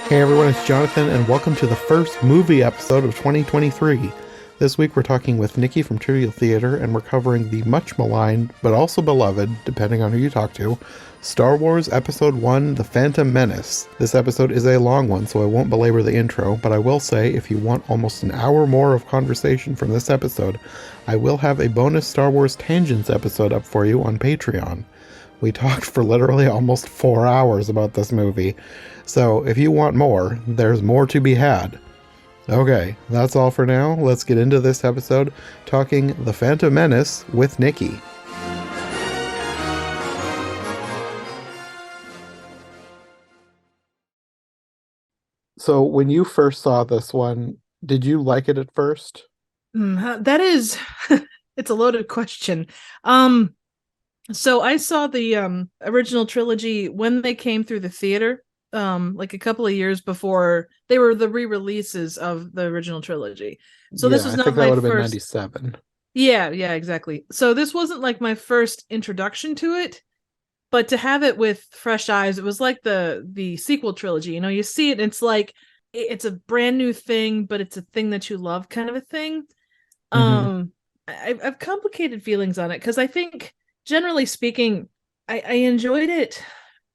Hey everyone, it's Jonathan, and welcome to the first movie episode of 2023. This week we're talking with Nicki from Trivial Theater, and we're covering the much maligned, but also beloved, depending on who you talk to, Star Wars Episode 1, The Phantom Menace. This episode is a long one, so I won't belabor the intro, but I will say if you want almost an hour more of conversation from this episode, I will have a bonus Star Wars Tangents episode up for you on Patreon. We talked for literally almost 4 hours about this movie, so if you want more, there's more to be had. Okay, that's all for now. Let's get into this episode talking The Phantom Menace with Nicki. So when you first saw this one, did you like it at first? That is, it's a loaded question. So I saw the original trilogy when they came through the theater, like a couple of years before they were the re-releases of the original trilogy. So this Yeah, was I not think that my would have been first. 97. Yeah, exactly. So this wasn't like my first introduction to it, but to have it with fresh eyes, it was like the sequel trilogy. You know, you see it, and it's like it's a brand new thing, but it's a thing that you love, kind of a thing. Mm-hmm. I've complicated feelings on it because I think, generally speaking, I enjoyed it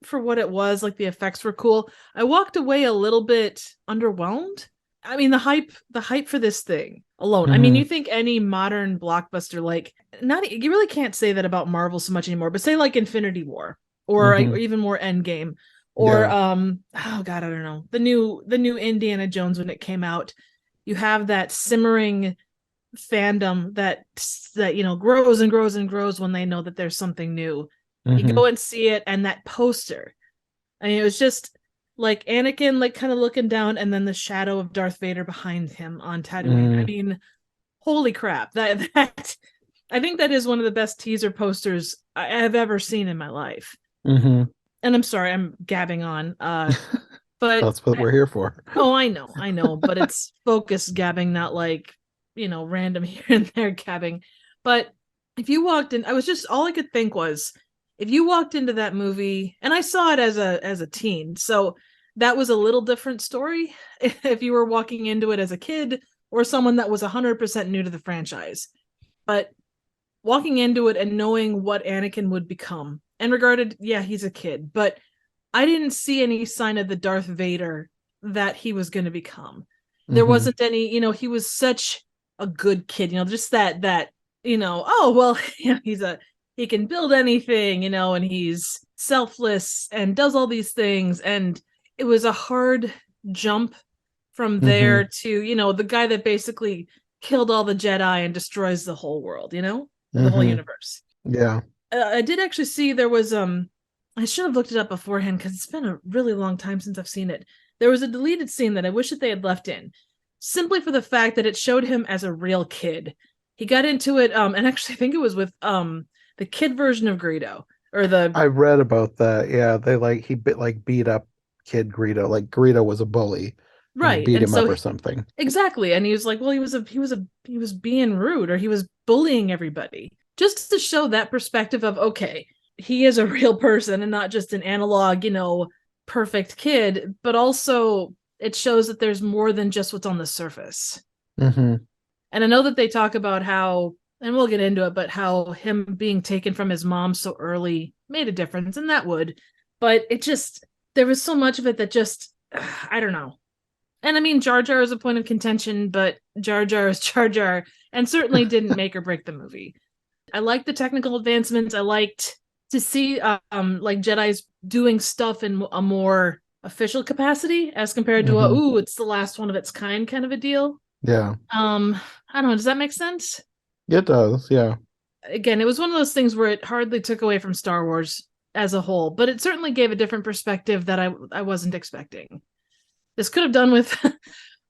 for what it was. Like the effects were cool. I walked away a little bit underwhelmed. I mean, the hype for this thing alone. I mean, Mm-hmm. you think any modern blockbuster, like not you really can't say that about Marvel so much anymore, but say like Infinity War or Mm-hmm. even more Endgame or Yeah. oh god, I don't know, the new Indiana Jones when it came out. You have that simmering fandom that grows and grows and grows when they know that there's something new. You Mm-hmm. go and see it, and that poster, I mean, it was just like Anakin like kind of looking down, and then the shadow of Darth Vader behind him on Tatooine. I Mm-hmm. mean, holy crap, that I think that is one of the best teaser posters I have ever seen in my life. Mm-hmm. And I'm sorry, I'm gabbing on, but That's what we're here for. oh, I know, but it's focused gabbing, not like, random here and there gabbing. But if you walked in, I was just all I could think was if you walked into that movie, and I saw it as a teen, so that was a little different story. If you were walking into it as a kid or someone that was 100% new to the franchise, but walking into it and knowing what Anakin would become, and regarded, yeah, he's a kid, but I didn't see any sign of the Darth Vader that he was going to become. There Mm-hmm. wasn't any, he was such a good kid, just that, oh, well, he can build anything, and he's selfless and does all these things. And it was a hard jump from Mm-hmm. there to, the guy that basically killed all the Jedi and destroys the whole world, the whole Mm-hmm. universe. Yeah. I did actually see there was I should have looked it up beforehand because it's been a really long time since I've seen it. There was a deleted scene that I wish that they had left in, simply for the fact that it showed him as a real kid. He got into it, and actually I think it was with the kid version of Greedo, or the I read about that. Yeah, they beat up Kid Greedo. Like Greedo was a bully and he right. beat And him up so or something. exactly, and he was like, well, he was being rude, or he was bullying everybody, just to show that perspective of, okay, he is a real person and not just an analog, perfect kid, but also it shows that there's more than just what's on the surface. Mm-hmm. And I know that they talk about how, and we'll get into it, but how him being taken from his mom so early made a difference, and that would, but it just, there was so much of it that just, I don't know. And I mean, Jar Jar is a point of contention, but Jar Jar is Jar Jar, and certainly didn't make or break the movie. I liked the technical advancements. I liked to see like Jedi's doing stuff in a more official capacity as compared to Mm-hmm. it's the last one of its kind of a deal. Yeah. Um, I don't know. Does that make sense? It does. Yeah. Again, it was one of those things where it hardly took away from Star Wars as a whole, but it certainly gave a different perspective that I wasn't expecting. This could have done with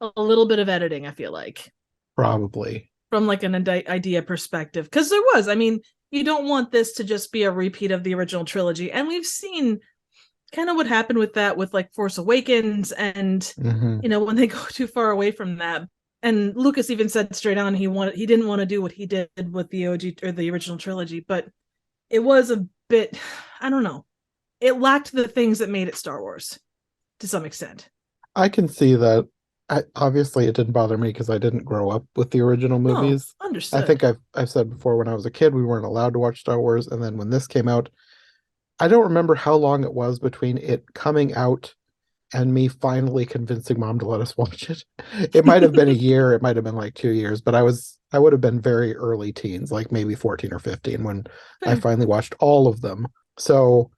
a little bit of editing, I feel like, Probably. from like an idea perspective, because there was, I mean, you don't want this to just be a repeat of the original trilogy, and we've seen kind of what happened with that with like Force Awakens, and Mm-hmm. when they go too far away from that. And Lucas even said straight on he didn't want to do what he did with the OG or the original trilogy, but it was a bit, I don't know, it lacked the things that made it Star Wars to some extent. I can see that. Obviously, it didn't bother me because I didn't grow up with the original No, movies. I think understood. I've said before when I was a kid we weren't allowed to watch Star Wars, and then when this came out, I don't remember how long it was between it coming out and me finally convincing mom to let us watch it. It might have been a year, it might have been like 2 years, but I would have been very early teens, like maybe 14 or 15 when I Fair. finally watched all of them. So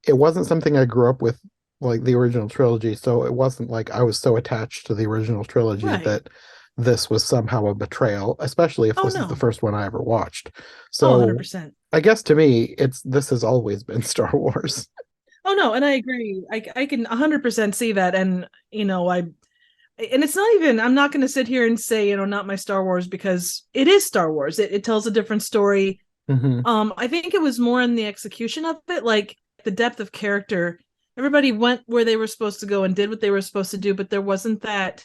it wasn't something I grew up with like the original trilogy, so it wasn't like I was so attached to the original trilogy Right. that this was somehow a betrayal, especially if Oh this is the no. first one I ever watched. Oh, So 100%. I guess to me, it's this has always been Star Wars. Oh no, and I agree. I can 100% see that, and and it's not even. I'm not going to sit here and say not my Star Wars, because it is Star Wars. It tells a different story. Hmm. I think it was more in the execution of it, like the depth of character. Everybody went where they were supposed to go and did what they were supposed to do, but there wasn't that.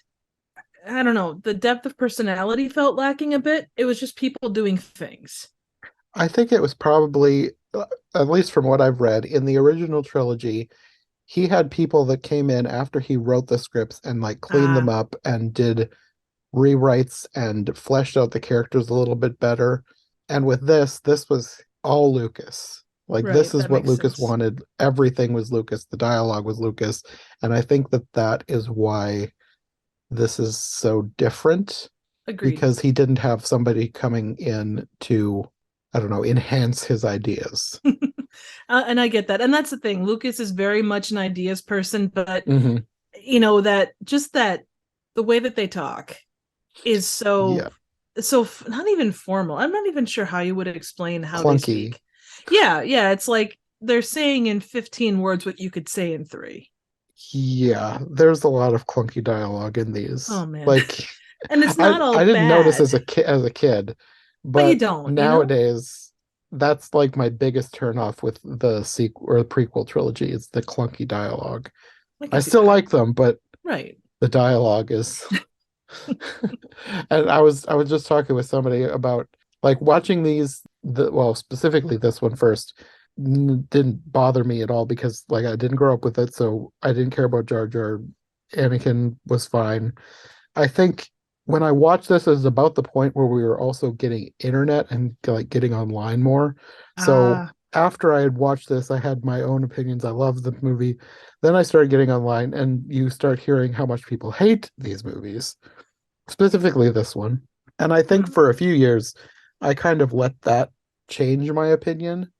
I don't know. The depth of personality felt lacking a bit. It was just people doing things. I think it was probably, at least from what I've read, in the original trilogy, he had people that came in after he wrote the scripts and like cleaned them Ah, up and did rewrites and fleshed out the characters a little bit better. And with this was all Lucas. Like this right. is That what makes Lucas sense. wanted. Everything was Lucas. The dialogue was Lucas. And I think that that is why this is so different Agreed. because he didn't have somebody coming in to, I don't know, enhance his ideas. And I get that. And that's the thing. Lucas is very much an ideas person, but Hmm. that the way that they talk is Yeah. not even formal. I'm not even sure how you would explain how they Clunky. speak. Yeah, yeah. It's like they're saying in 15 words what you could say in three. Yeah, there's a lot of clunky dialogue in these. Oh man. Like And it's I not all I didn't notice bad, as a kid, but you but don't. nowadays that's like my biggest turn off with the sequel or the prequel trilogy is the clunky dialogue. I I can see still that. like them, but Right. the dialogue is and I was just talking with somebody about like watching well, specifically this one first didn't bother me at all because like I didn't grow up with it, so I didn't care about Jar Jar. Anakin was fine. I think when I watched this, it was about the point where we were also getting internet and like getting online more. So Ah, after I had watched this, I had my own opinions. I loved the movie. Then I started getting online, and you start hearing how much people hate these movies, specifically this one. And I think hmm. for a few years, I kind of let that change my opinion.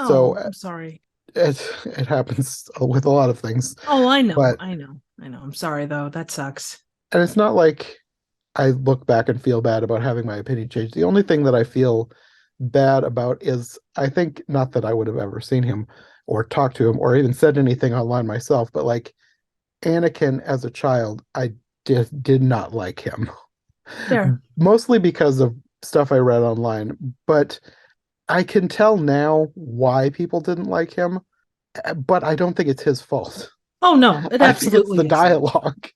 So Oh, I'm sorry. it happens with a lot of things, Oh, I know. but I know. I'm sorry though. That sucks. and it's not like I look back and feel bad about having my opinion changed. The only thing that I feel bad about is I think not that I would have ever seen him or talked to him or even said anything online myself, but like Anakin as a child, I did not like him. Fair. Mostly because of stuff I read online, but I can tell now why people didn't like him, but I don't think it's his fault. Oh no, it I think it's the absolutely isn't. dialogue.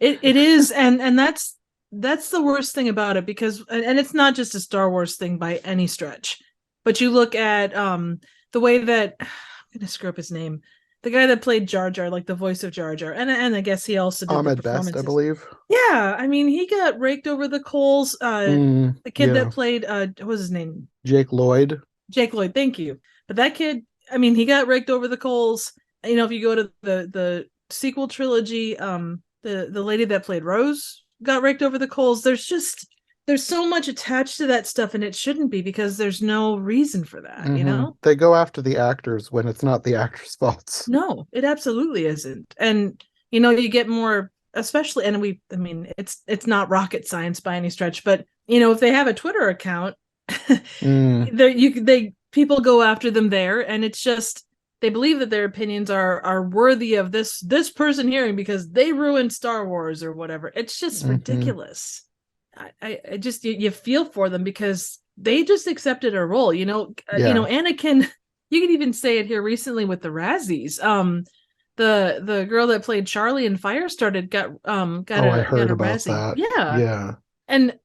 It is, and that's the worst thing about it, because and it's not just a Star Wars thing by any stretch. But you look at the way that I'm gonna screw up his name. The guy that played Jar Jar, like the voice of Jar Jar, and I guess he also did the Ahmed Best, I performances. believe. Yeah, I mean he got raked over the coals. The kid that Yeah. played what was his name? Jake Lloyd. Jake Lloyd, thank you. But that kid, I mean, he got raked over the coals. If you go to the sequel trilogy, the lady that played Rose got raked over the coals. There's so much attached to that stuff, and it shouldn't be, because there's no reason for that. They go after the actors when it's not the actors' faults. No, it absolutely isn't. And you get more, especially, and I mean, it's not rocket science by any stretch, but if they have a Twitter account, Mm, they people go after them there, and it's just they believe that their opinions are worthy of this person hearing because they ruined Star Wars or whatever. It's just hmm. ridiculous. I just you feel for them because they just accepted a role. Yeah. Anakin. You could even say it here recently with the Razzies. The girl that played Charlie in Firestarter got Oh, I a heard about Razzie. that. Yeah, Yeah. and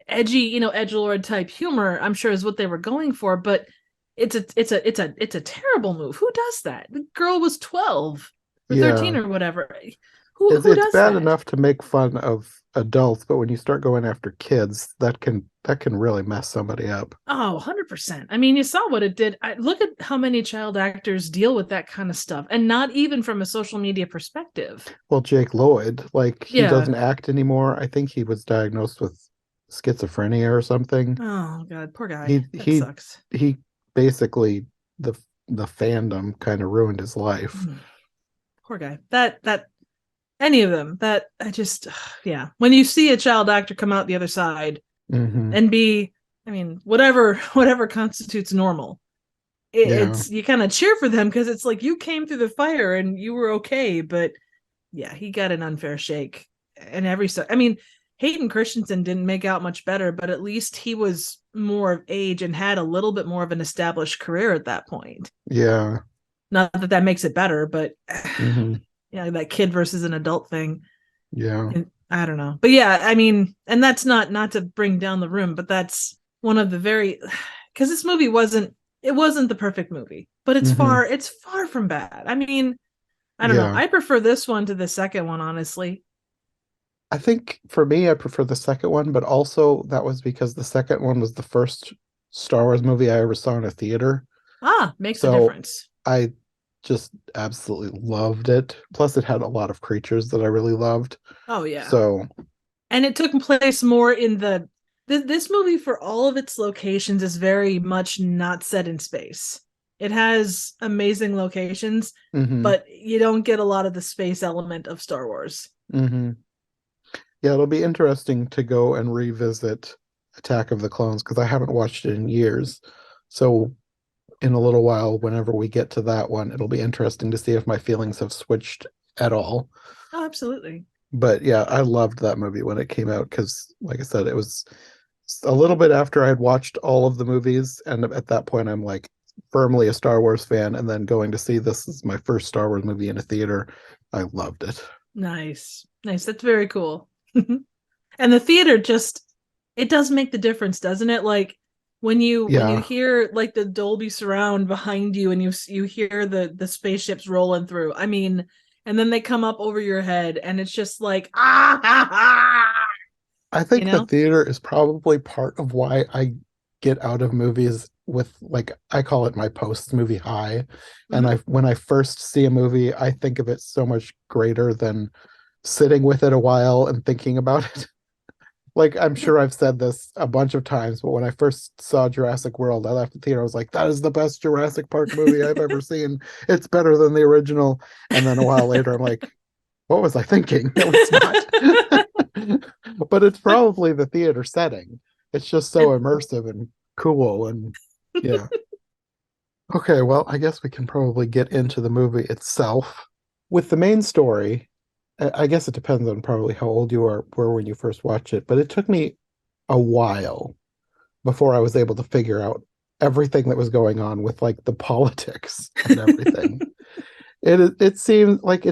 edgy, edgelord type humor, I'm sure, is what they were going for, but it's a terrible move. Who does that? The girl was 12 or 13 Yeah. or whatever. Who It's does bad that? enough to make fun of adults, but when you start going after kids, that can really mess somebody up. Oh, 100%. I mean, you saw what it did. Look at how many child actors deal with that kind of stuff, and not even from a social media perspective. Well, Jake Lloyd, like he Yeah. doesn't act anymore. I think he was diagnosed with schizophrenia or something. Oh god, poor guy. He That he sucks. he basically the the fandom kind of ruined his life. Mm, poor guy. That any of them. That I just yeah. When you see a child actor come out the other side Hmm. and be, I mean, whatever constitutes normal, Yeah. it's you kind of cheer for them because it's like you came through the fire and you were okay, but yeah, he got an unfair shake. And I mean, Hayden Christensen didn't make out much better, but at least he was more of age and had a little bit more of an established career at that point. Yeah. Not that that makes it better, but Hmm. yeah, that kid versus an adult thing. Yeah. And I don't know, but yeah, I mean, and that's not to bring down the room, but that's one of the very because this movie wasn't the perfect movie, but Hmm. it's far from bad. I mean, I don't know. Yeah. I prefer this one to the second one, honestly. I think for me, I prefer the second one, but also that was because the second one was the first Star Wars movie I ever saw in a theater. Ah, makes a So difference. I just absolutely loved it. Plus, it had a lot of creatures that I really loved. Oh yeah. So, And it took place more in this movie for all of its locations is very much not set in space. It has amazing locations, hmm. but you don't get a lot of the space element of Star Wars. Hmm. Yeah, it'll be interesting to go and revisit Attack of the Clones because I haven't watched it in years. So, in a little while, whenever we get to that one, it'll be interesting to see if my feelings have switched at all. Oh, absolutely. But yeah, I loved that movie when it came out because, like I said, it was a little bit after I'd watched all of the movies, and at that point, I'm like firmly a Star Wars fan. And then going to see this is my first Star Wars movie in a theater. I loved it. Nice. Nice. That's very cool. And the theater just it does make the difference, doesn't it? Like when you Yeah, hear like the Dolby surround behind you and you hear the spaceships rolling through. I mean, and then they come up over your head and it's just like ah ha, ha, I you think the know? theater is probably part of why I get out of movies with like I call it my post movie high. And Mhm. I when I first see a movie, I think of it so much greater than sitting with it a while and thinking about it. Like I'm sure I've said this a bunch of times, but when I first saw Jurassic World, I left the theater. I was like, "That is the best Jurassic Park movie I've ever seen. It's better than the original." And then a while later, I'm like, "What was I thinking? It was not." But it's probably the theater setting. It's just so And immersive and cool, and yeah. Okay, well, I guess we can probably get into the movie itself. With the main story, I guess it depends on probably how old you were when you first watched it, but it took me a while before I was able to figure out everything that was going on with like the politics and everything. It seemed like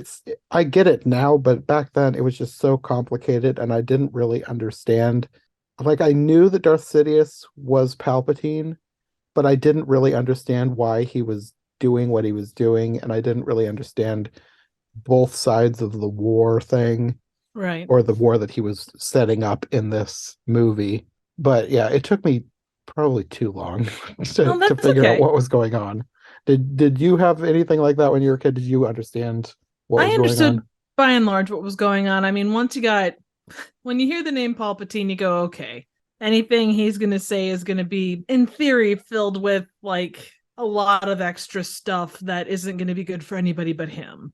I get it now, but back then it was just so complicated and I didn't really understand. Like I knew that Darth Sidious was Palpatine, but I didn't really understand why he was doing what he was doing, and I didn't really understand both sides of the war thing right. or the war that he was setting up in this movie. But yeah, it took me probably too long Oh, to that's figure out okay. what was going on. Did you have anything like that when you were a kid? Did you understand what I was going on? understood by and large what was going on. I mean, once you got when you hear the name Palpatine, you go, okay. Anything he's going to say is going to be, in theory, filled with like a lot of extra stuff that isn't going to be good for anybody but him.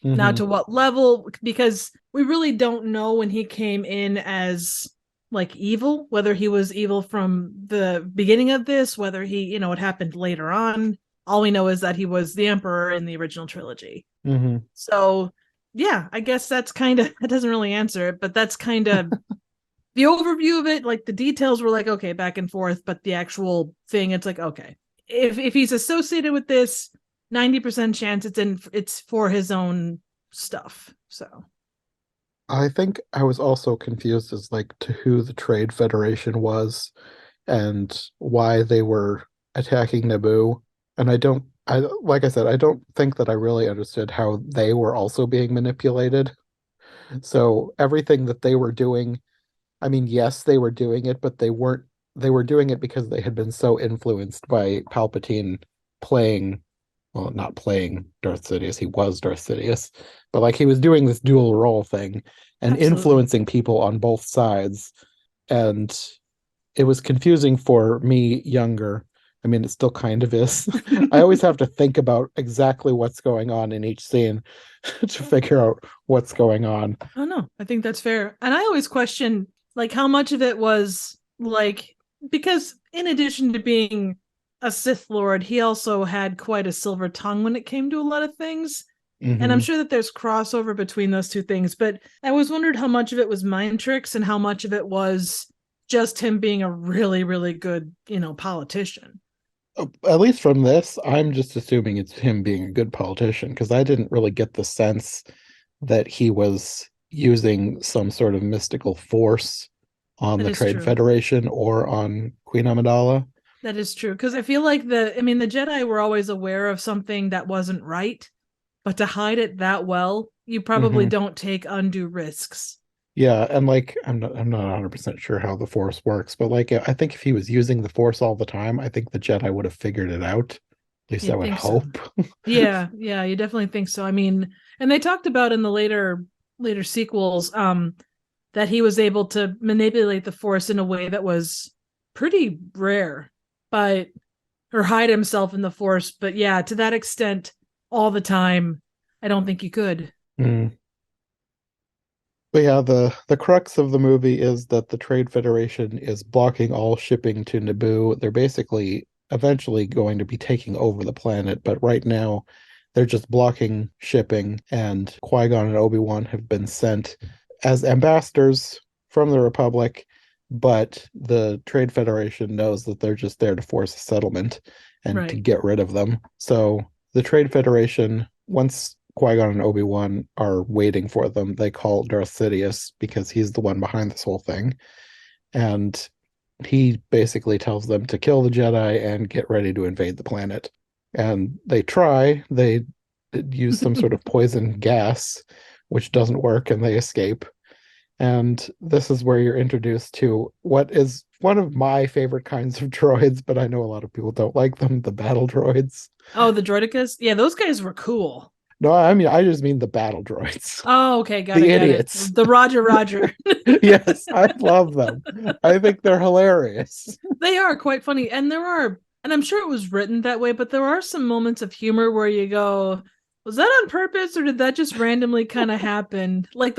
Now, Hmm. to what level? Because we really don't know when he came in as like evil, whether he was evil from the beginning of this, whether he, it happened later on. All we know is that he was the emperor in the original trilogy. Hmm. So, yeah, I guess that's kind of, that doesn't really answer it, but that's kind of the overview of it. Like the details were like, okay, back and forth, but the actual thing, it's like, okay, if he's associated with this, 90% chance it's for his own stuff. So, I think I was also confused as like to who the Trade Federation was and why they were attacking Naboo. And I like I said, I don't think that I really understood how they were also being manipulated. So everything that they were doing, I mean, yes, they were doing it, but they were doing it because they had been so influenced by Palpatine playing, well, not playing Darth Sidious, he was Darth Sidious, but like he was doing this dual role thing and Absolutely. influencing people on both sides. And it was confusing for me younger. I mean, it still kind of is. I always have to think about exactly what's going on in each scene to figure out what's going on. Oh no, I think that's fair. And I always question like how much of it was like because in addition to being a Sith Lord, he also had quite a silver tongue when it came to a lot of things. And I'm Hmm. sure that there's crossover between those two things, but I always wondered how much of it was mind tricks and how much of it was just him being a really, really good, politician. At least from this, I'm just assuming it's him being a good politician because I didn't really get the sense that he was using some sort of mystical force on That the is Trade true. Federation or on Queen Amidala. That is true. Because I feel like the Jedi were always aware of something that wasn't right, but to hide it that well, you probably Hmm. don't take undue risks. Yeah, and like I'm not 100% sure how the Force works, but like I think if he was using the Force all the time, I think the Jedi would have figured it out. At least I You'd would think so. hope. Yeah, yeah, you definitely think so. I mean, and they talked about in the later sequels, that he was able to manipulate the Force in a way that was pretty rare, but or hide himself in the Force. But yeah, to that extent, all the time, I don't think you could. Mm. But yeah, the crux of the movie is that the Trade Federation is blocking all shipping to Naboo. They're basically eventually going to be taking over the planet, but right now they're just blocking shipping, and Qui-Gon and Obi-Wan have been sent as ambassadors from the Republic, but the Trade Federation knows that they're just there to force a settlement and to Right. get rid of them. So the Trade Federation, once Qui-Gon and Obi-Wan are waiting for them, they call Darth Sidious because he's the one behind this whole thing. And he basically tells them to kill the Jedi and get ready to invade the planet. And they use some sort of poison gas, which doesn't work, and they escape. And this is where you're introduced to what is one of my favorite kinds of droids, but I know a lot of people don't like them, the battle droids. Oh, the droidicas? Yeah, those guys were cool. No, I mean, I just mean the battle droids, Oh, okay, got it, the got it. idiots. The Roger Roger. Yes, I love them. I think they're hilarious. They are quite funny. And I'm sure it was written that way, but there are some moments of humor where you go, was that on purpose or did that just randomly kind of happen? Like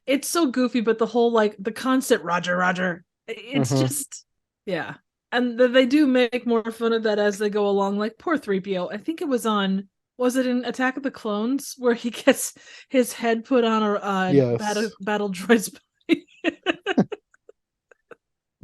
it's so goofy, but the whole like the constant Roger Roger, it's Uh-huh. just, yeah. And they do make more fun of that as they go along. Like poor 3PO. I think was it in Attack of the Clones where he gets his head put on a Yes. battle droid's body?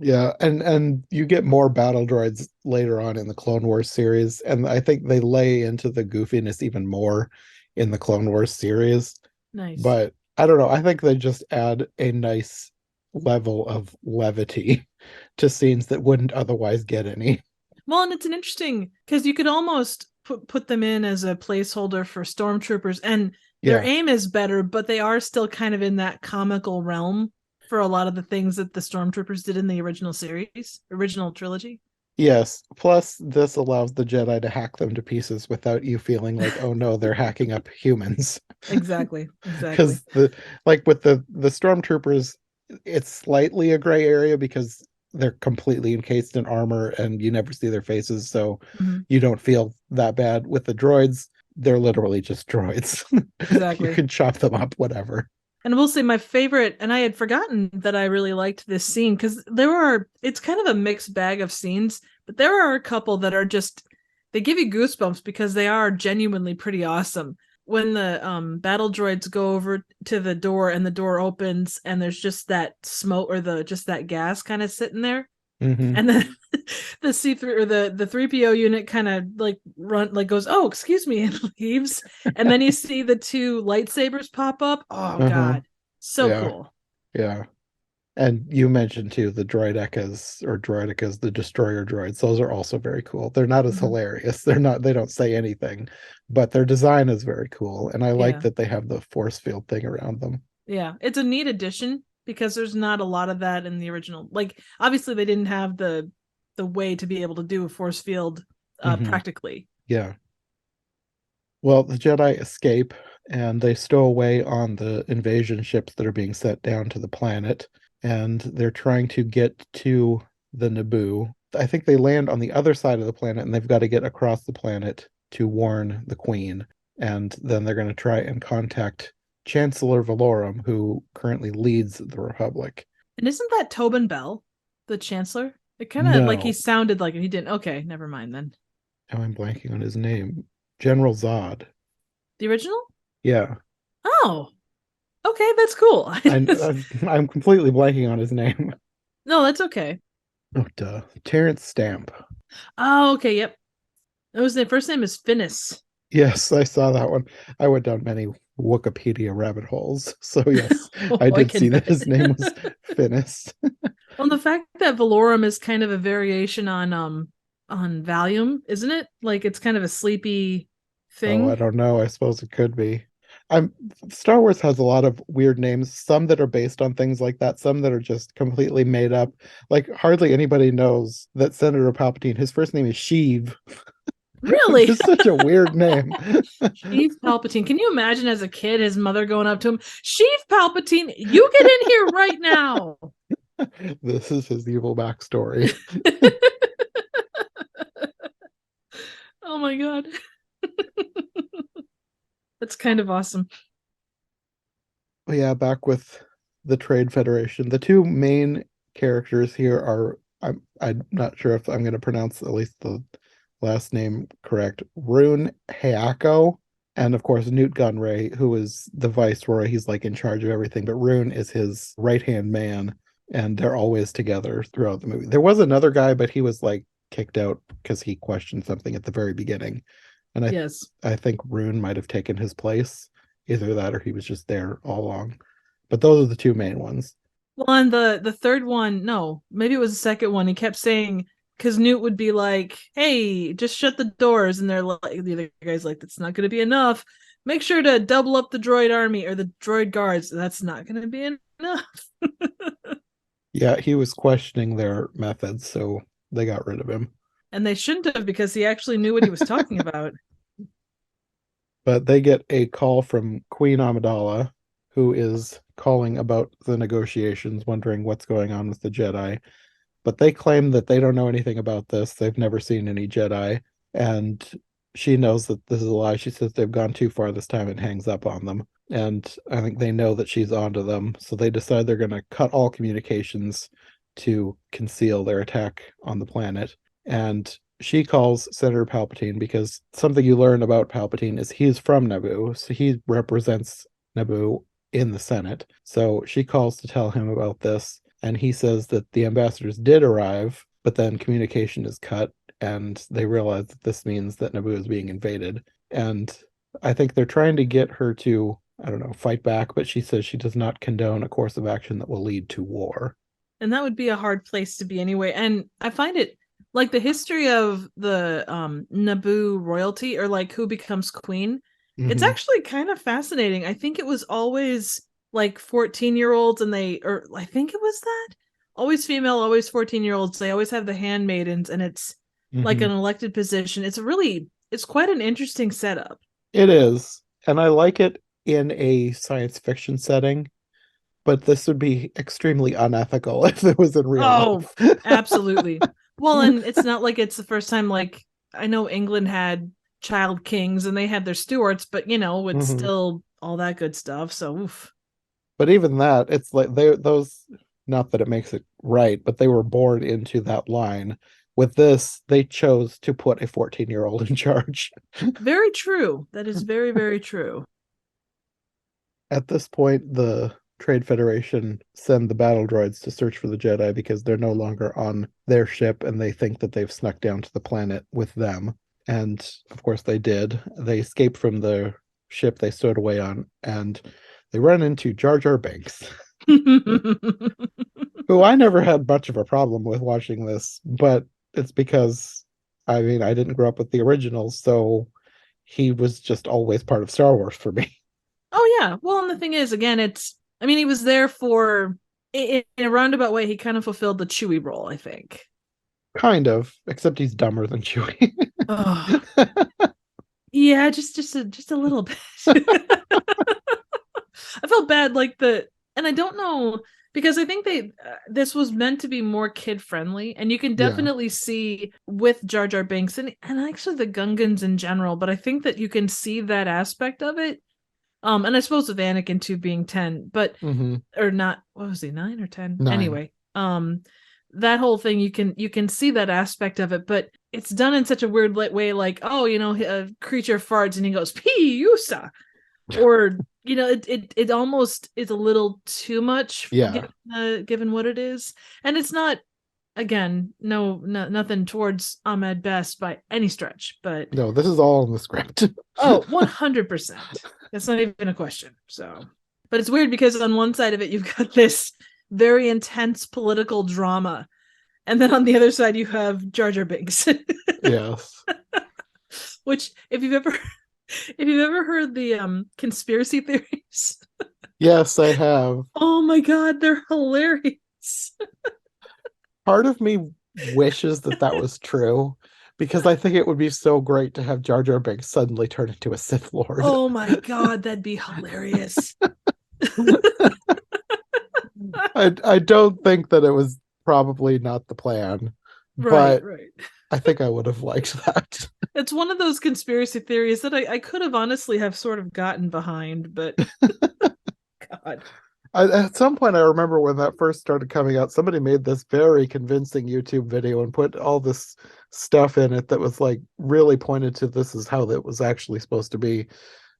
Yeah, and you get more battle droids later on in the Clone Wars series, and I think they lay into the goofiness even more in the Clone Wars series. Nice. But I don't know, I think they just add a nice level of levity to scenes that wouldn't otherwise get any. Well, and it's an interesting because you could almost put them in as a placeholder for stormtroopers, and their Yeah. aim is better, but they are still kind of in that comical realm for a lot of the things that the stormtroopers did in the original trilogy. Yes. Plus, this allows the Jedi to hack them to pieces without you feeling like, oh no, they're hacking up humans. Exactly, exactly. Because the like with the stormtroopers, it's slightly a gray area because they're completely encased in armor and you never see their faces, so Mhm. you don't feel that bad. With the droids, they're literally just droids. You Exactly. can chop them up, whatever. And we'll say my favorite, and I had forgotten that I really liked this scene because it's kind of a mixed bag of scenes, but there are a couple that are just, they give you goosebumps because they are genuinely pretty awesome. When the battle droids go over to the door and the door opens and there's just that smoke or just that gas kind of sitting there, Hmm. and then the C3 or the 3PO unit kind of like goes, oh, excuse me, and leaves. And then you see the two lightsabers pop up. Oh Uh-huh. god. So Yeah. cool. Yeah. And you mentioned too the droidicas, the destroyer droids. Those are also very cool. They're not as Mhm. hilarious. They don't say anything, but their design is very cool. And I like Yeah. that they have the force field thing around them. Yeah, it's a neat addition because there's not a lot of that in the original. Like, obviously, they didn't have the way to be able to do a force field practically. Yeah. Well, the Jedi escape and they stow away on the invasion ships that are being sent down to the planet, and they're trying to get to the Naboo. I think they land on the other side of the planet and they've got to get across the planet to warn the Queen. And then they're going to try and contact Chancellor Valorum, who currently leads the Republic. And isn't that Tobin Bell, the Chancellor? It kind of like he No. sounded like it. He didn't. Okay, never mind then. Oh, I'm blanking on his name. General Zod. The original? Yeah. Oh, okay, that's cool. I'm completely blanking on his name. No, that's okay. Oh, duh. Terrence Stamp. Oh, okay, yep. It was the first name is Finnis. Yes, I saw that one. I went down many Wikipedia rabbit holes. So yes, Oh, I did can see that bet. his name was Finnis. Well, the fact that Valorum is kind of a variation on Valium, isn't it? Like it's kind of a sleepy Oh, I thing. don't know. I suppose it could be. I'm Star Wars has a lot of weird names, some that are based on things like that, some that are just completely made up. Like hardly anybody knows that Senator Palpatine, his first name is Sheev, which Really? is such a weird name. Sheev Palpatine. Can you imagine as a kid his mother going up to him, Sheev Palpatine, you get in here right now. This is his evil backstory. Oh my god. That's kind of awesome. But yeah, back with the Trade Federation. The two main characters here are I'm not sure if I'm going to pronounce at least the last name correct. Rune Hayako, and of course Newt Gunray, who is the viceroy. He's like in charge of everything, but Rune is his right hand man, and they're always together throughout the movie. There was another guy, but he was like kicked out because he questioned something at the very beginning, and Yes. I think Rune might have taken his place. Either that or he was just there all along. But those are the two main ones. Well, and the third one, no, maybe it was the second one. He kept saying because Newt would be like, "Hey, just shut the doors," and they're like, the other guy's like, "That's not going to be enough. Make sure to double up the droid army or the droid guards. That's not going to be enough." Yeah, he was questioning their methods, so they got rid of him. And they shouldn't have because he actually knew what he was talking about. But they get a call from Queen Amidala, who is calling about the negotiations, wondering what's going on with the Jedi. But they claim that they don't know anything about this. They've never seen any Jedi. And she knows that this is a lie. She says they've gone too far this time and hangs up on them. And I think they know that she's onto them. So they decide they're going to cut all communications to conceal their attack on the planet. And she calls Senator Palpatine because something you learn about Palpatine is he's from Naboo. So he represents Naboo in the Senate. So she calls to tell him about this. And he says that the ambassadors did arrive, but then communication is cut. And they realize that this means that Naboo is being invaded. And I think they're trying to get her to, I don't know, fight back, but she says she does not condone a course of action that will lead to war. And that would be a hard place to be anyway. And I find it like the history of the Naboo royalty or like who becomes queen. It's actually kind of fascinating. I think it was always like 14-year-olds and or I think it was that. Always female, always 14-year-olds. They always have the handmaidens and it's like an elected position. It's quite an interesting setup. It is. And I like it in a science fiction setting, but this would be extremely unethical if it was in real life. Absolutely. Well, and it's not like it's the first time, like, I know England had child kings and they had their stewards, but, it's still all that good stuff. So, oof. But even that, it's like those, not that it makes it right, but they were born into that line. With this, they chose to put a 14-year-old in charge. Very true. That is very, very true. At this point, the Trade Federation send the battle droids to search for the Jedi because they're no longer on their ship and they think that they've snuck down to the planet with them. And of course they did. They escaped from the ship they stowed away on and they run into Jar Jar Binks, who I never had much of a problem with watching this, but it's because, I mean, I didn't grow up with the originals, so he was just always part of Star Wars for me. Oh, yeah. Well, and the thing is, again, it's I mean, he was there for, in a roundabout way, he kind of fulfilled the Chewie role, I think. Kind of, except he's dumber than Chewie. Oh, yeah, just a little bit. I felt bad, like and I don't know, because I think this was meant to be more kid friendly, and you can Yeah. definitely see with Jar Jar Binks and actually the Gungans in general, but I think that you can see that aspect of it. And I suppose with Anakin too being 10, but Hmm. or not, what was he, 9 or 10? 9. Anyway, that whole thing you can see that aspect of it, but it's done in such a weird way, like, oh, a creature farts and he goes pee yusa, or it almost is a little too much Yeah. given what it is. And it's not, again, nothing towards Ahmed Best by any stretch, but No, this is all in the script. oh, 100%. That's not even a question. So, but it's weird because on one side of it, you've got this very intense political drama. And then on the other side, you have Jar Jar Binks. Yes. Which, if you've ever heard the conspiracy theories, Yes, I have. oh my god, they're hilarious. Part of me wishes that that was true because I think it would be so great to have Jar Jar Binks suddenly turn into a Sith Lord. Oh my god, that'd be hilarious. I don't think that it was probably not the plan, Right, but right. I think I would have liked that. It's one of those conspiracy theories that I could have honestly have sort of gotten behind, but God. At some point, I remember when that first started coming out, somebody made this very convincing YouTube video and put all this stuff in it that was like really pointed to this is how that was actually supposed to be.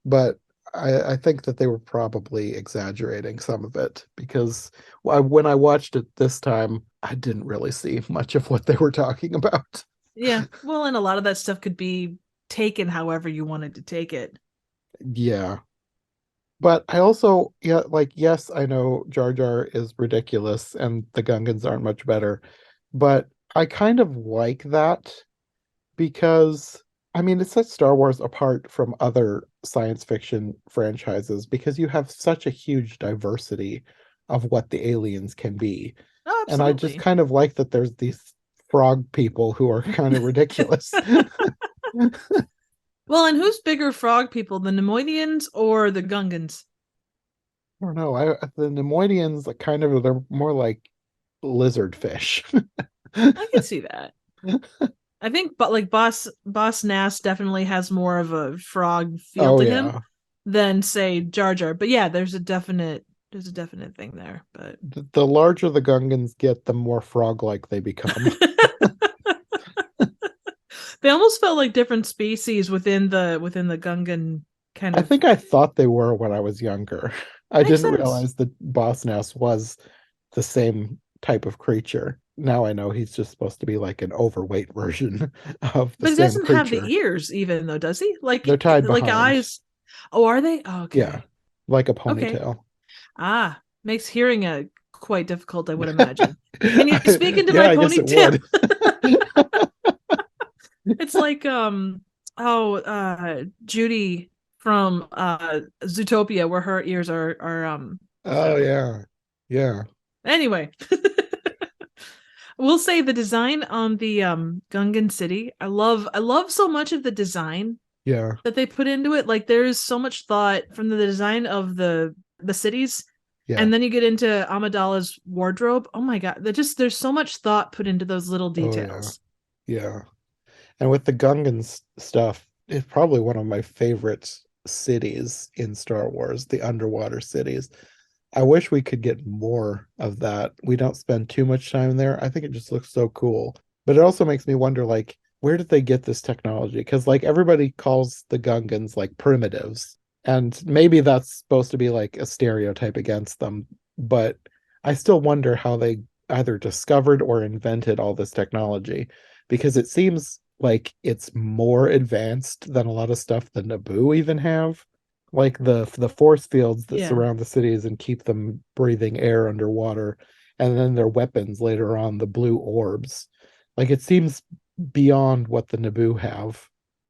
But I think that they were probably exaggerating some of it because when I watched it this time, I didn't really see much of what they were talking about. Yeah. Well, and a lot of that stuff could be taken however you wanted to take it. Yeah. But I also, yeah, like, yes, I know Jar Jar is ridiculous and the Gungans aren't much better, but I kind of like that because, I mean, it sets Star Wars apart from other science fiction franchises because you have such a huge diversity of what the aliens can be. Oh, And I just absolutely. kind of like that there's these frog people who are kind of ridiculous. Well, and who's bigger frog people, the Nemoidians or the Gungans? I don't know. The Nemoidians like kind of they're more like lizard fish. I can see that. I think, but like Boss Nass definitely has more of a frog feel Oh to him yeah. than say Jar Jar. But yeah, there's a definite thing there. But The larger the Gungans get, the more frog-like they become. they almost felt like different species within the Gungan kind I of. think I thought they were when I was younger. I Makes didn't sense. realize that Boss Nass was the same type of creature. Now I know he's just supposed to be like an overweight version of the But he same doesn't have creature. the ears, even though, does he? They're tied Like behind. eyes. Oh, are they? Oh, Yeah, okay. like a Okay. ponytail. Ah, makes hearing quite difficult, I would imagine. Can you speak into Yeah, my I guess it ponytail? would. It's like Judy from Zootopia, where her ears are Oh so yeah. Yeah. anyway. We'll say the design on the Gungan city. I love so much of the design Yeah. that they put into it. Like there's so much thought from the design of the cities, Yeah. and then you get into Amidala's wardrobe. Oh my god, there's so much thought put into those little Oh yeah. details. Yeah. And with the Gungans stuff, it's probably one of my favorite cities in Star Wars, the underwater cities. I wish we could get more of that. We don't spend too much time there. I think it just looks so cool. But it also makes me wonder, like, where did they get this technology? Because, like, everybody calls the Gungans like primitives. And maybe that's supposed to be like a stereotype against them. But I still wonder how they either discovered or invented all this technology because it seems like it's more advanced than a lot of stuff the Naboo even have, like the force fields that Yeah. surround the cities and keep them breathing air underwater, and then their weapons later on, the blue orbs. Like it seems beyond what the Naboo have.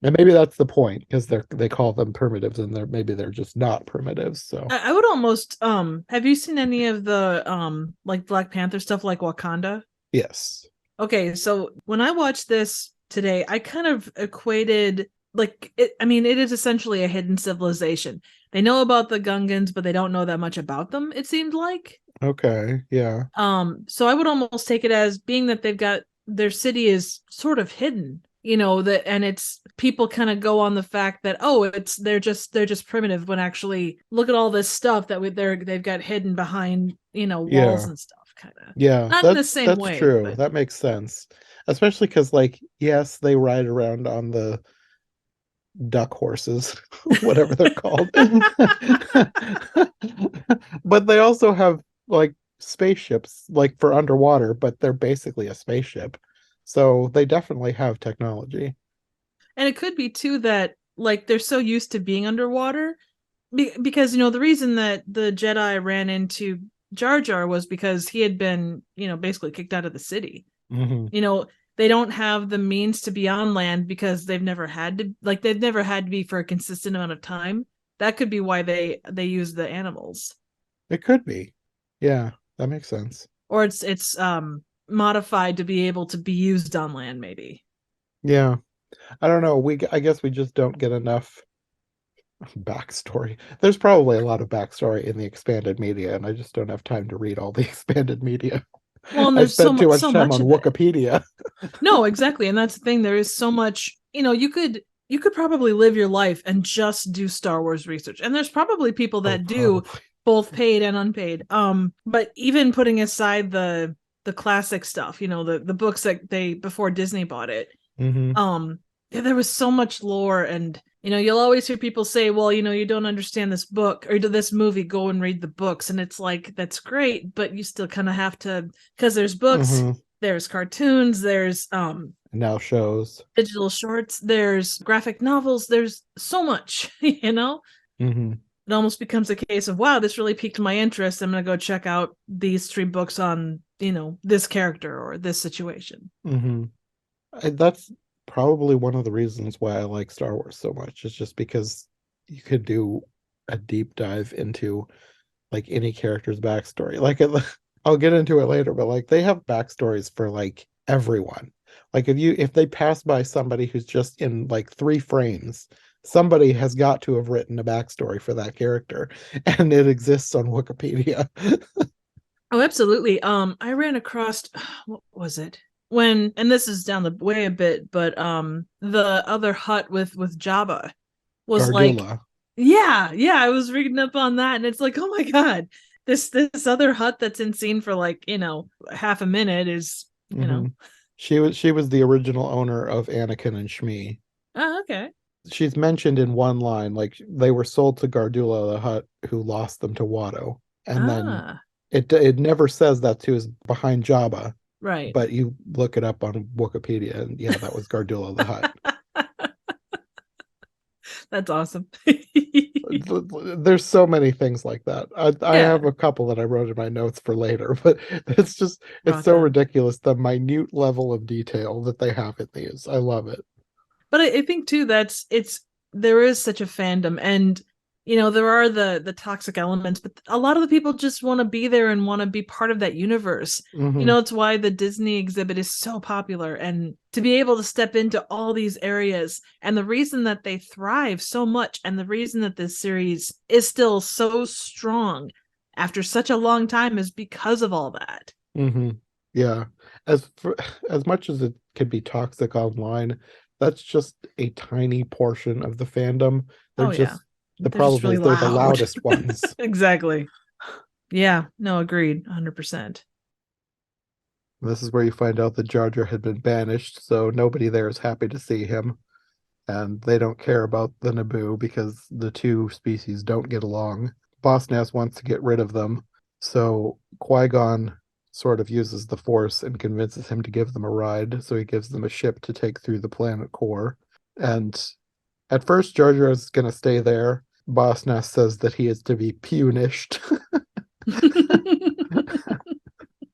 And maybe that's the point, because they call them primitives, and maybe they're just not primitives. So I would almost have you seen any of the like Black Panther stuff like Wakanda? yes. Okay, so when I watched this today, I kind of equated like it, I mean, it is essentially a hidden civilization. They know about the Gungans, but they don't know that much about them, it seemed like. Okay. Yeah. So I would almost take it as being that they've got their city is sort of hidden, that and it's people kind of go on the fact that oh, it's they're just primitive when actually look at all this stuff that they've got hidden behind, walls Yeah. and stuff kind of. Yeah. Not in the same That's way, true. but That makes sense. Especially because, like, yes, they ride around on the duck horses, whatever they're called. But they also have like spaceships, like for underwater, but they're basically a spaceship. So they definitely have technology. and it could be too that like they're so used to being underwater because the reason that the Jedi ran into Jar Jar was because he had been basically kicked out of the city. Hmm. you know they don't have the means to be on land because they've never had to be for a consistent amount of time. That could be why they use the animals, It could be. Yeah, that makes sense. or it's modified to be able to be used on land maybe. Yeah. I don't know. I guess we just don't get enough backstory. There's probably a lot of backstory in the expanded media, and I just don't have time to read all the expanded media. Well, and I there's spent too much so time much on of it. Wikipedia. No, exactly, and that's the thing. There is so much. You could probably live your life and just do Star Wars research, and there's probably people Oh, that do probably. both paid and unpaid. But even putting aside the classic stuff, the books that they before Disney bought it, Hmm. yeah, there was so much lore, and you'll always hear people say, well, you don't understand this book or this movie, go and read the books, and it's like that's great, but you still kind of have to, because there's books, Hmm. there's cartoons, there's Now shows. digital shorts, there's graphic novels, there's so much. Hmm. It almost becomes a case of wow, this really piqued my interest, I'm gonna go check out these 3 books on this character or this situation. Hmm. That's probably one of the reasons why I like Star Wars so much. It's just because you could do a deep dive into like any character's backstory. I'll get into it later, but like they have backstories for like everyone. Like if they pass by somebody who's just in like 3 frames, somebody has got to have written a backstory for that character, and it exists on Wikipedia. Oh, absolutely. I ran across what was it? And this is down the way a bit, but the other hut with Jabba was like, Gardula. yeah, yeah, I was reading up on that, and it's like, oh my God, this other hut that's in scene for like, half a minute is, Hmm. She was the original owner of Anakin and Shmi. oh, okay. She's mentioned in one line, like they were sold to Gardula the Hutt, who lost them to Watto, and then Ah, it never says that's who's behind Jabba, right. but you look it up on Wikipedia, and yeah, that was Gardula the Hutt. That's awesome. There's so many things like that. I Yeah, have a couple that I wrote in my notes for later, but it's rock so on. ridiculous the minute level of detail that they have in these. I love it. But I think too there is such a fandom, and there are the toxic elements, but a lot of the people just want to be there and want to be part of that universe. Hmm. It's why the Disney exhibit is so popular, and to be able to step into all these areas, and the reason that they thrive so much, and the reason that this series is still so strong after such a long time is because of all that. Hmm. Yeah. As much as it can be toxic online, that's just a tiny portion of the fandom. They're Oh yeah, just the they're just problem really is they're the loud. loudest ones. Exactly. Yeah, no, agreed, 100%. This is where you find out that Jar Jar had been banished, so nobody there is happy to see him, and they don't care about the Naboo because the two species don't get along. Boss Nass wants to get rid of them, so Qui-Gon sort of uses the Force and convinces him to give them a ride. So he gives them a ship to take through the planet core. And at first, Jar Jar is going to stay there. Boss Nass says that he is to be punished.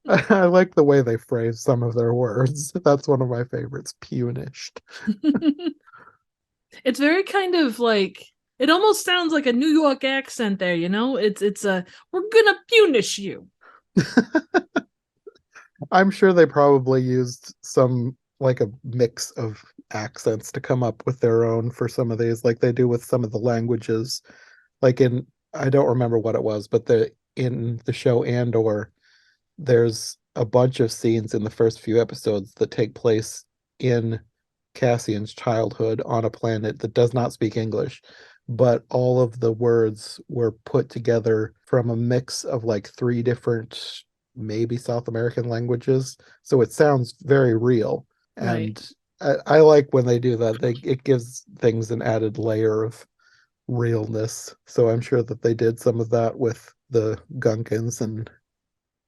I like the way they phrase some of their words. That's one of my favorites, punished. It's very kind of like, it almost sounds like a New York accent there, you know? It's a, we're gonna punish you. I'm sure they probably used some like a mix of accents to come up with their own for some of these, like they do with some of the languages. Like in I don't remember what it was, but the in the show Andor, there's a bunch of scenes in the first few episodes that take place in Cassian's childhood on a planet that does not speak English, but all of the words were put together from a mix of like three different, maybe South American languages. So it sounds very real. Right. And I like when they do that. It gives things an added layer of realness. So I'm sure that they did some of that with the Gungans and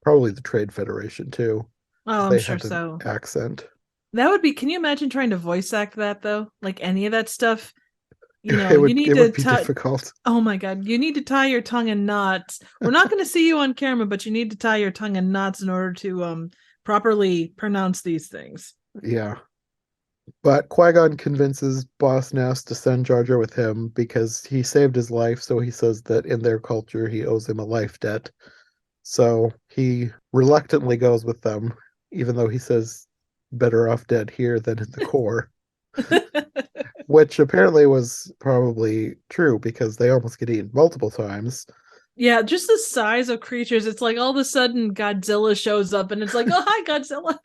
probably the Trade Federation too, Oh, because I'm they sure had an so. accent. That would be, can you imagine trying to voice act that though? Like any of that stuff? You know, It you would need it to would be tie, difficult. oh my God, you need to tie your tongue in knots. We're not going to see you on camera, but you need to tie your tongue in knots in order to properly pronounce these things. Yeah. But Qui-Gon convinces Boss Nass to send Jar Jar with him because he saved his life, so he says that in their culture he owes him a life debt. So he reluctantly goes with them, even though he says better off dead here than in the core, which apparently was probably true because they almost get eaten multiple times. Yeah, just the size of creatures. It's like all of a sudden Godzilla shows up and it's like, oh, hi, Godzilla.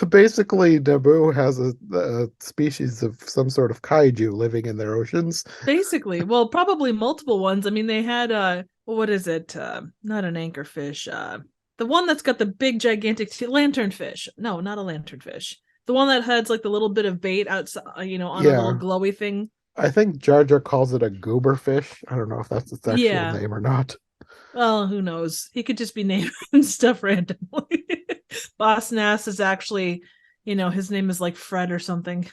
Basically, Naboo has a species of some sort of kaiju living in their oceans. Basically, well, probably multiple ones. I mean, they had well, what is it? Not an anchorfish. The one that's got the big gigantic lanternfish. No, not a lanternfish. The one that has like the little bit of bait outside, on a little Yeah, glowy thing. I think Jar Jar calls it a goober fish. I don't know if that's its actual Yeah. name or not. Well, who knows? He could just be naming stuff randomly. Boss Nass is actually, his name is like Fred or something.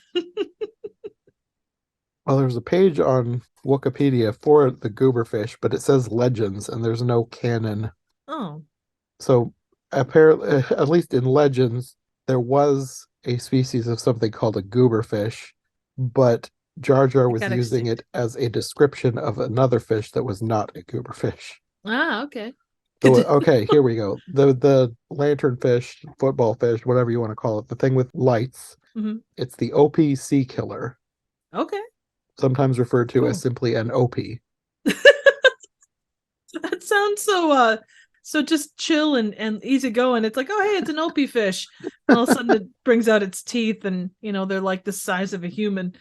Well, there's a page on Wikipedia for the goober fish, but it says legends and there's no canon. Oh, So apparently, at least in legends, there was a species of something called a goober fish, but Jar Jar it was got using it extinct. as a description of another fish that was not a goober fish. Ah, okay. So okay, here we go. The lanternfish, football fish, whatever you want to call it, the thing with lights. Mm-hmm. It's the OP sea killer, Okay, sometimes referred to as cool. simply an OP. That sounds so just chill and easy going. It's like, oh hey, it's an opie fish. And all of a sudden it brings out its teeth and they're like the size of a human.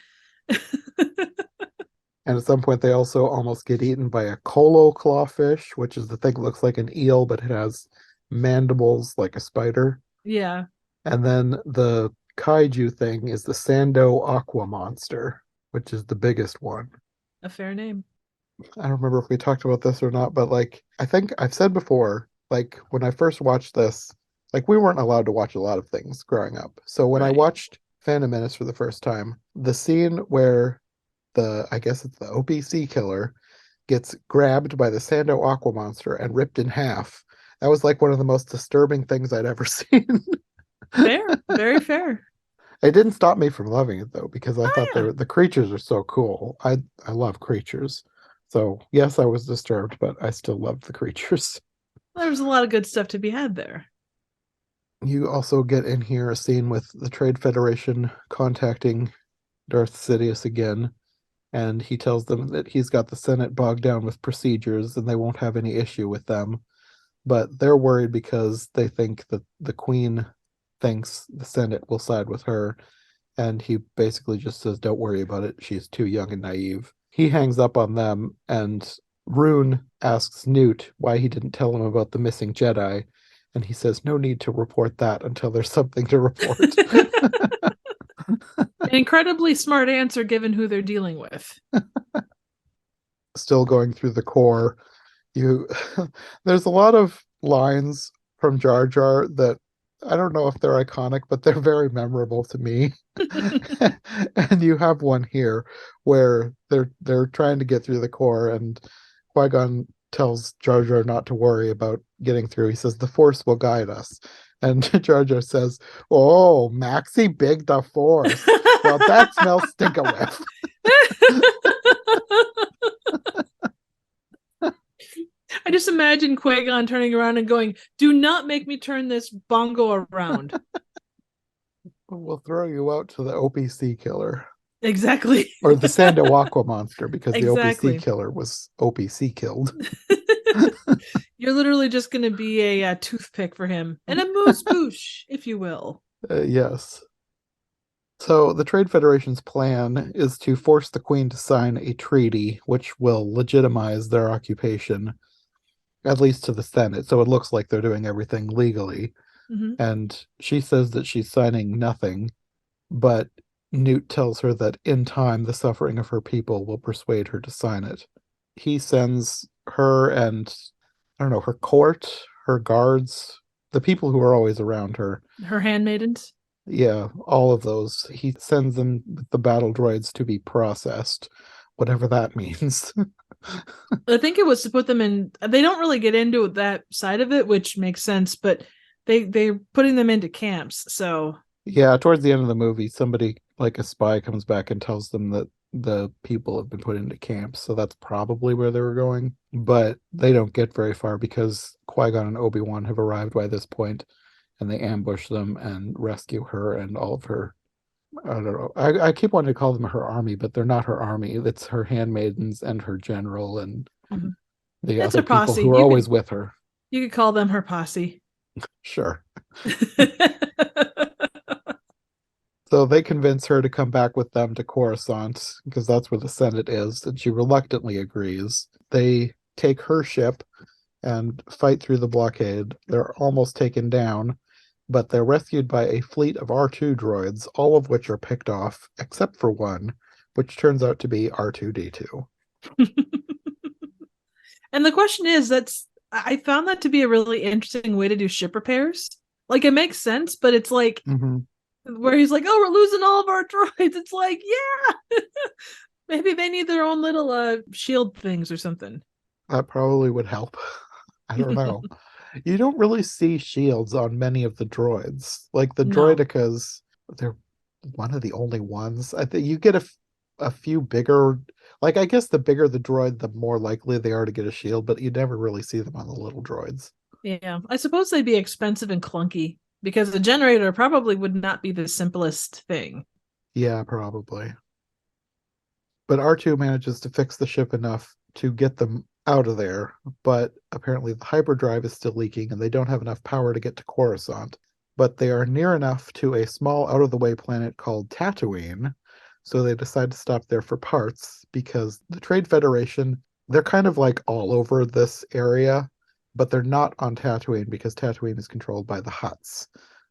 And at some point, they also almost get eaten by a colo clawfish, which is the thing that looks like an eel, but it has mandibles like a spider. Yeah, And then the kaiju thing is the Sando aqua monster, which is the biggest one. a fair name. I don't remember if we talked about this or not, but like I think I've said before, like when I first watched this, like we weren't allowed to watch a lot of things growing up. So when I Right. watched Phantom Menace for the first time, the scene where I guess it's the OPC killer gets grabbed by the Sando Aqua Monster and ripped in half. That was like one of the most disturbing things I'd ever seen. Fair. Very fair. It didn't stop me from loving it though, because I Oh thought yeah. the creatures are so cool. I love creatures. So yes, I was disturbed, but I still loved the creatures. There was a lot of good stuff to be had there. You also get in here a scene with the Trade Federation contacting Darth Sidious again, and he tells them that he's got the Senate bogged down with procedures and they won't have any issue with them. But they're worried because they think that the Queen thinks the Senate will side with her. And he basically just says, don't worry about it. She's too young and naive. He hangs up on them, and Rune asks Newt why he didn't tell him about the missing Jedi. And he says, no need to report that until there's something to report. An incredibly smart answer given who they're dealing with. Still going through the core, you there's a lot of lines from Jar Jar that I don't know if they're iconic, but they're very memorable to me. And you have one here where they're trying to get through the core, and Qui-Gon tells Jar Jar not to worry about getting through. He says the Force will guide us, and Jar Jar says, "Oh, Maxie, big the Force." Well, that smells stink a whiff. I just imagine Qui-Gon turning around and going, "Do not make me turn this bongo around." We'll throw you out to the OPC killer. Exactly. Or the Sandowaqua monster, because the Exactly. OPC killer was OPC killed. You're literally just going to be a toothpick for him and a moose boosh, if you will. Yes. So the Trade Federation's plan is to force the Queen to sign a treaty which will legitimize their occupation, at least to the Senate. So it looks like they're doing everything legally. Mm-hmm. And she says that she's signing nothing, but Newt tells her that in time the suffering of her people will persuade her to sign it. He sends her and, I don't know, her court, her guards, the people who are always around her. Her handmaidens? Yeah, all of those. He sends them with the battle droids to be processed, whatever that means. I think it was to put them in. They don't really get into that side of it, which makes sense, but they're putting them into camps. So yeah, towards the end of the movie, somebody like a spy comes back and tells them that the people have been put into camps. So that's probably where they were going. But they don't get very far because Qui-Gon and Obi-Wan have arrived by this point, and they ambush them and rescue her and all of her. I don't know. I keep wanting to call them her army, but they're not her army. It's her handmaidens and her general and the it's other her people posse. who are always with her. You could call them her posse. Sure. So they convince her to come back with them to Coruscant, because that's where the Senate is, and she reluctantly agrees. They take her ship and fight through the blockade. They're almost taken down, but they're rescued by a fleet of R2 droids, all of which are picked off, except for one, which turns out to be R2D2. And the question is, I found that to be a really interesting way to do ship repairs. Like, it makes sense, but it's like, where he's like, "Oh, we're losing all of our droids." It's like, yeah, maybe they need their own little shield things or something. That probably would help. I don't know. You don't really see shields on many of the droids. Like the No. droidicas, they're one of the only ones. I think you get a few bigger, like I guess the bigger the droid, the more likely they are to get a shield, but you never really see them on the little droids. Yeah, I suppose they'd be expensive and clunky because the generator probably would not be the simplest thing. Yeah, probably. But R2 manages to fix the ship enough to get them out of there, but apparently the hyperdrive is still leaking and they don't have enough power to get to Coruscant. But they are near enough to a small out-of-the-way planet called Tatooine, so they decide to stop there for parts because the Trade Federation, they're kind of like all over this area, but they're not on Tatooine because Tatooine is controlled by the Hutts.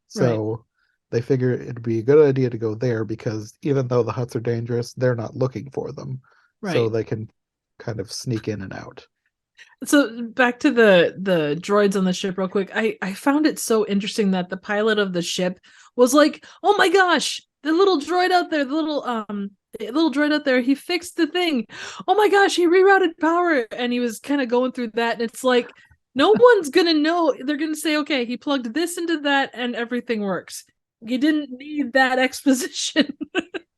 So they figure it'd be a good idea to go there because even though the Hutts are dangerous, they're not looking for them. So they can kind of sneak in and out. So back to the droids on the ship real quick. I found it so interesting that the pilot of the ship was like, "Oh my gosh, the little droid out there, the little droid out there, he fixed the thing. Oh my gosh, he rerouted power." And he was kind of going through that, and it's like, no one's gonna know. They're gonna say, "Okay, he plugged this into that and everything works." You didn't need that exposition.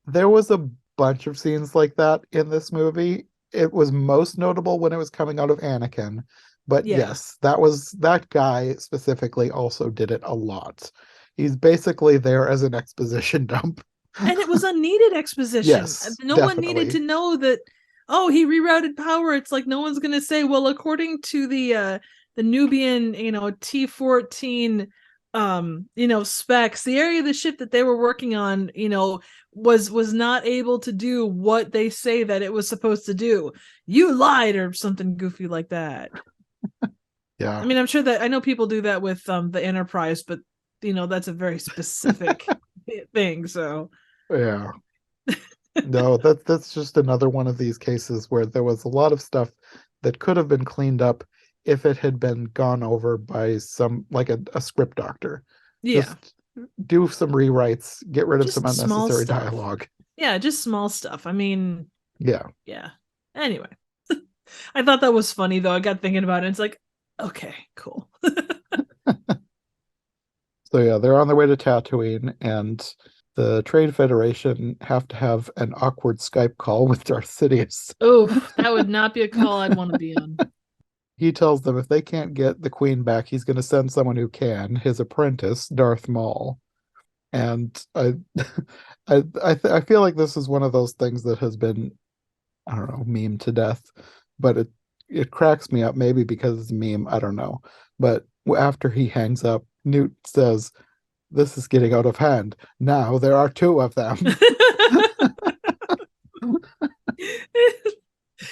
There was a bunch of scenes like that in this movie. It was most notable when it was coming out of Anakin. But yes, that guy specifically also did it a lot. He's basically there as an exposition dump. And it was unneeded exposition. Yes, No one needed to definitely. know that, oh, he rerouted power. It's like no one's gonna say, well, according to the Nubian, T14 specs, the area of the ship that they were working on, was not able to do what they say that it was supposed to do. You lied, or something goofy like that. Yeah. I mean, I'm sure that I know people do that with the Enterprise, but that's a very specific thing. So Yeah. No, that's just another one of these cases where there was a lot of stuff that could have been cleaned up if it had been gone over by some, like a script doctor. Yeah. Just do some rewrites, get rid of Just some small unnecessary stuff. dialogue. Yeah, just small stuff. I mean, Yeah. Anyway, I thought that was funny though. I got thinking about it. It's like, okay, cool. So yeah, they're on their way to Tatooine, and the Trade Federation have to have an awkward Skype call with Darth Sidious. Oh, that would not be a call I'd want to be on. He tells them if they can't get the Queen back, he's going to send someone who can, his apprentice, Darth Maul. And I feel like this is one of those things that has been, I don't know, meme to death, but it cracks me up, maybe because it's a meme, I don't know. But after he hangs up, Newt says, "This is getting out of hand. Now there are two of them."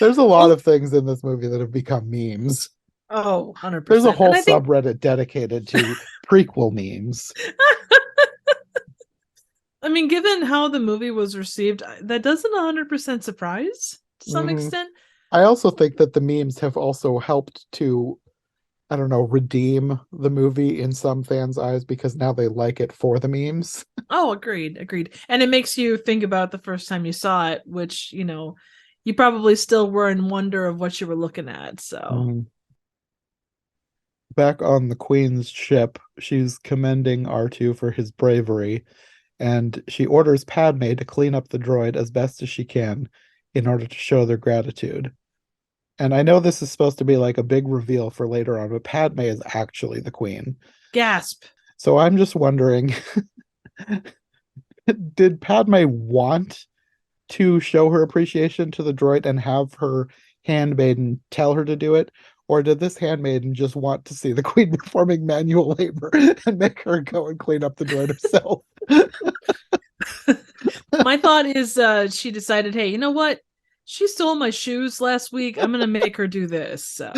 There's a lot of things in this movie that have become memes. Oh, 100%. There's a whole And I think subreddit dedicated to prequel memes. I mean, given how the movie was received, that doesn't 100% surprise to some extent. I also think that the memes have also helped to, I don't know, redeem the movie in some fans' eyes because now they like it for the memes. Oh, agreed. And it makes you think about the first time you saw it, which, you probably still were in wonder of what you were looking at. So Back on the Queen's ship, she's commending R2 for his bravery, and she orders Padme to clean up the droid as best as she can in order to show their gratitude. And I know this is supposed to be like a big reveal for later on, but Padme is actually the Queen. Gasp. So I'm just wondering, did Padme want to show her appreciation to the droid and have her handmaiden tell her to do it? Or did this handmaiden just want to see the Queen performing manual labor and make her go and clean up the droid herself? My thought is she decided, hey, you know what? She stole my shoes last week. I'm going to make her do this. So.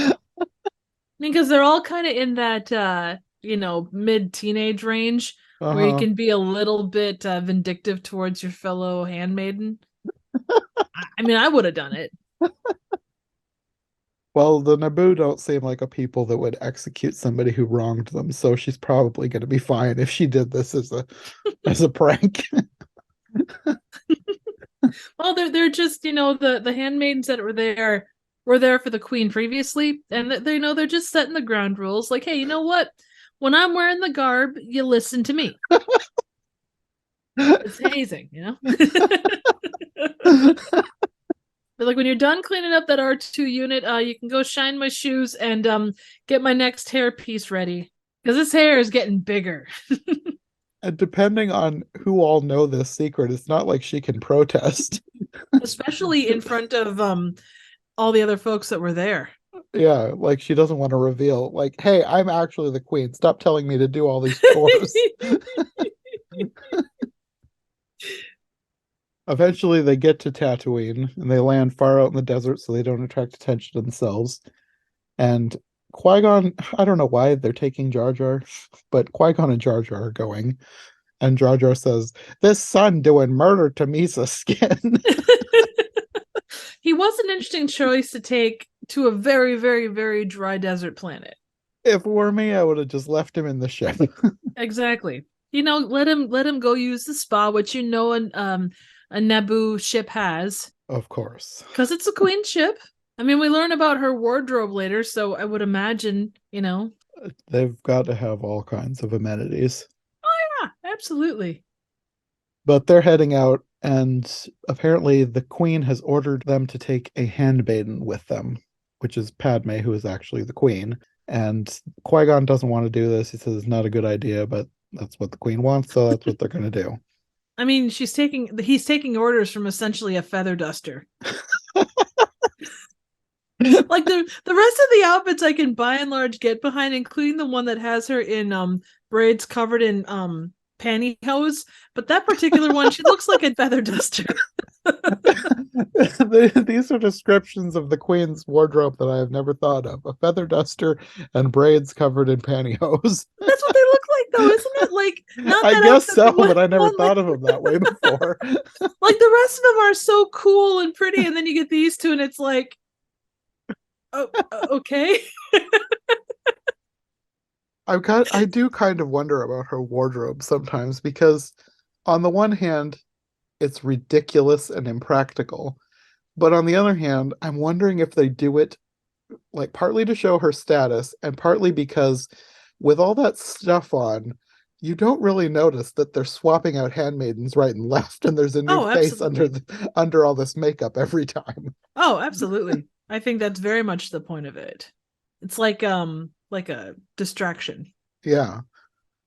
Because they're all kind of in that, mid-teenage range where you can be a little bit vindictive towards your fellow handmaiden. I mean, I would have done it. Well, the Naboo don't seem like a people that would execute somebody who wronged them, so she's probably going to be fine if she did this as a prank. Well, they're just, the handmaidens that were there for the Queen previously, and they're just setting the ground rules. Like, hey, you know what? When I'm wearing the garb, you listen to me. It's hazing, But like when you're done cleaning up that R2 unit, you can go shine my shoes and get my next hair piece ready because this hair is getting bigger. And depending on who all know this secret, it's not like she can protest. Especially in front of all the other folks that were there. Yeah, like she doesn't want to reveal, like, hey, I'm actually the Queen. Stop telling me to do all these chores. Eventually, they get to Tatooine, and they land far out in the desert so they don't attract attention to themselves. And Qui-Gon, I don't know why they're taking Jar Jar, but Qui-Gon and Jar Jar are going. And Jar Jar says, "This son doing murder to Misa's skin." He was an interesting choice to take to a very, very, very dry desert planet. If it were me, I would have just left him in the ship. Exactly. Let him go use the spa, which a Naboo ship has. Of course. Because it's a Queen ship. I mean, we learn about her wardrobe later, so I would imagine, They've got to have all kinds of amenities. Oh, yeah, absolutely. But they're heading out, and apparently the Queen has ordered them to take a handmaiden with them, which is Padme, who is actually the Queen. And Qui-Gon doesn't want to do this. He says it's not a good idea, but that's what the Queen wants, so that's what they're going to do. I mean, he's taking orders from essentially a feather duster. Like the rest of the outfits I can by and large get behind, including the one that has her in braids covered in pantyhose, but that particular one, she looks like a feather duster. These are descriptions of the Queen's wardrobe that I have never thought of. A feather duster and braids covered in pantyhose. That's what they look like, though, isn't it? Like, not I that guess so, outfit, but I never thought of them that way before. Like the rest of them are so cool and pretty, and then you get these two, and it's like, oh, okay. I do kind of wonder about her wardrobe sometimes because, on the one hand, it's ridiculous and impractical, but on the other hand, I'm wondering if they do it like partly to show her status and partly because with all that stuff on, You don't really notice that they're swapping out handmaidens right and left, and there's a new Oh, face absolutely. under all this makeup every time. Oh, absolutely. I think that's very much the point of it. It's like a distraction. Yeah,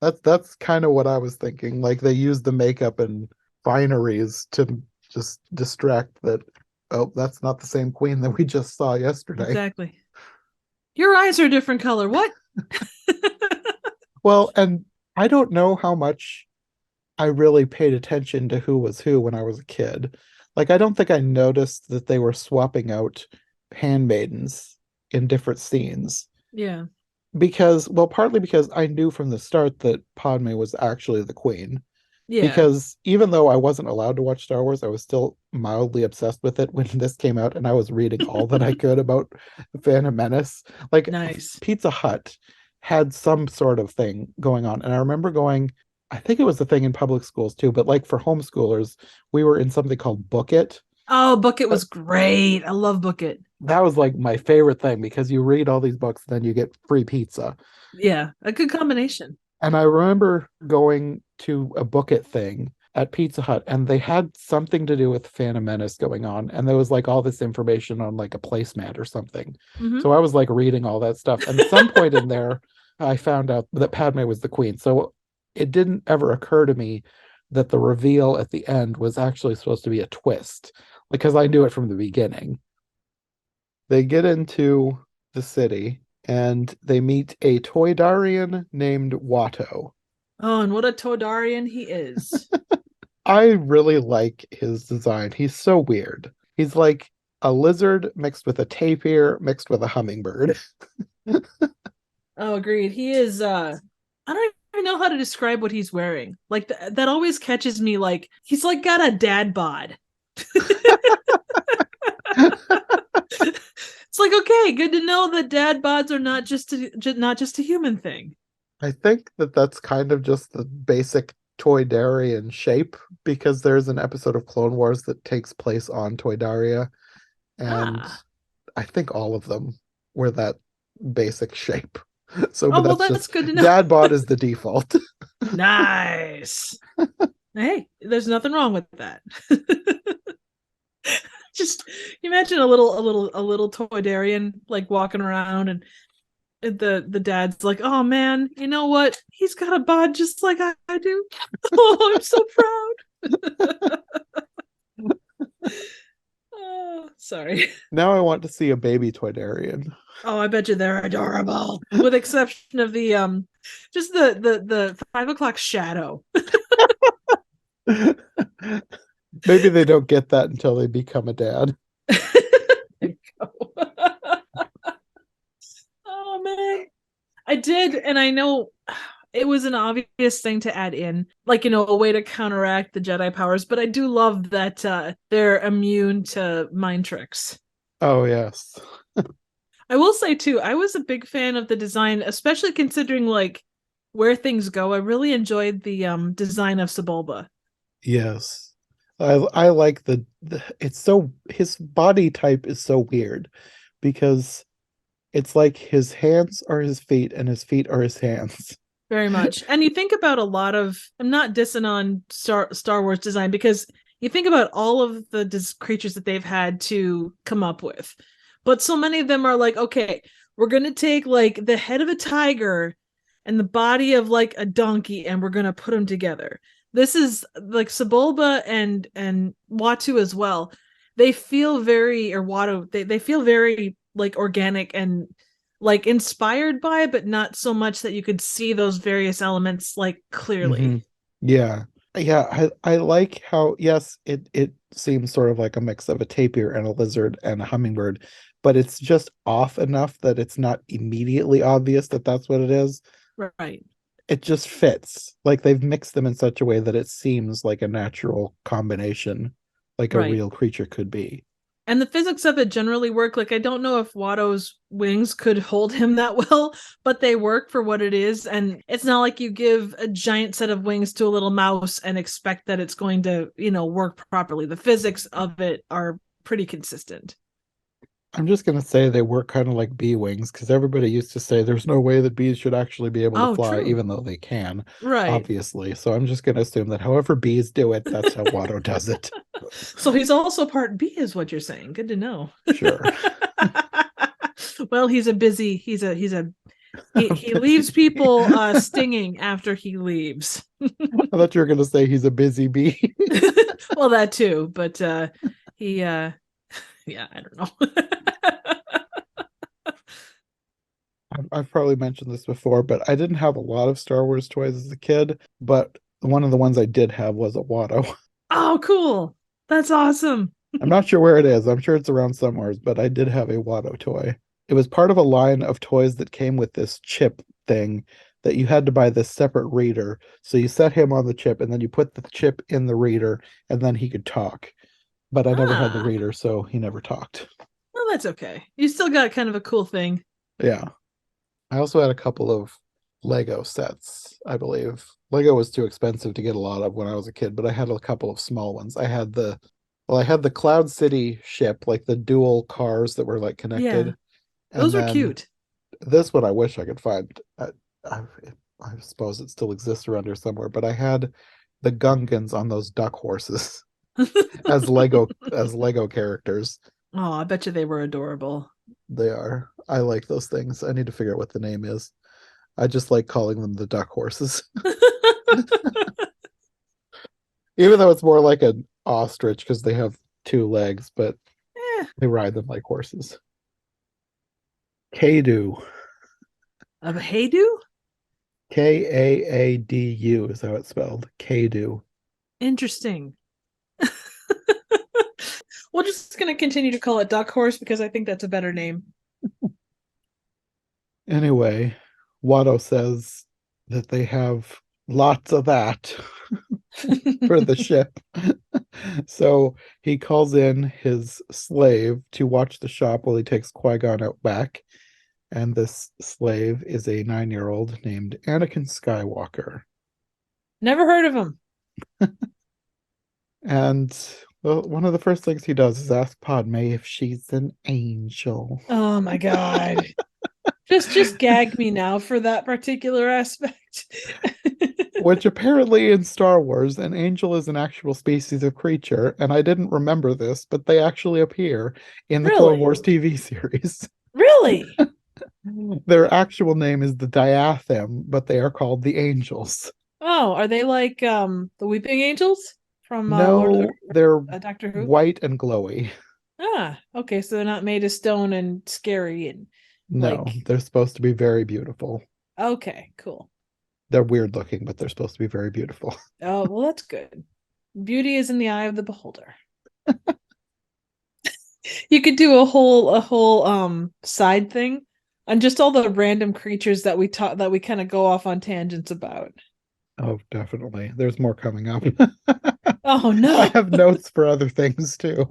that's kind of what I was thinking. Like they use the makeup and fineries to just distract that. Oh, that's not the same queen that we just saw yesterday. Exactly. Your eyes are a different color. What? Well, and I don't know how much I really paid attention to who was who when I was a kid. Like, I don't think I noticed that they were swapping out handmaidens in different scenes Yeah. because, well, partly because I knew from the start that Padme was actually the queen. Yeah. Because even though I wasn't allowed to watch Star Wars, I was still mildly obsessed with it when this came out, and I was reading all that I could about the Phantom Menace. Like Nice. Pizza Hut had some sort of thing going on, and I remember going. I think it was the thing in public schools too, but like for homeschoolers, we were in something called Book It. Oh, Book It Uh, was great. I love Book It. That was like my favorite thing because you read all these books, then you get free pizza. Yeah, a good combination. And I remember going to a Book It thing at Pizza Hut, and they had something to do with Phantom Menace going on, and there was like all this information on like a placemat or something. Hmm. So I was like reading all that stuff, and at some point in there, I found out that Padme was the queen. So it didn't ever occur to me that the reveal at the end was actually supposed to be a twist, because I knew it from the beginning. They get into the city and they meet a Toydarian named Watto. Oh, and what a Todarian he is. I really like his design. He's so weird. He's like a lizard mixed with a tapir mixed with a hummingbird. Oh, agreed. He is I don't even know how to describe what he's wearing. Like that always catches me, like he's like got a dad bod. It's like, okay, good to know that dad bods are not just a human thing. I think that that's kind of just the basic Toydarian shape because there's an episode of Clone Wars that takes place on Toydaria, and Ah. I think all of them were that basic shape. So, Oh, but well, that's that's just good to know. dad bod is the default. Nice. Hey, there's nothing wrong with that. Just imagine a little Toydarian like walking around, and the dad's like, "Oh man, you know what? He's got a bod just like I do. Oh, I'm so proud." Oh, sorry. Now I want to see a baby Toydarian. Oh, I bet you they're adorable. With exception of the just the 5 o'clock shadow. Maybe they don't get that until they become a dad. Oh man. I did, and I know it was an obvious thing to add in, like, a way to counteract the Jedi powers, but I do love that they're immune to mind tricks. Oh, yes. I will say too, I was a big fan of the design, especially considering like where things go. I really enjoyed the design of Sebulba. Yes. I like it's so his body type is so weird because it's like his hands are his feet and his feet are his hands. Very much. And you think about a lot of, I'm not dissing on Star Wars design, because you think about all of the creatures that they've had to come up with. But so many of them are like, okay, we're going to take like the head of a tiger and the body of like a donkey, and we're going to put them together. This is like Sebulba and Watto as well. They feel very, or Watto, they feel very like organic and like inspired by, but not so much that you could see those various elements like Hmm. clearly. Yeah. Yeah, I like how yes, it seems sort of like a mix of a tapir and a lizard and a hummingbird, but it's just off enough that it's not immediately obvious that that's what it is. Right. It just fits. Like they've mixed them in such a way that it seems like a natural combination, like a Right. real creature could be. And the physics of it generally work. Like, I don't know if Watto's wings could hold him that well, but they work for what it is. And it's not like you give a giant set of wings to a little mouse and expect that it's going to, work properly. The physics of it are pretty consistent. I'm just gonna say they work kind of like bee wings because everybody used to say there's no way that bees should actually be able to Oh, fly, true. even though they can, Right. obviously. So I'm just gonna assume that however bees do it, that's how Watto does it. So he's also part B, is what you're saying. Good to know. Sure. Well, he leaves people stinging after he leaves. I thought you were gonna say he's a busy bee. Well, that too, but he yeah, I don't know. I've probably mentioned this before, but I didn't have a lot of Star Wars toys as a kid, but one of the ones I did have was a Watto. Oh, cool. That's awesome. I'm not sure where it is. I'm sure it's around somewhere, but I did have a Watto toy. It was part of a line of toys that came with this chip thing that you had to buy this separate reader. So you set him on the chip and then you put the chip in the reader and then he could talk. But I never had the Ah, reader, so he never talked. well, that's okay. You still got kind of a cool thing. Yeah. I also had a couple of Lego sets, I believe. Lego was too expensive to get a lot of when I was a kid, but I had a couple of small ones. I had the Cloud City ship, like the dual cars that were like Yeah, connected. And those are then cute. this one I wish I could find. I, I suppose it still exists around here somewhere, but I had the Gungans on those duck horses as Lego characters. Oh, I bet you they were adorable. They are. I like those things. I need to figure out what the name is. I just like calling them the duck horses. Even though it's more like an ostrich because they have two legs, but Eh, they ride them like horses. Kadu. a Haydu? Kaadu is how it's spelled. Kadu. Interesting. We're just gonna continue to call it duck horse because I think that's a better name. Anyway, Watto says that they have lots of that for the ship. So he calls in his slave to watch the shop while he takes Qui-Gon out back. And this slave is a 9-year-old named Anakin Skywalker. Never heard of him. And well, one of the first things he does is ask Padme if she's an angel. Oh my god. Just gag me now for that particular aspect. Which apparently in Star Wars, an angel is an actual species of creature, and I didn't remember this, but they actually appear in the Clone Really? Wars TV series. Really? Their actual name is the Diatham, but they are called the Angels. Oh, are they like the Weeping Angels from Lord No, they're Doctor Who? white and glowy. Ah, okay, so they're not made of stone and scary and No, like they're supposed to be very beautiful. okay, cool. They're weird looking, but they're supposed to be very beautiful. Oh, well that's good. Beauty is in the eye of the beholder. You could do a whole side thing on just all the random creatures that we talk that we kind of go off on tangents about. Oh, definitely. There's more coming up. Oh I no. have notes for other things too.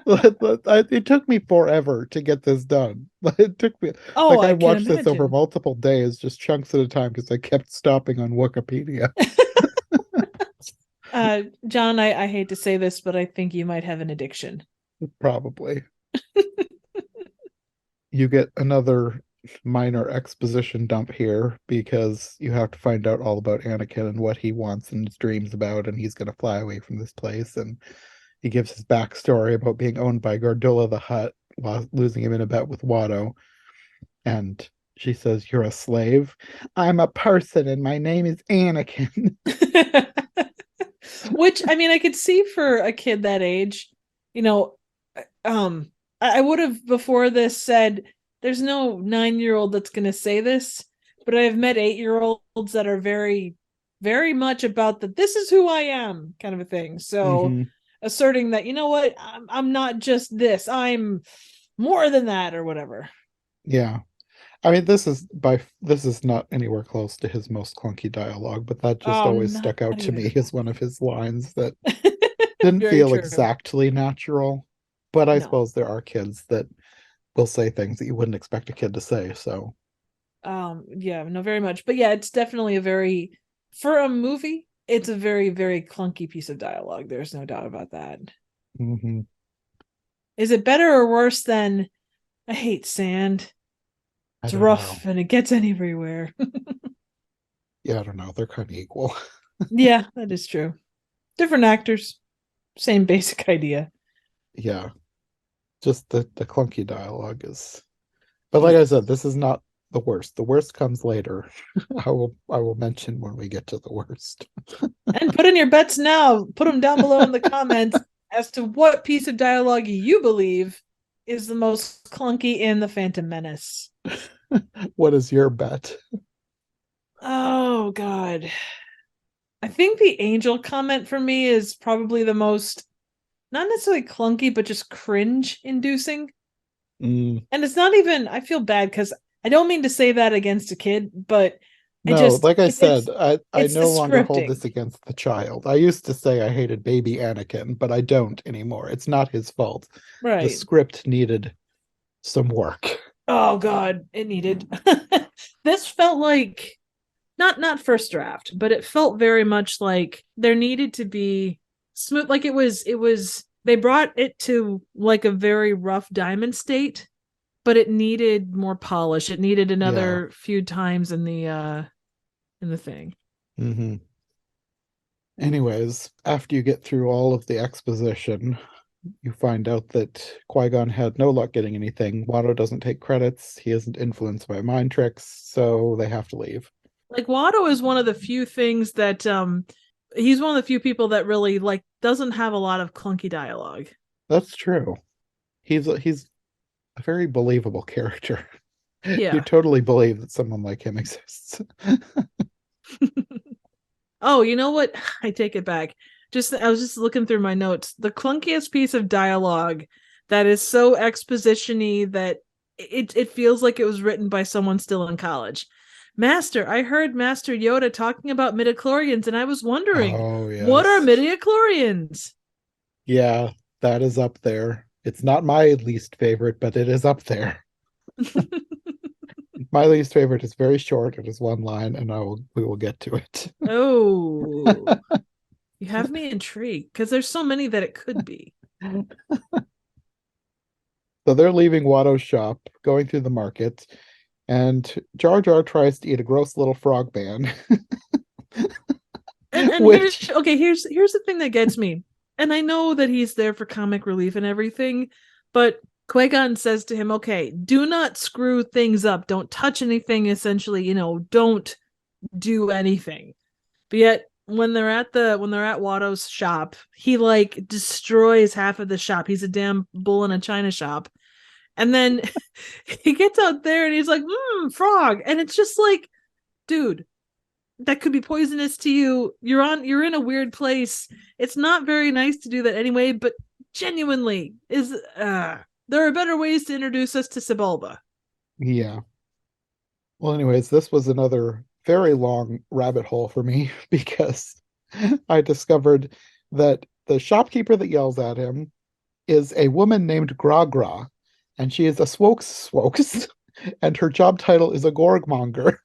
It took me forever to get this done. It took me Oh, like I I can watched this over imagine. multiple days, just chunks at a time, because I kept stopping on Wikipedia. John, I hate to say this, but I think you might have an addiction. Probably. You get another minor exposition dump here because you have to find out all about Anakin and what he wants and his dreams about, and he's going to fly away from this place. And he gives his backstory about being owned by Gardula the Hutt while losing him in a bet with Watto. And she says, "You're a slave? I'm a person, and my name is Anakin." Which I mean, I could see for a kid that age, you know, I would have before this said there's no 9-year-old that's going to say this, but I've met 8-year-olds that are very, very much about the this is who I am kind of a thing. So Hmm. asserting that, you know what, I'm not just this, I'm more than that or whatever. Yeah. I mean, this is not anywhere close to his most clunky dialogue, but that just Oh, always not stuck out to me even. as one of his lines that didn't Very feel true. exactly natural. But I No. suppose there are kids that will say things that you wouldn't expect a kid to say. So, Yeah, no, very much. But yeah, it's definitely a very for a movie, it's a very, very clunky piece of dialogue. There's no doubt about that. mhm. Is it better or worse than I hate sand? I It's don't know. rough and it gets everywhere. Yeah, I don't know. They're kind of equal. Yeah, that is true. Different actors, same basic idea. Yeah, just the clunky dialogue is. But like I Yes. said, this is not the worst. The worst comes later. I will mention when we get to the worst. And put in your bets now. Put them down below in the comments as to what piece of dialogue you believe is the most clunky in the Phantom Menace. What is your bet? Oh God. I think the angel comment for me is probably the most not necessarily clunky, but just cringe inducing. Mm, And it's not even I feel bad because I don't mean to say that against a kid, but I no, just like I said, I it's the no longer hold scripting. this against the child. I used to say I hated baby Anakin, but I don't anymore. It's not his fault. The Right. script needed some work. Oh God, it needed. This felt like not first draft, but it felt very much like there needed to be smooth. Like it was they brought it to like a very rough diamond state, but it needed more polish. It needed Yeah. another few times in the thing. Hmm. Anyways, after you get through all of the exposition, you find out that Qui-Gon had no luck getting anything. Watto doesn't take credits. He isn't influenced by mind tricks, so they have to leave. Like Watto is one of the few things that he's one of the few people that really like doesn't have a lot of clunky dialogue. That's true. He's a very believable character. You Yeah. totally believe that someone like him exists. Oh, you know what? I take it back. Just I was just looking through my notes. The clunkiest piece of dialogue that is so exposition-y that it feels like it was written by someone still in college. Master, I heard Master Yoda talking about midichlorians, and I was wondering, Oh, what are yes. midichlorians? Yeah, that is up there. It's not my least favorite, but it is up there. My least favorite is very short. It is one line, and we will get to it. Oh, you have me intrigued because there's so many that it could be. So they're leaving Watto's shop, going through the market, and Jar Jar tries to eat a gross little frog man, And here's which, okay, here's the thing that gets me. And I know that he's there for comic relief and everything, but Qui-Gon says to him, "Okay, do not screw things up. Don't touch anything essentially, don't do anything." But yet when they're at Watto's shop, he like destroys half of the shop. He's a damn bull in a china shop. And then he gets out there and he's like, frog. And it's just like, dude, that could be poisonous to you. You're in a weird place. It's not very nice to do that anyway, but genuinely is there are better ways to introduce us to Sebulba. yeah. Well, anyways, this was another very long rabbit hole for me because I discovered that the shopkeeper that yells at him is a woman named Gra Gra, and she is a Swokes, and her job title is a Gorgmonger.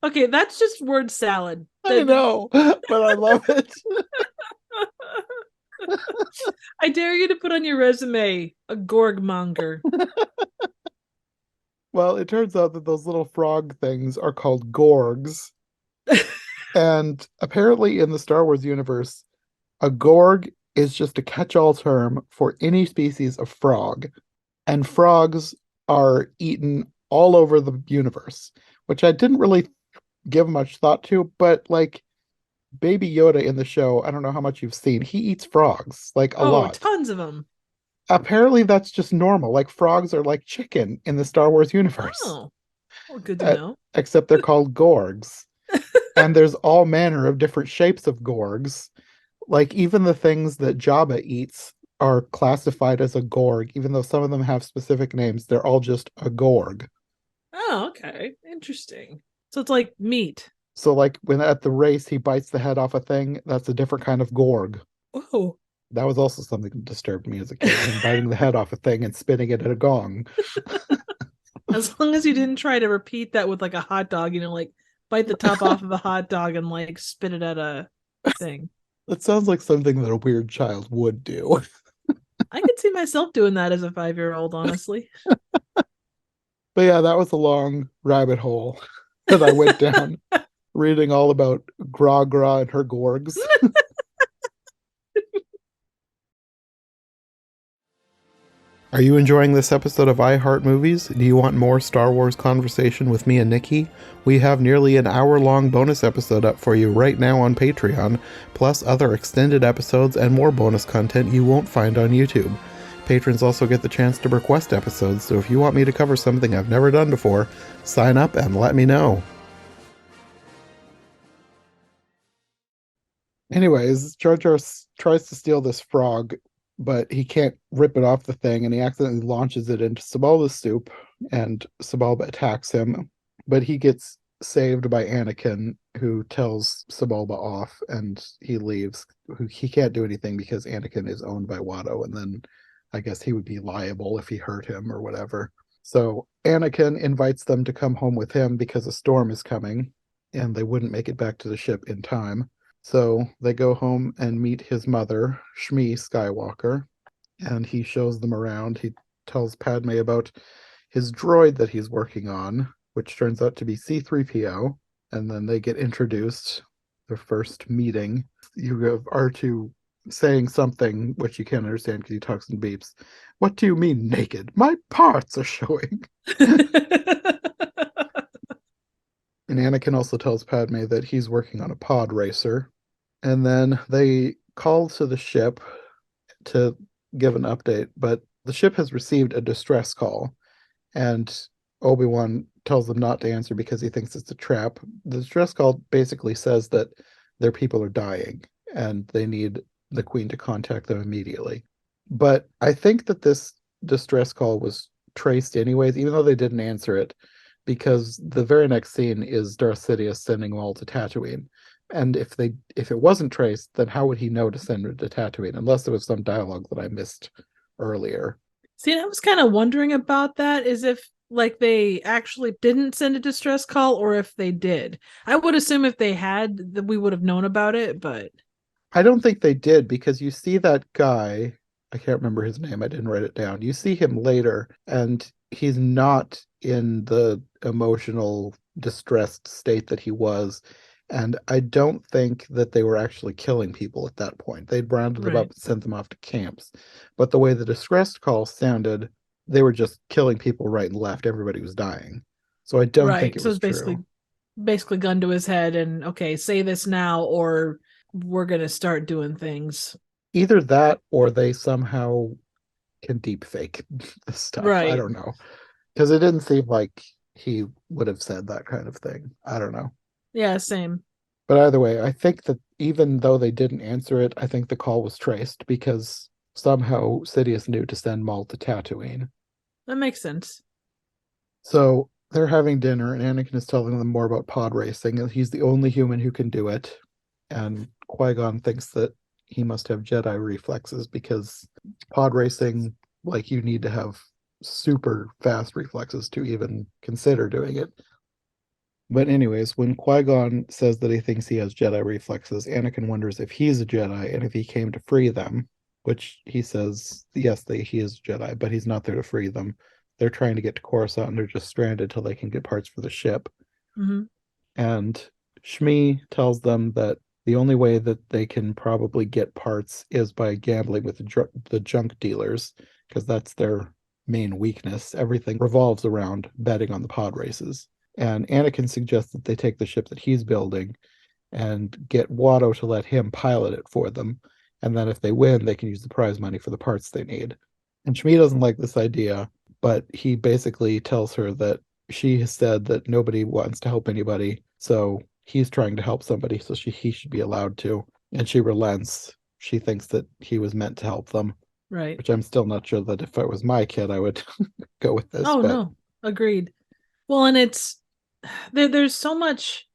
Okay, that's just word salad. I know, but I love it. I dare you to put on your resume a gorgmonger. Well, it turns out that those little frog things are called Gorgs. And apparently, in the Star Wars universe, a Gorg is just a catch all term for any species of frog. And frogs are eaten all over the universe, which I didn't really give much thought to, but like Baby Yoda in the show, I don't know how much you've seen, he eats frogs, like a Oh, lot. tons of them. Apparently, that's just normal. Like frogs are like chicken in the Star Wars universe, Oh, well, good to uh, know. except they're called Gorgs. And there's all manner of different shapes of Gorgs. Like even the things that Jabba eats are classified as a Gorg, even though some of them have specific names. They're all just a Gorg. Oh, okay. Interesting. So it's like meat. So like when at the race he bites the head off a thing, that's a different kind of Gorg. Oh. That was also something that disturbed me as a kid, him biting the head off a thing and spinning it at a gong. As long as you didn't try to repeat that with like a hot dog, like bite the top off of a hot dog and like spit it at a thing. That sounds like something that a weird child would do. I could see myself doing that as a 5-year-old, honestly. But yeah, that was a long rabbit hole that I went down reading all about Gra Gra and her gorgs. Are you enjoying this episode of I Heart Movies? Do you want more Star Wars conversation with me and Nicki? We have nearly an hour-long bonus episode up for you right now on Patreon, plus other extended episodes and more bonus content you won't find on YouTube. Patrons also get the chance to request episodes, so if you want me to cover something I've never done before, sign up and let me know. Anyways, Jar Jar tries to steal this frog, but he can't rip it off the thing, and he accidentally launches it into Sebulba's soup, and Sebulba attacks him, but he gets saved by Anakin, who tells Sebulba off, and he leaves. He can't do anything because Anakin is owned by Watto, and then I guess he would be liable if he hurt him or whatever. So Anakin invites them to come home with him because a storm is coming, and they wouldn't make it back to the ship in time. So they go home and meet his mother, Shmi Skywalker, and he shows them around. He tells Padme about his droid that he's working on, which turns out to be C-3PO, and then they get introduced, their first meeting. You have R2 saying something which you can't understand because he talks in beeps. What do you mean naked? My parts are showing. And Anakin also tells Padme that he's working on a pod racer. And then they call to the ship to give an update, but the ship has received a distress call, and Obi-Wan tells them not to answer because he thinks it's a trap. The distress call basically says that their people are dying, and they need the Queen to contact them immediately. But I think that this distress call was traced anyways, even though they didn't answer it, because the very next scene is Darth Sidious sending them all to Tatooine. And if it wasn't traced, then how would he know to send it to Tatooine? Unless there was some dialogue that I missed earlier. See, I was kind of wondering about that, is if like they actually didn't send a distress call or if they did. I would assume if they had, that we would have known about it, but I don't think they did, because you see that guy, I can't remember his name, I didn't write it down. You see him later, and he's not in the emotional distressed state that he was. And I don't think that they were actually killing people at that point. They'd rounded them up and sent them off to camps. But the way the distress call sounded, they were just killing people right and left. Everybody was dying. So I don't think it was true. Basically gun to his head and, okay, say this now or we're going to start doing things. Either that or they somehow can deep fake this stuff. Right. I don't know. Because it didn't seem like he would have said that kind of thing. I don't know. Yeah, same. But either way, I think that even though they didn't answer it, I think the call was traced because somehow Sidious knew to send Maul to Tatooine. That makes sense. So they're having dinner, and Anakin is telling them more about pod racing, and he's the only human who can do it. And Qui-Gon thinks that he must have Jedi reflexes because pod racing, like, you need to have super fast reflexes to even consider doing it. But anyways, when Qui-Gon says that he thinks he has Jedi reflexes, Anakin wonders if he's a Jedi and if he came to free them, which he says, yes, he is a Jedi, but he's not there to free them. They're trying to get to Coruscant, and they're just stranded till they can get parts for the ship. Mm-hmm. And Shmi tells them that the only way that they can probably get parts is by gambling with the junk dealers, because that's their main weakness. Everything revolves around betting on the pod races. And Anakin suggests that they take the ship that he's building and get Watto to let him pilot it for them. And then if they win, they can use the prize money for the parts they need. And Shmi doesn't like this idea, but he basically tells her that she has said that nobody wants to help anybody, so he's trying to help somebody, so he should be allowed to. And she relents. She thinks that he was meant to help them. Right. Which I'm still not sure that if it was my kid, I would go with this. Oh, but... no. Agreed. Well, and there's so much.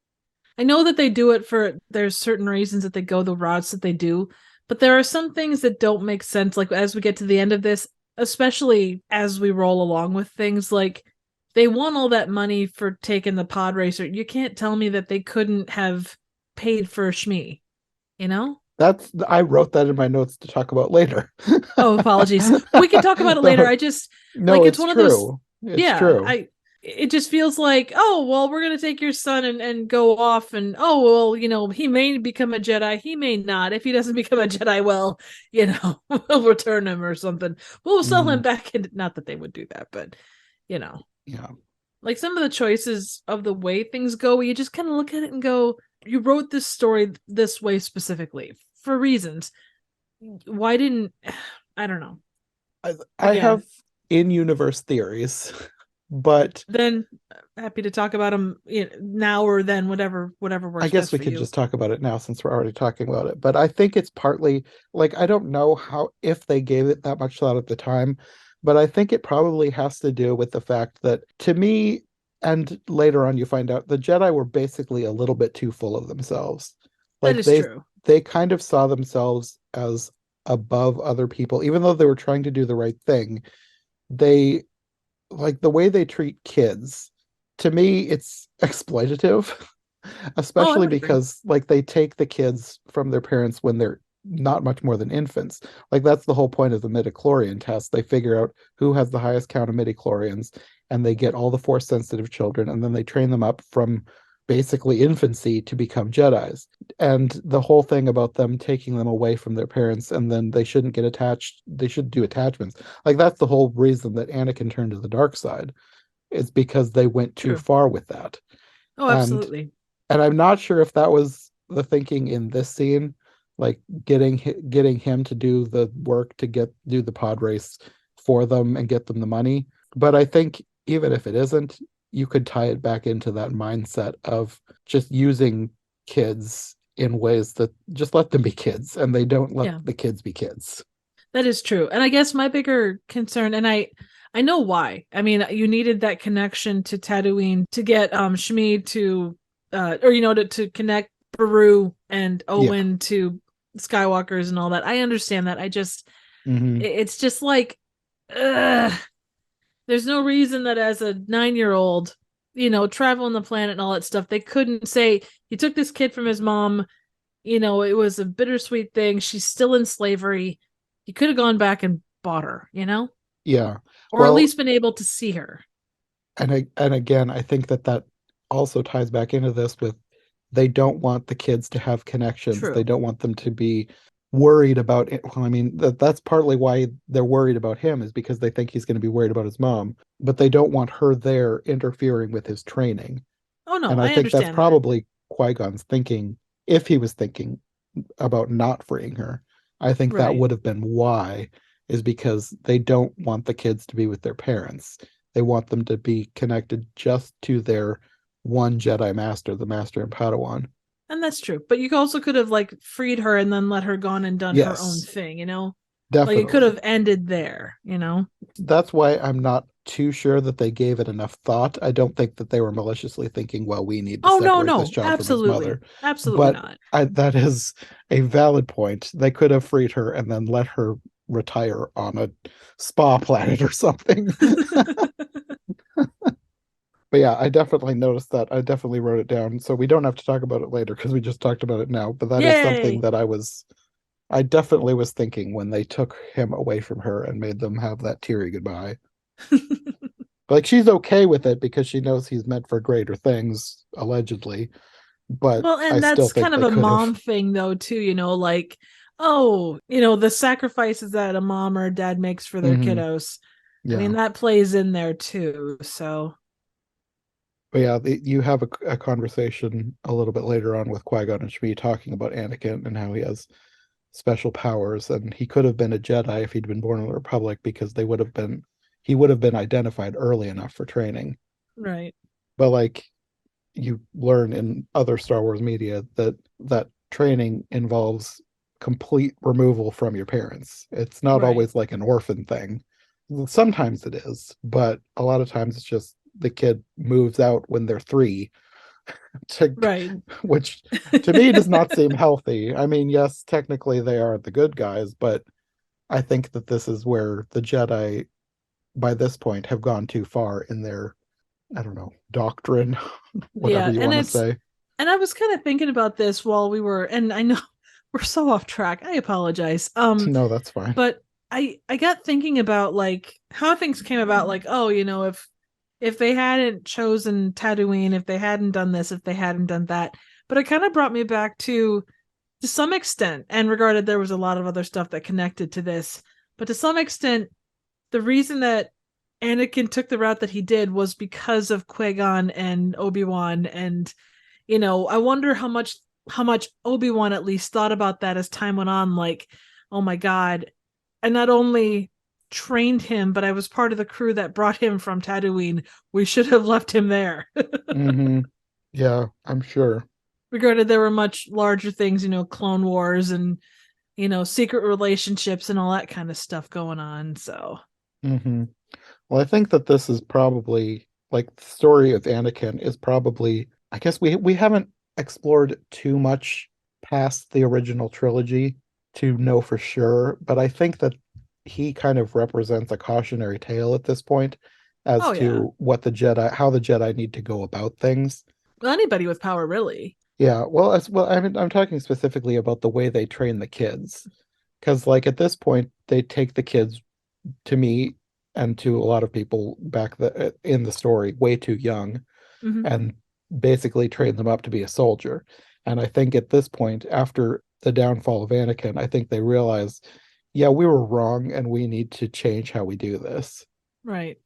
I know that they do it for, there's certain reasons that they go the routes that they do, But there are some things that don't make sense, like as we get to the end of this, especially as we roll along with things, like they want all that money for taking the pod racer. You can't tell me that they couldn't have paid for Shmi, you know? I wrote that in my notes to talk about later. Oh, apologies. We can talk about it later. No, I just no, like it's it's one of those, true. It's yeah, true. it just feels like, oh, well, we're gonna take your son and go off, and oh well, he may become a Jedi, he may not. If he doesn't become a Jedi, well, we'll return him or something. We'll sell him Mhm. back in, not that they would do that, but you know, Yeah. like some of the choices of the way things go, you just kind of look at it and go, you wrote this story this way specifically for reasons. Why didn't I don't know. I But yeah, have in-universe theories, but then happy to talk about them now or then, whatever I works guess best we for could you. just talk about it now since we're already talking about it. But I think it's partly like I don't know how if they gave it that much thought at the time, but I think it probably has to do with the fact that to me, and later on you find out the Jedi were basically a little bit too full of themselves. That Like is true. they kind of saw themselves as above other people, even though they were trying to do the right thing. They like the way they treat kids. To me, it's exploitative. Oh, I Especially would agree. because like they take the kids from their parents when they're not much more than infants. Like that's the whole point of the midichlorian test. They figure out who has the highest count of midichlorians and they get all the force sensitive children and then they train them up from basically infancy to become Jedis. And the whole thing about them taking them away from their parents and then they shouldn't get attached, they should do attachments. Like that's the whole reason that Anakin turned to the dark side is because they went too True. far with that. Oh, And absolutely. I'm not sure if that was the thinking in this scene, like getting him to do the work to do the pod race for them and get them the money. But I think even if it isn't, you could tie it back into that mindset of just using kids in ways that just let them be kids and they don't let Yeah, the kids be kids. that is true. And I guess my bigger concern, and I know why. I mean, you needed that connection to Tatooine to get Shmi to or to connect Baru and Yeah. Owen to Skywalkers and all that. I understand that. I just Hmm. it's just like ugh, there's no reason that as a 9-year old, traveling the planet and all that stuff, they couldn't say you took this kid from his mom. It was a bittersweet thing. She's still in slavery. You could have gone back and bought her, Yeah. or at Well, least been able to see her. and again, I think that also ties back into this with they don't want the kids to have connections. They True. don't want them to be worried about it. Well, I mean, that's partly why they're worried about him is because they think he's going to be worried about his mom, but they don't want her there interfering with his training. Oh no, And I I think that's understand that. probably Qui-Gon's thinking if he was thinking about not freeing her. I think that Right. would have been why is because they don't want the kids to be with their parents. They want them to be connected just to their one Jedi master, the master and Padawan. And that's true. But you also could have like freed her and then let her gone and done her own Yes, thing. Like it could definitely. have ended there. That's why I'm not too sure that they gave it enough thought. I don't think that they were maliciously thinking, well, we need to Oh no, separate this no. child from his Absolutely. mother. Absolutely But not. that is a valid point. They could have freed her and then let her retire on a spa planet or something. But yeah, I definitely noticed that. I definitely wrote it down. So we don't have to talk about it later because we just talked about it now. But that is something Yay. that I definitely was thinking when they took him away from her and made them have that teary goodbye. Like she's okay with it because she knows he's meant for greater things, allegedly. But Well, I and still that's think kind of they a could have. mom thing though too, like, oh, the sacrifices that a mom or a dad makes for their Hmm. kiddos. I mean, Yeah. that plays in there too. So, But yeah, you have a conversation a little bit later on with Qui-Gon and Shmi talking about Anakin and how he has special powers, and he could have been a Jedi if he'd been born in the Republic because he would have been identified early enough for training. right. But like you learn in other Star Wars media that training involves complete removal from your parents. It's not Right. always like an orphan thing. Sometimes it is, but a lot of times it's just the kid moves out when they're 3 Right. Which to me does not seem healthy. I mean, yes, technically they are the good guys, but I think that this is where the Jedi, by this point, have gone too far in their, I don't know, doctrine, whatever Yeah, you and want to say. I was kind of thinking about this while we were, and I know we're so off track. I apologize. No, that's fine. But I got thinking about like how things came about, like, oh, if they hadn't chosen Tatooine, if they hadn't done this, if they hadn't done that. But it kind of brought me back to some extent, and regarded there was a lot of other stuff that connected to this, but to some extent, the reason that Anakin took the route that he did was because of Qui-Gon and Obi-Wan. And I wonder how much Obi-Wan at least thought about that as time went on, like, oh my god, I not only trained him, but I was part of the crew that brought him from Tatooine. We should have left him there. Mm-hmm. Yeah, I'm sure. Regarded there were much larger things, Clone Wars and secret relationships and all that kind of stuff going on. So Mm-hmm. Well, I think that this is probably like the story of Anakin is probably, I guess we haven't explored too much past the original trilogy to know for sure, but I think that he kind of represents a cautionary tale at this point as oh yeah, to what the Jedi, how the Jedi need to go about things. well, anybody with power, really. Yeah, well, as well, I mean, I'm talking specifically about the way they train the kids, because like at this point, they take the kids, to me and to a lot of people back in the story, way too young, Mm-hmm. and basically train them up to be a soldier. And I think at this point, after the downfall of Anakin, I think they realize, yeah, we were wrong, and we need to change how we do this. Right.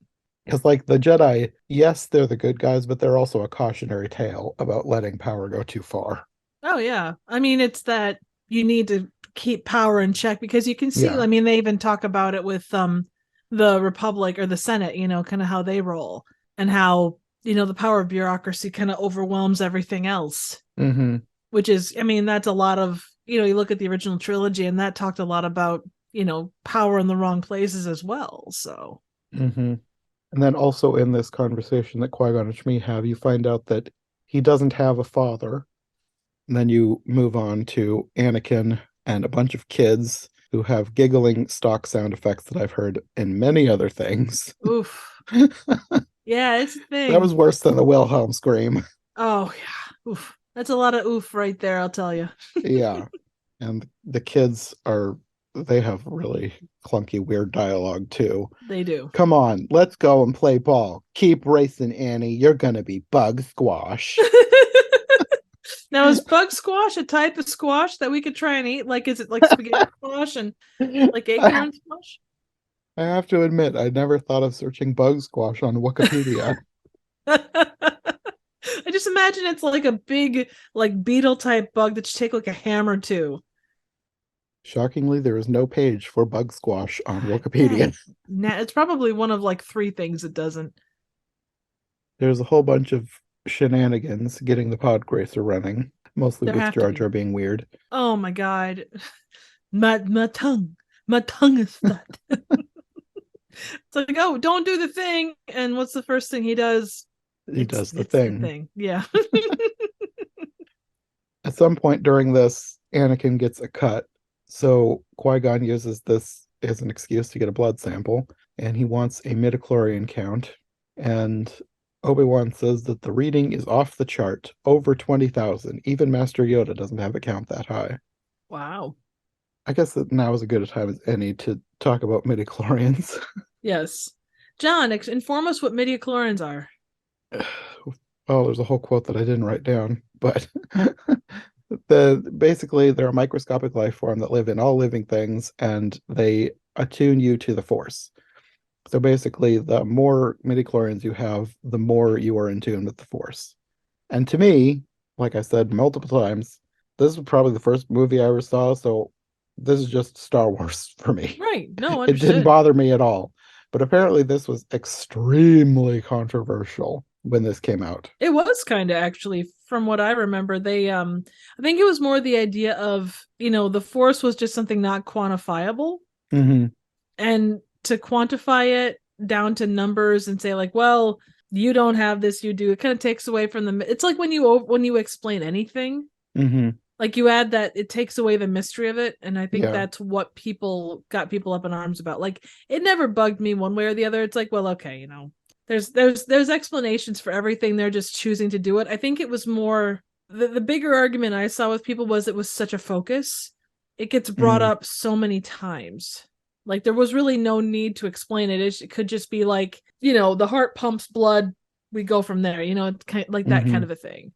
Because like the Jedi, yes, they're the good guys, but they're also a cautionary tale about letting power go too far. Oh yeah, I mean, it's that you need to keep power in check, because you can see, Yeah. I mean, they even talk about it with the Republic or the Senate, kind of how they roll, and how the power of bureaucracy kind of overwhelms everything else. Mm-hmm. Which is, I mean, that's a lot of, you look at the original trilogy, and that talked a lot about power in the wrong places as well. So Mm-hmm. And then also in this conversation that Qui-Gon and Shmi have, you find out that he doesn't have a father. And then you move on to Anakin and a bunch of kids who have giggling stock sound effects that I've heard in many other things. oof. Yeah, it's a That thing. was worse than the Wilhelm scream. Oh yeah, oof. That's a lot of oof right there, I'll tell you. Yeah. And the kids are, they have really clunky, weird dialogue too. They do. Come on, let's go and play ball. Keep racing, Annie. You're going to be bug squash. Now, is bug squash a type of squash that we could try and eat? Like, is it like spaghetti squash and like I acorn squash? have to admit, I never thought of searching bug squash on Wikipedia. I just imagine it's like a big, like beetle type bug that you take like a hammer to. Shockingly, there is no page for bug squash on Yeah, Wikipedia. it's probably one of like three things it doesn't. There's a whole bunch of shenanigans getting the pod racer running, mostly There with have to Jar Jar be. being weird. Oh my god, my tongue is stuck. It's like, oh, don't do the thing. And what's the first thing he does? He It's does the it's the thing. thing. Yeah. At some point during this, Anakin gets a cut, so Qui-Gon uses this as an excuse to get a blood sample, and he wants a midichlorian count. And Obi-Wan says that the reading is off the chart, over 20,000. Even Master Yoda doesn't have a count that high. Wow. I guess that now is as good a time as any to talk about midichlorians. Yes. John, inform us what midichlorians are. Oh, there's a whole quote that I didn't write down, but basically they're a microscopic life form that live in all living things, and they attune you to the force. So basically, the more midichlorians you have, the more you are in tune with the force. And to me, like I said multiple times, this was probably the first movie I ever saw, so this is just Star Wars for me. Right. No, It didn't understood. bother me at all. But apparently this was extremely controversial when this came out. It was kind of, actually, from what I remember. They I think it was more the idea of, the force was just something not quantifiable. Mm-hmm. And to quantify it down to numbers and say, like, well, you don't have this, you do. It kind of takes away from the. It's like when you explain anything, Mm-hmm. like you add that, it takes away the mystery of it, and I think Yeah. that's what people got people up in arms about. Like it never bugged me one way or the other. It's like, well, okay, there's explanations for everything. They're just choosing to do it. I think it was more the bigger argument I saw with people was it was such a focus. It gets brought Mm. up so many times. Like there was really no need to explain it. It could just be like, the heart pumps blood. We go from there. It's kind of like that Mm-hmm. kind of a thing.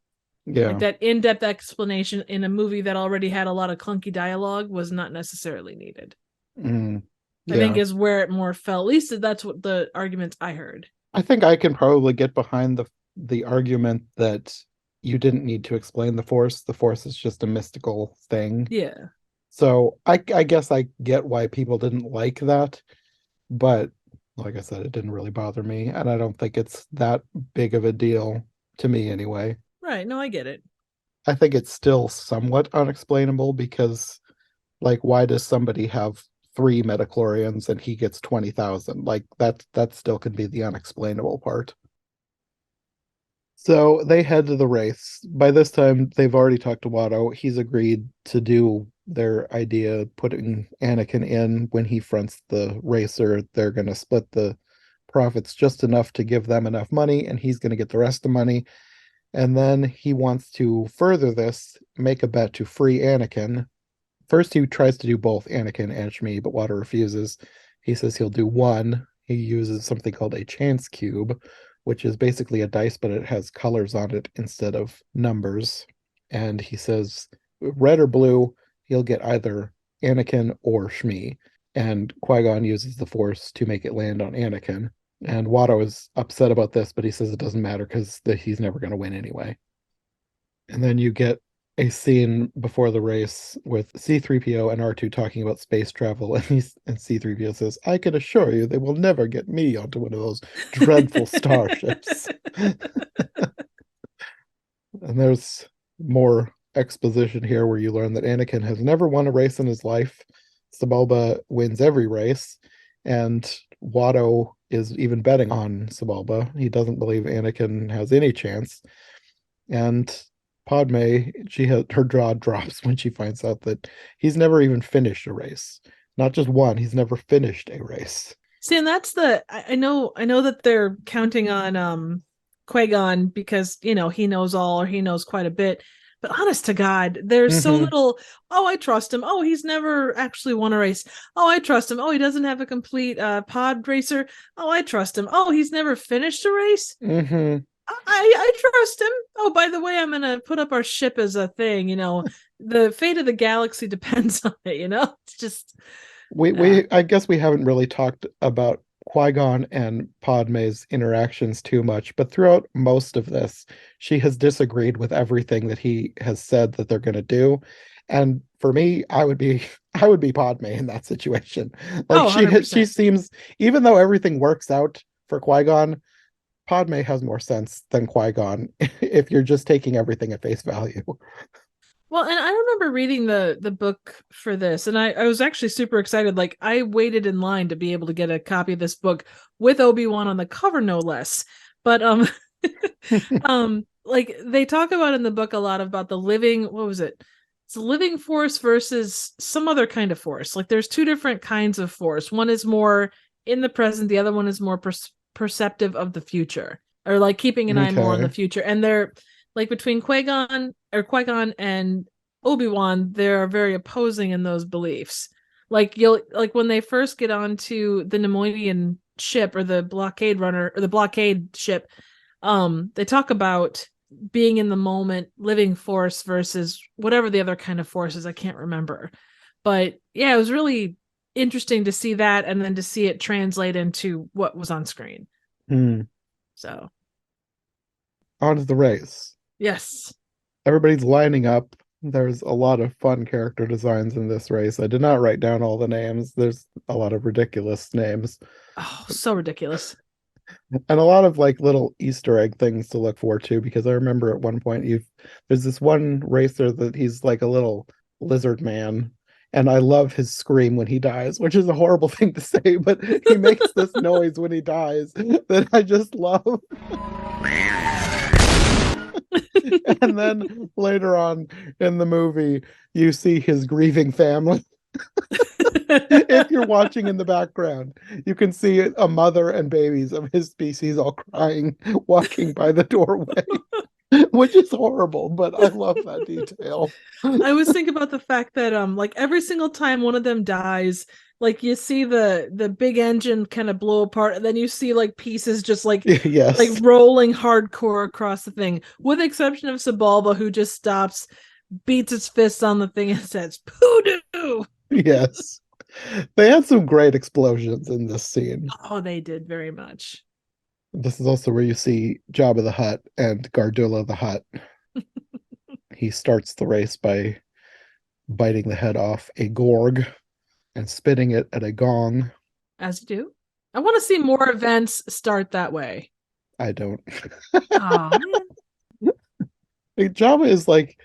Like Yeah. that in-depth explanation in a movie that already had a lot of clunky dialogue was not necessarily needed. Mm. I think Yeah. is where it more fell. At least that's what the arguments I heard. I think I can probably get behind the argument that you didn't need to explain the Force. The Force is just a mystical thing. Yeah. So I guess I get why people didn't like that, but like I said, it didn't really bother me, and I don't think it's that big of a deal to me anyway. Right. No, I get it. I think it's still somewhat unexplainable because, like, why does somebody have three metachlorians and he gets 20,000? Like that still could be the unexplainable part. So they head to the race. By this time, they've already talked to Watto. He's agreed to do their idea, putting Anakin in when he fronts the racer. They're going to split the profits just enough to give them enough money, and he's going to get the rest of the money. And then he wants to further this, make a bet to free Anakin. First, he tries to do both Anakin and Shmi, but Watto refuses. He says he'll do one. He uses something called a chance cube, which is basically a dice, but it has colors on it instead of numbers. And he says red or blue, he'll get either Anakin or Shmi. And Qui-Gon uses the Force to make it land on Anakin. And Watto is upset about this, but he says it doesn't matter because he's never going to win anyway. And then you get a scene before the race with C3PO and R2 talking about space travel, and C3PO says, "I can assure you they will never get me onto one of those dreadful starships." And there's more exposition here where you learn that Anakin has never won a race in his life. Sebulba wins every race, and Watto is even betting on Sebulba. He doesn't believe Anakin has any chance. And Padme, her jaw drops when she finds out that he's never even finished a race. Not just one, he's never finished a race. See, and that's I know that they're counting on Qui-Gon because, he knows all or he knows quite a bit. But honest to God, there's so Mm-hmm. little, oh, I trust him. Oh, he's never actually won a race. Oh, I trust him. Oh, he doesn't have a complete pod racer. Oh, I trust him. Oh, he's never finished a race. Mm-hmm. I trust him. Oh, by the way, I'm gonna put up our ship as a thing. The fate of the galaxy depends on it. It's just We I guess we haven't really talked about Qui-Gon and Padme's interactions too much, but throughout most of this, she has disagreed with everything that he has said that they're going to do. And for me, I would be Padme in that situation. Like oh, she 100%. seems, even though everything works out for Qui-Gon, Padme has more sense than Qui-Gon if you're just taking everything at face value. Well, and I remember reading the book for this, and I was actually super excited. Like I waited in line to be able to get a copy of this book with Obi-Wan on the cover, no less. But like they talk about in the book a lot about the living, what was it? It's living force versus some other kind of force. Like there's two different kinds of force. One is more in the present, the other one is more perceptive of the future, or like keeping an eye more on the Okay. future. And they're like between Qui-Gon and Obi-Wan, they're very opposing in those beliefs. Like you'll like when they first get onto the Neimoidian ship or the blockade runner or the blockade ship, they talk about being in the moment, living force versus whatever the other kind of force is. I can't remember. But yeah, it was really interesting to see that and then to see it translate into what was on screen. Hmm. So On to the race. yes. Everybody's lining up. There's a lot of fun character designs in this race. I did not write down all the names. There's a lot of ridiculous names Oh, so ridiculous. and a lot of like little Easter egg things to look for too, because I remember at one point there's this one racer that he's like a little lizard man, And I love his scream when he dies, which is a horrible thing to say, but he makes this noise when he dies that I just love. And then later on in the movie, you see his grieving family. If you're watching in the background, you can see a mother and babies of his species all crying, walking by the doorway, which is horrible, but I love that detail. I always think about the fact that like every single time one of them dies, like you see the big engine kind of blow apart, and then you see like pieces just like Yes. rolling hardcore across the thing, with the exception of Sebulba, who just stops, beats his fists on the thing, and says "Poodoo." Yes. They had some great explosions in this scene. Oh, they did very much. This is also where you see Jabba the Hutt and Gardula the Hutt. He starts the race by biting the head off a Gorg and spitting it at a gong. As you do. I want to see more events start that way. I don't. Oh, Jabba is like,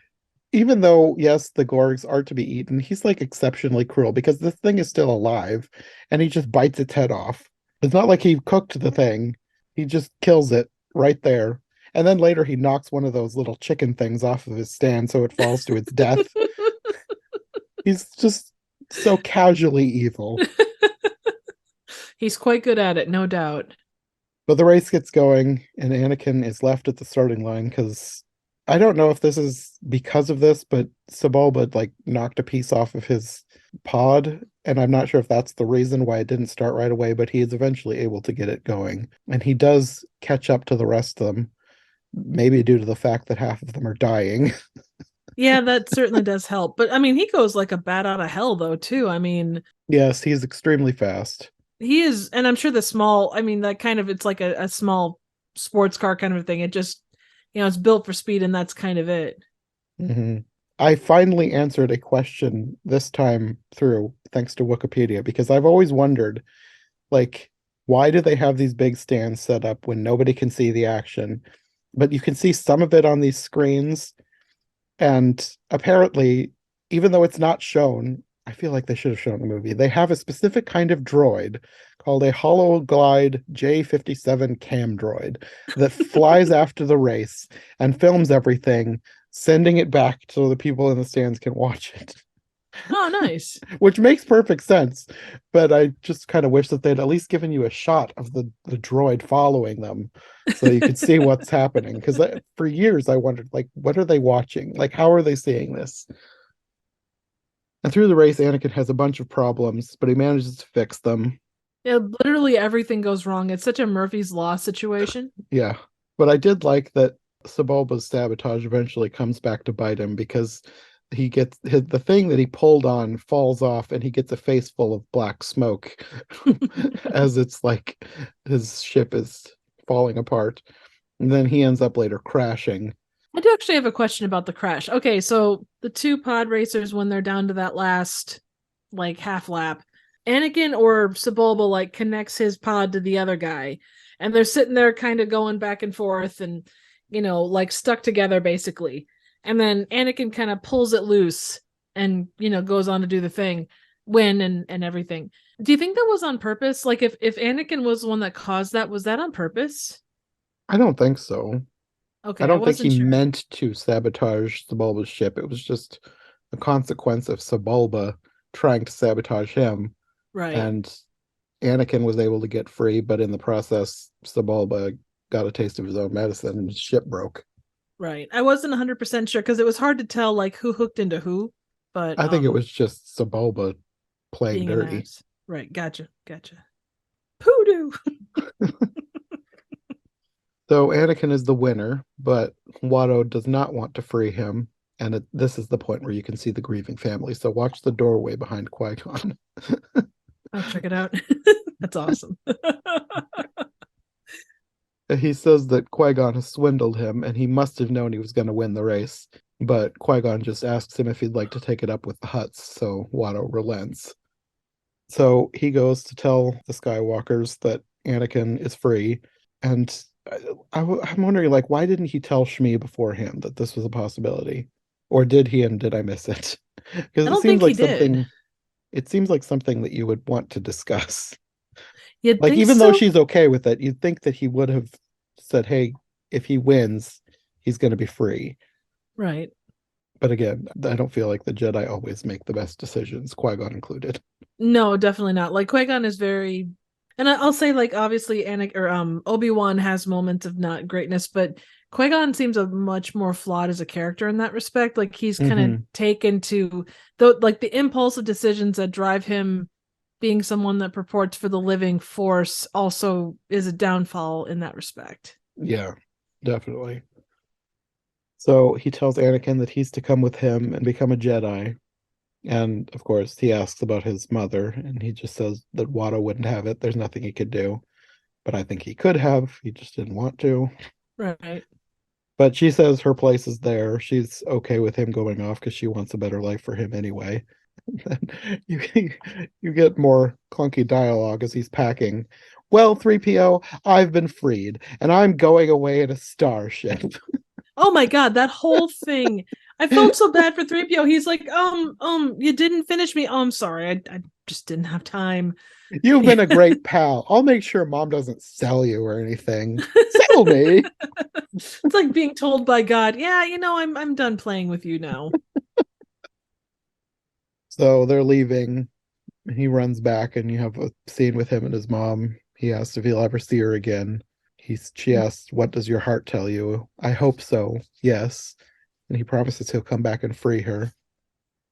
even though, yes, the Gorgs are to be eaten, he's like exceptionally cruel because this thing is still alive and he just bites its head off. It's not like he cooked the thing, he just kills it right there. And then later he knocks one of those little chicken things off of his stand so it falls to its death. He's just so casually evil. He's quite good at it, no doubt. But the race gets going, and Anakin is left at the starting line because I don't know if this is because of this, but Sebulba like knocked a piece off of his pod, and I'm not sure if that's the reason why it didn't start right away, but he is eventually able to get it going. And he does catch up to the rest of them, maybe due to the fact that half of them are dying. Yeah, that certainly does help. But I mean, he goes like a bat out of hell, though, too. I mean, Yes, he's extremely fast. he is, and I'm sure the small, I mean, that kind of, it's like a small sports car kind of a thing. It just, it's built for speed, and that's kind of it. Mm-hmm. I finally answered a question this time through, thanks to Wikipedia, because I've always wondered, like, why do they have these big stands set up when nobody can see the action? But you can see some of it on these screens. And apparently, even though it's not shown, I feel like they should have shown the movie. They have a specific kind of droid called a Hologlide J57 cam droid that flies after the race and films everything, sending it back so the people in the stands can watch it. Oh, nice. Which makes perfect sense. But I just kind of wish that they'd at least given you a shot of the droid following them so you could see what's happening. Because for years I wondered, like, what are they watching? Like, how are they seeing this? And through the race, Anakin has a bunch of problems, but he manages to fix them. Yeah, literally everything goes wrong. It's such a Murphy's Law situation. Yeah. But I did like that Sebulba's sabotage eventually comes back to bite him because he gets the thing that he pulled on falls off and he gets a face full of black smoke as it's like his ship is falling apart. And then he ends up later crashing. I do actually have a question about the crash. Okay, so the two pod racers, when they're down to that last like half lap, Anakin or Sebulba like connects his pod to the other guy, and they're sitting there kind of going back and forth and like stuck together basically. And then Anakin kind of pulls it loose and goes on to do the thing, win and everything. Do you think that was on purpose? Like if Anakin was the one that caused that, was that on purpose? I don't think so. Okay, I I don't think he wasn't sure. meant to sabotage Sebulba's ship. It was just a consequence of Sebulba trying to sabotage him. Right. And Anakin was able to get free, but in the process, Sebulba got a taste of his own medicine and his ship broke. Right. I wasn't 100% sure because it was hard to tell like who hooked into who, but I think it was just Sebulba playing being an dirty. ass. Right. Gotcha. Poodoo. So Anakin is the winner, but Watto does not want to free him. And this is the point where you can see the grieving family. So watch the doorway behind Qui-Gon. I'll check it out. That's awesome. He says that Qui-Gon has swindled him and he must have known he was going to win the race. But Qui-Gon just asks him if he'd like to take it up with the Hutts, so Watto relents. So he goes to tell the Skywalkers that Anakin is free. And I'm wondering, like, why didn't he tell Shmi beforehand that this was a possibility? Or did he, and did I miss it? Because I it don't seems think he like something did. It seems like something that you would want to discuss. You'd Like, think even though so? she's okay with it, you'd think that he would have said, hey, if he wins, he's going to be free. Right. But again, I don't feel like the Jedi always make the best decisions, Qui-Gon included. No, definitely not. Like Qui-Gon is very, and I'll say like obviously Anakin or Obi-Wan has moments of not greatness, but Qui-Gon seems a much more flawed as a character in that respect. Like he's kind of Mm-hmm. taken to the impulsive decisions that drive him being someone that purports for the living force also is a downfall in that respect. Yeah, definitely. So he tells Anakin that he's to come with him and become a Jedi. And of course, he asks about his mother, and he just says that Watto wouldn't have it. There's nothing he could do. But I think he could have. He just didn't want to. Right. But she says her place is there. She's okay with him going off because she wants a better life for him anyway. you you get more clunky dialogue as he's packing. Well, 3PO, I've been freed, and I'm going away in a starship. Oh my god, that whole thing. I felt so bad for 3PO. He's like, you didn't finish me. Oh, I'm sorry. I just didn't have time. You've been a great pal. I'll make sure mom doesn't sell you or anything. Sell me. It's like being told by God, yeah, I'm done playing with you now. So they're leaving. He runs back, and you have a scene with him and his mom. He asks if he'll ever see her again. She asks, "What does your heart tell you?" "I hope so, yes." And he promises he'll come back and free her,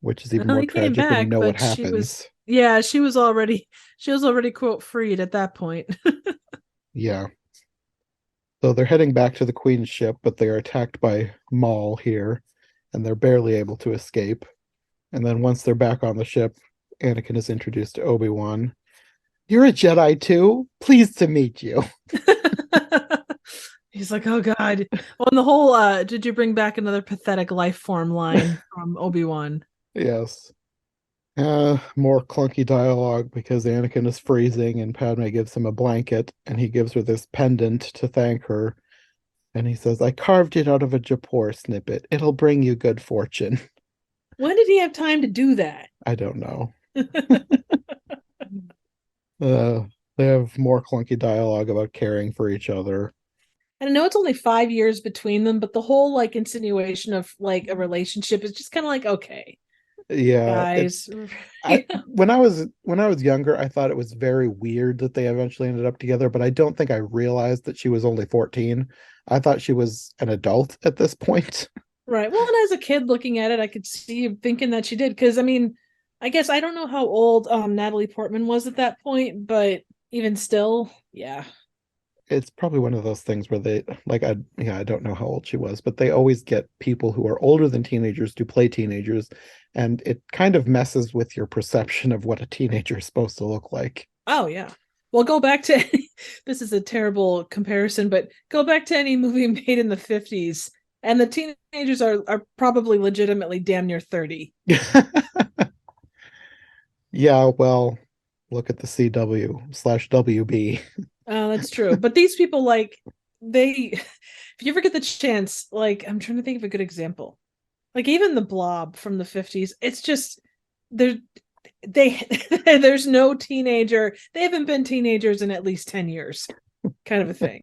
which is even Well, more he came tragic when you back, know what but happens. she was already quote freed at that point. Yeah. So they're heading back to the Queen's ship, but they are attacked by Maul here, and they're barely able to escape. And then once they're back on the ship, Anakin is introduced to Obi-Wan. "You're a Jedi too? Pleased to meet you." He's like, oh god. Well, and the whole did you bring back another pathetic life form line from Obi-Wan? Yes. More clunky dialogue because Anakin is freezing and Padme gives him a blanket and he gives her this pendant to thank her. And he says, "I carved it out of a Japor snippet. It'll bring you good fortune." When did he have time to do that? I don't know. Uh, they have more clunky dialogue about caring for each other. And I know it's only 5 years between them, but the whole like insinuation of like a relationship is just kind of like, okay, Yeah, guys. when I was younger, I thought it was very weird that they eventually ended up together, but I don't think I realized that she was only 14. I thought she was an adult at this point. Right. Well, and as a kid looking at it, I could see him thinking that she did. Because I mean, I guess I don't know how old Natalie Portman was at that point, but even still, yeah. It's probably one of those things where they like I don't know how old she was, but they always get people who are older than teenagers to play teenagers, and it kind of messes with your perception of what a teenager is supposed to look like. Oh yeah. Well, go back to this is a terrible comparison, but go back to any movie made in the 50s, and the teenagers are probably legitimately damn near 30. Yeah, well, look at the CW/WB. That's true. But these people, like, they, if you ever get the chance, like, I'm trying to think of a good example. Like, even the Blob from the 50s, it's just, there, they, there's no teenager. They haven't been teenagers in at least 10 years, kind of a thing.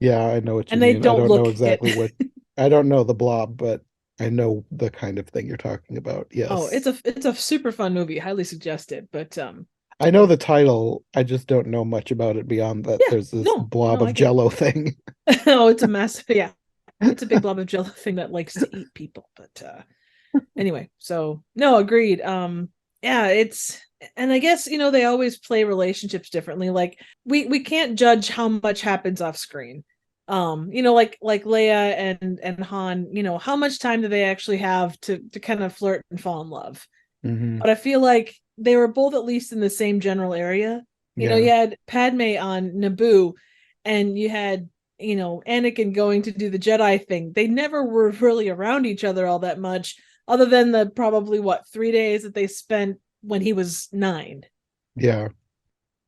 Yeah, I know what you And they mean. I don't don't know look it. exactly what I don't know the Blob, but I know the kind of thing you're talking about. Oh, Yes. it's a super fun movie. Highly suggested. But I know yeah. the title. I just don't know much about it beyond that Yeah. there's this No, blob no, I of get it. Jello thing. Oh, it's a massive, yeah. It's a big blob of jello thing that likes to eat people. But anyway, so no, agreed. Yeah, it's, and I guess they always play relationships differently. Like we can't judge how much happens off screen. Like Leia and Han, how much time do they actually have to kind of flirt and fall in love? Hmm. But I feel like they were both at least in the same general area. Yeah. You had Padme on Naboo, and you had Anakin going to do the Jedi thing. They never were really around each other all that much, other than the probably 3 days that they spent when he was 9. Yeah.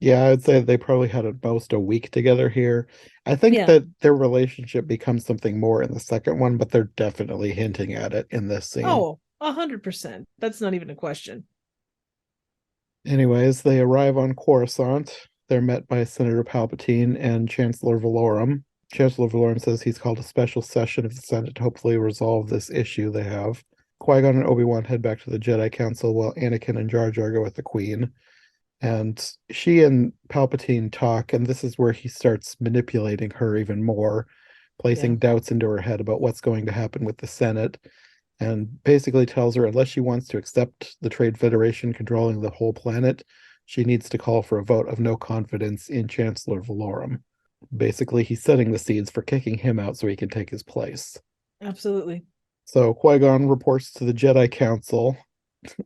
Yeah, I'd say they probably had at most a week together here. I think Yeah. that their relationship becomes something more in the second one, but they're definitely hinting at it in this scene. Oh, 100%. That's not even a question. Anyways, they arrive on Coruscant. They're met by Senator Palpatine and Chancellor Valorum. Chancellor Valorum says he's called a special session of the Senate to hopefully resolve this issue they have. Qui-Gon and Obi-Wan head back to the Jedi Council while Anakin and Jar Jar go with the Queen. And she and Palpatine talk, and this is where he starts manipulating her even more, placing doubts into her head about what's going to happen with the Senate, and basically tells her unless she wants to accept the Trade Federation controlling the whole planet, she needs to call for a vote of no confidence in Chancellor Valorum. Basically, he's setting the seeds for kicking him out so he can take his place. Absolutely. So Qui-Gon reports to the Jedi Council.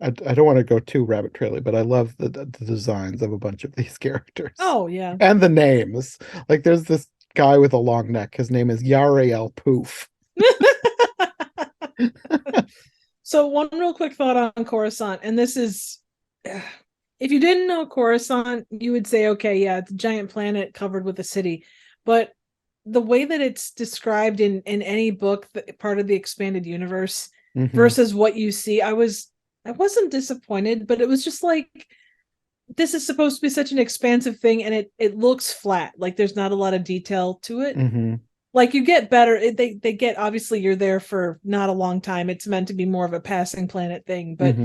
I don't want to go too rabbit traily, but I love the designs of a bunch of these characters. Oh, yeah. And the names. Like, there's this guy with a long neck. His name is Yarael Poof. So one real quick thought on Coruscant, and this is, if you didn't know Coruscant, you would say, okay, yeah, it's a giant planet covered with a city. But the way that it's described in any book, part of the expanded universe, versus what you see, I wasn't disappointed, but it was just like, this is supposed to be such an expansive thing, and it looks flat. Like there's not a lot of detail to it. Like you get better. They get, obviously you're there for not a long time. It's meant to be more of a passing planet thing, but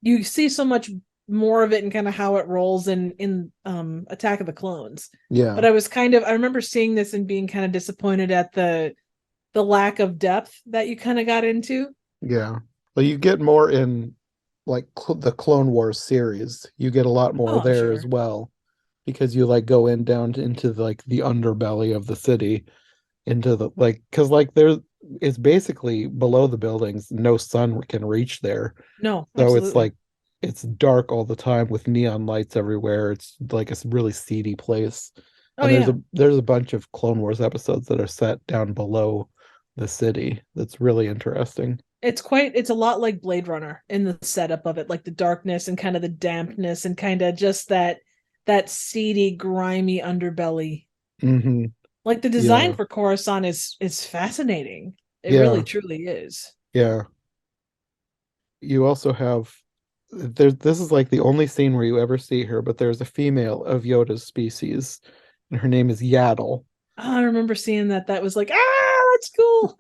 you see so much more of it and kind of how it rolls in Attack of the Clones. Yeah. But I remember seeing this and being kind of disappointed at the lack of depth that you kind of got into. Yeah. Well, you get more in like the Clone Wars series. You get a lot more there as well, because you like go down into like the underbelly of the city, into the because there is basically below the buildings, no sun can reach there. No, so absolutely. It's like it's dark all the time with neon lights everywhere. It's like a really seedy place. And there's a bunch of Clone Wars episodes that are set down below the city. That's really interesting. It's a lot like Blade Runner in the setup of it, like the darkness and kind of the dampness and kind of just that seedy, grimy underbelly. Like the design for Coruscant is fascinating. It really truly is. Yeah. You also have this is like the only scene where you ever see her, but there's a female of Yoda's species, and her name is Yaddle. Oh, I remember seeing that. That was like, that's cool.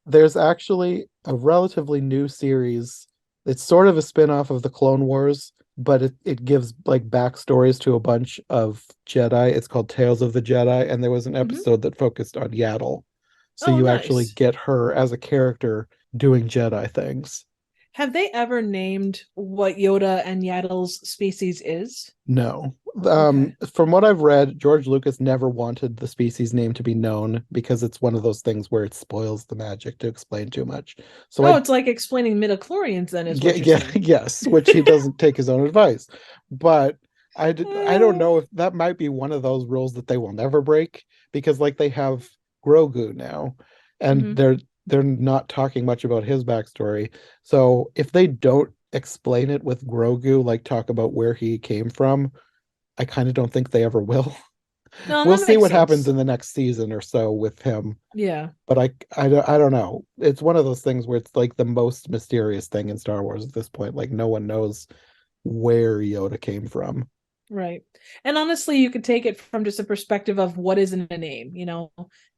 There's actually a relatively new series. It's sort of a spin-off of the Clone Wars, but it gives like backstories to a bunch of Jedi. It's called Tales of the Jedi, and there was an episode that focused on Yaddle. So you actually get her as a character doing Jedi things. Have they ever named what Yoda and Yaddle's species is? No. From what I've read, George Lucas never wanted the species name to be known because it's one of those things where it spoils the magic to explain too much. So it's like explaining midichlorians then is what you're saying. Yes, which he doesn't take his own advice. But I don't know if that might be one of those rules that they will never break, because like they have Grogu now, and they're not talking much about his backstory. So if they don't explain it with Grogu, like talk about where he came from, I kind of don't think they ever will. No, we'll see what happens in the next season or so with him. Yeah. But I don't know. It's one of those things where it's like the most mysterious thing in Star Wars at this point. Like no one knows where Yoda came from. Right. And honestly, you could take it from just a perspective of what is in a name,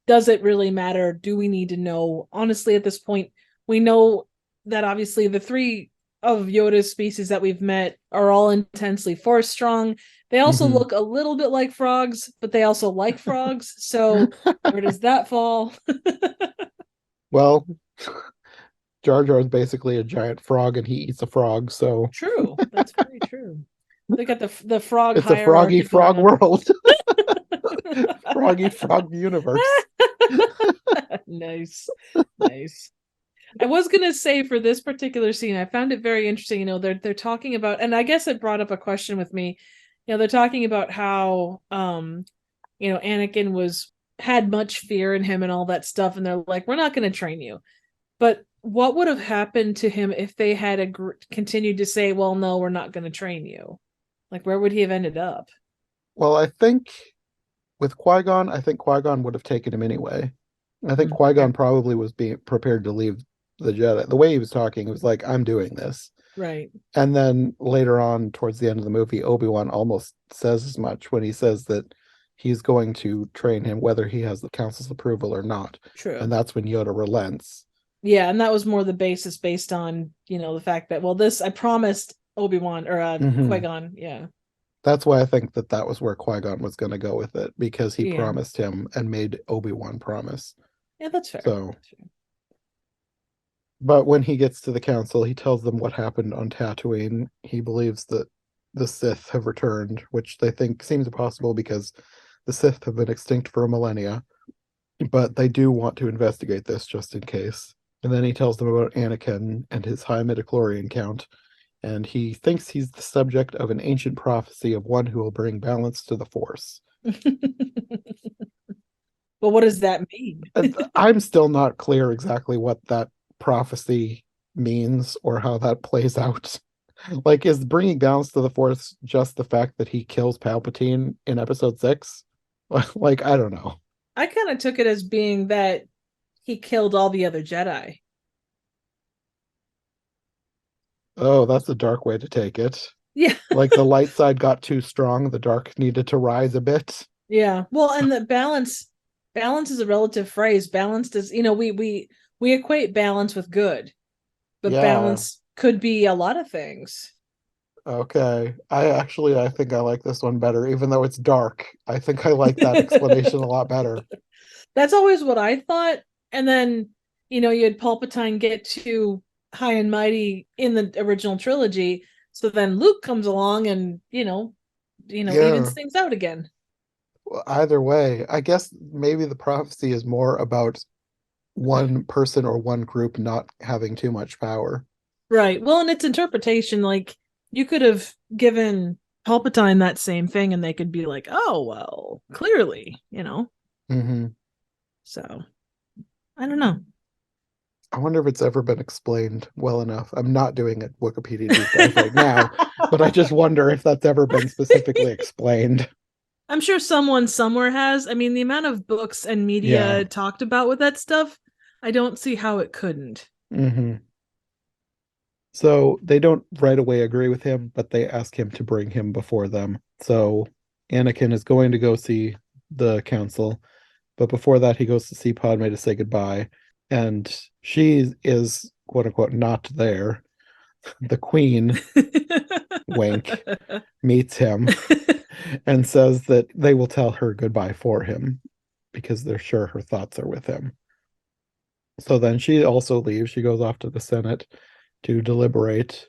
does it really matter? Do we need to know? Honestly, at this point, we know that obviously the three of Yoda's species that we've met are all intensely force strong. They also look a little bit like frogs, but they also like frogs. So where does that fall? Well, Jar Jar is basically a giant frog and he eats a frog, so true. That's very true. They got the frog. It's a froggy frog world. Froggy frog universe. Nice. I was gonna say, for this particular scene, I found it very interesting. They're talking about, and I guess it brought up a question with me. They're talking about how Anakin had much fear in him and all that stuff, and they're like, we're not going to train you. But what would have happened to him if they had continued to say, well, no, we're not going to train you? Like, where would he have ended up? Well, I think with Qui-Gon, would have taken him anyway. I think Qui-Gon probably was being prepared to leave the Jedi. The way he was talking, he was like, I'm doing this. Right. And then later on, towards the end of the movie, Obi-Wan almost says as much when he says that he's going to train him whether he has the council's approval or not. True. And that's when Yoda relents. Yeah, and that was more the basis based on, the fact that, well, this I promised Obi-Wan or Hmm. Qui-Gon. Yeah. That's why I think that that was where Qui-Gon was going to go with it, because he Yeah. promised him and made Obi-Wan promise. Yeah, that's fair. So, That's fair. but when he gets to the council, he tells them what happened on Tatooine. He believes that the Sith have returned, which they think seems impossible because the Sith have been extinct for a millennia, but they do want to investigate this just in case. And then he tells them about Anakin and his high midichlorian count, and he thinks he's the subject of an ancient prophecy of one who will bring balance to the Force. But what does that mean? I'm still not clear exactly what that prophecy means or how that plays out. Like, is bringing balance to the Force just the fact that he kills Palpatine in Episode 6? Like, I don't know. I kind of took it as being that he killed all the other Jedi. Oh, that's a dark way to take it. Yeah. Like the light side got too strong, the dark needed to rise a bit. Yeah. Well, and the balance is a relative phrase. Balance is, we equate balance with good, but Yeah. balance could be a lot of things. Okay. I think I like this one better, even though it's dark. I think I like that explanation a lot better. That's always what I thought. And then, you had Palpatine get too high and mighty in the original trilogy. So then Luke comes along and, evens Yeah. things out again. Well, either way, I guess maybe the prophecy is more about one person or one group not having too much power. Right. Well, and its interpretation, like, you could have given Palpatine that same thing and they could be like, oh, well, clearly. Hmm. So I don't know. I wonder if it's ever been explained well enough. I'm not doing a Wikipedia deep dive right now, but I just wonder if that's ever been specifically explained. I'm sure someone somewhere has. I mean, the amount of books and Yeah. media talked about with that stuff, I don't see how it couldn't. Hmm. So they don't right away agree with him, but they ask him to bring him before them. So Anakin is going to go see the council, but before that, he goes to see Padme to say goodbye. And she is, quote unquote, not there. The queen, wink, meets him and says that they will tell her goodbye for him because they're sure her thoughts are with him. So then she also leaves. She goes off to the Senate to deliberate.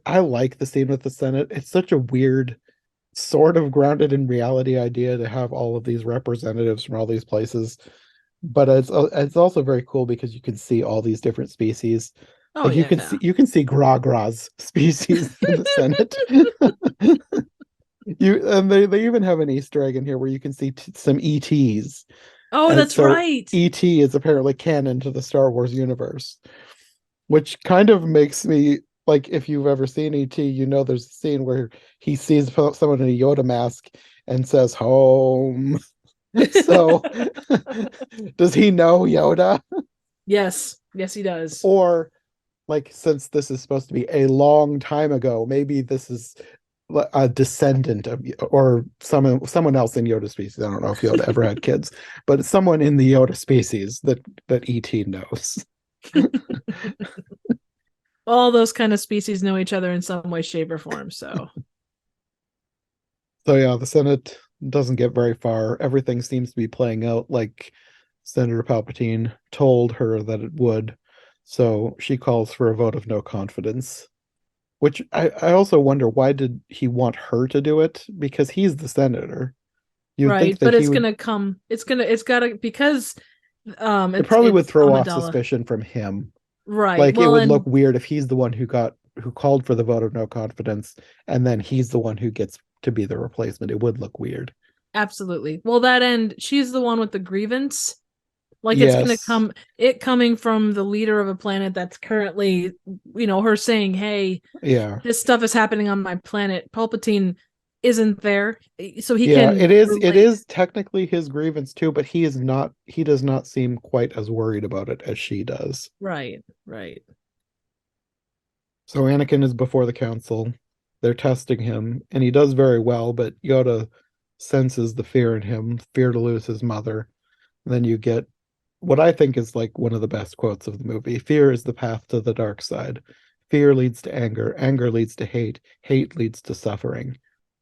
I like the scene with the Senate. It's such a weird, sort of grounded in reality idea to have all of these representatives from all these places. But it's also very cool because you can see all these different species. Oh Like yeah. you can see Gragra's species in the Senate. They even have an Easter egg in here where you can see some ETs. Oh, And that's so right. ET is apparently canon to the Star Wars universe, which kind of makes me like, if you've ever seen ET, there's a scene where he sees someone in a Yoda mask and says home. So does he know Yoda? Yes. Yes, he does. Or like, since this is supposed to be a long time ago, maybe this is a descendant of, or someone else in Yoda species. I don't know if Yoda ever had kids, but someone in the Yoda species that ET knows. All those kind of species know each other in some way, shape, or form. So So yeah, the Senate doesn't get very far. Everything seems to be playing out like Senator Palpatine told her that it would. So she calls for a vote of no confidence. Which I also wonder, why did he want her to do it? Because he's the senator. You'd think right, that but he it's would. gonna come. It's gotta because It it's probably would it's throw off Amidala. suspicion from him. Right. Like, it Well, would look and weird if he's the one who called for the vote of no confidence, and then he's the one who gets to be the replacement. It would look weird. absolutely. Well, that end, she's the one with the grievance. Like, it's gonna Yes. come, it coming from the leader of a planet that's currently, her saying, "Hey, Yeah. this stuff is happening on my planet." Palpatine isn't there, so he Yeah, can it relate. is technically his grievance too, but he does not seem quite as worried about it as she does. Right. Right. So Anakin is before the council. They're testing him, and he does very well, but Yoda senses the fear in him, fear to lose his mother. And then you get what I think is like one of the best quotes of the movie. Fear is the path to the dark side. Fear leads to anger. Anger leads to hate. Hate leads to suffering.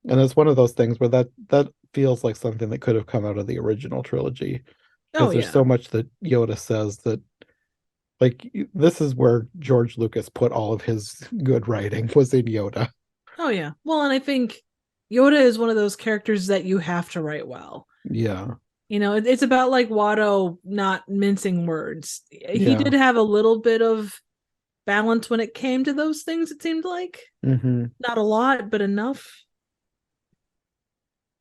And it's one of those things where that feels like something that could have come out of the original trilogy. Oh Because there's yeah. so much that Yoda says that like this is where George Lucas put all of his good writing was in Yoda. Oh yeah. Well, and I think Yoda is one of those characters that you have to write well. Yeah. It's about like Watto not mincing words. He Yeah. did have a little bit of balance when it came to those things, it seemed like. Hmm. Not a lot, but enough.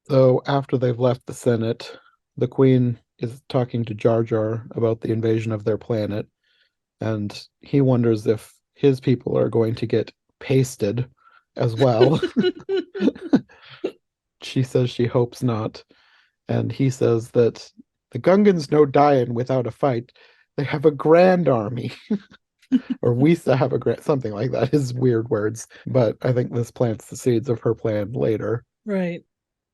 So after they've left the Senate, the Queen is talking to Jar Jar about the invasion of their planet, and he wonders if his people are going to get pasted as well. She says she hopes not, and he says that the Gungans no dying without a fight. They have a grand army, or we have a grand something like that. His weird words, but I think this plants the seeds of her plan later. Right.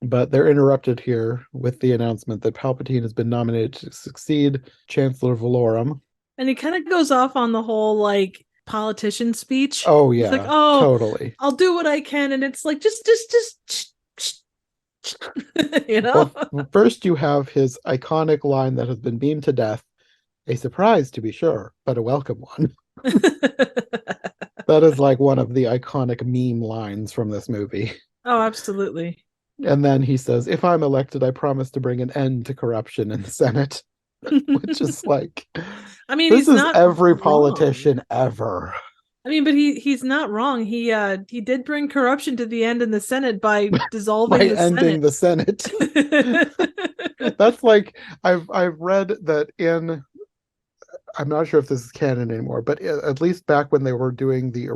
But they're interrupted here with the announcement that Palpatine has been nominated to succeed Chancellor Valorum. And he kind of goes off on the whole like politician speech. Oh He's like, yeah, "Oh, totally. I'll do what I can," and it's like, just, you know. Well, first you have his iconic line that has been beamed to death. A surprise, to be sure, but a welcome one. That is like one of the iconic meme lines from this movie. Oh, absolutely. And then he says, if I'm elected, I promise to bring an end to corruption in the Senate, which is like, I mean, this he's is not every wrong. politician ever. I mean, but he's not wrong. He did bring corruption to the end in the Senate by By dissolving the ending Senate. the Senate. That's like I've read that in I'm not sure if this is canon anymore, but at least back when they were doing the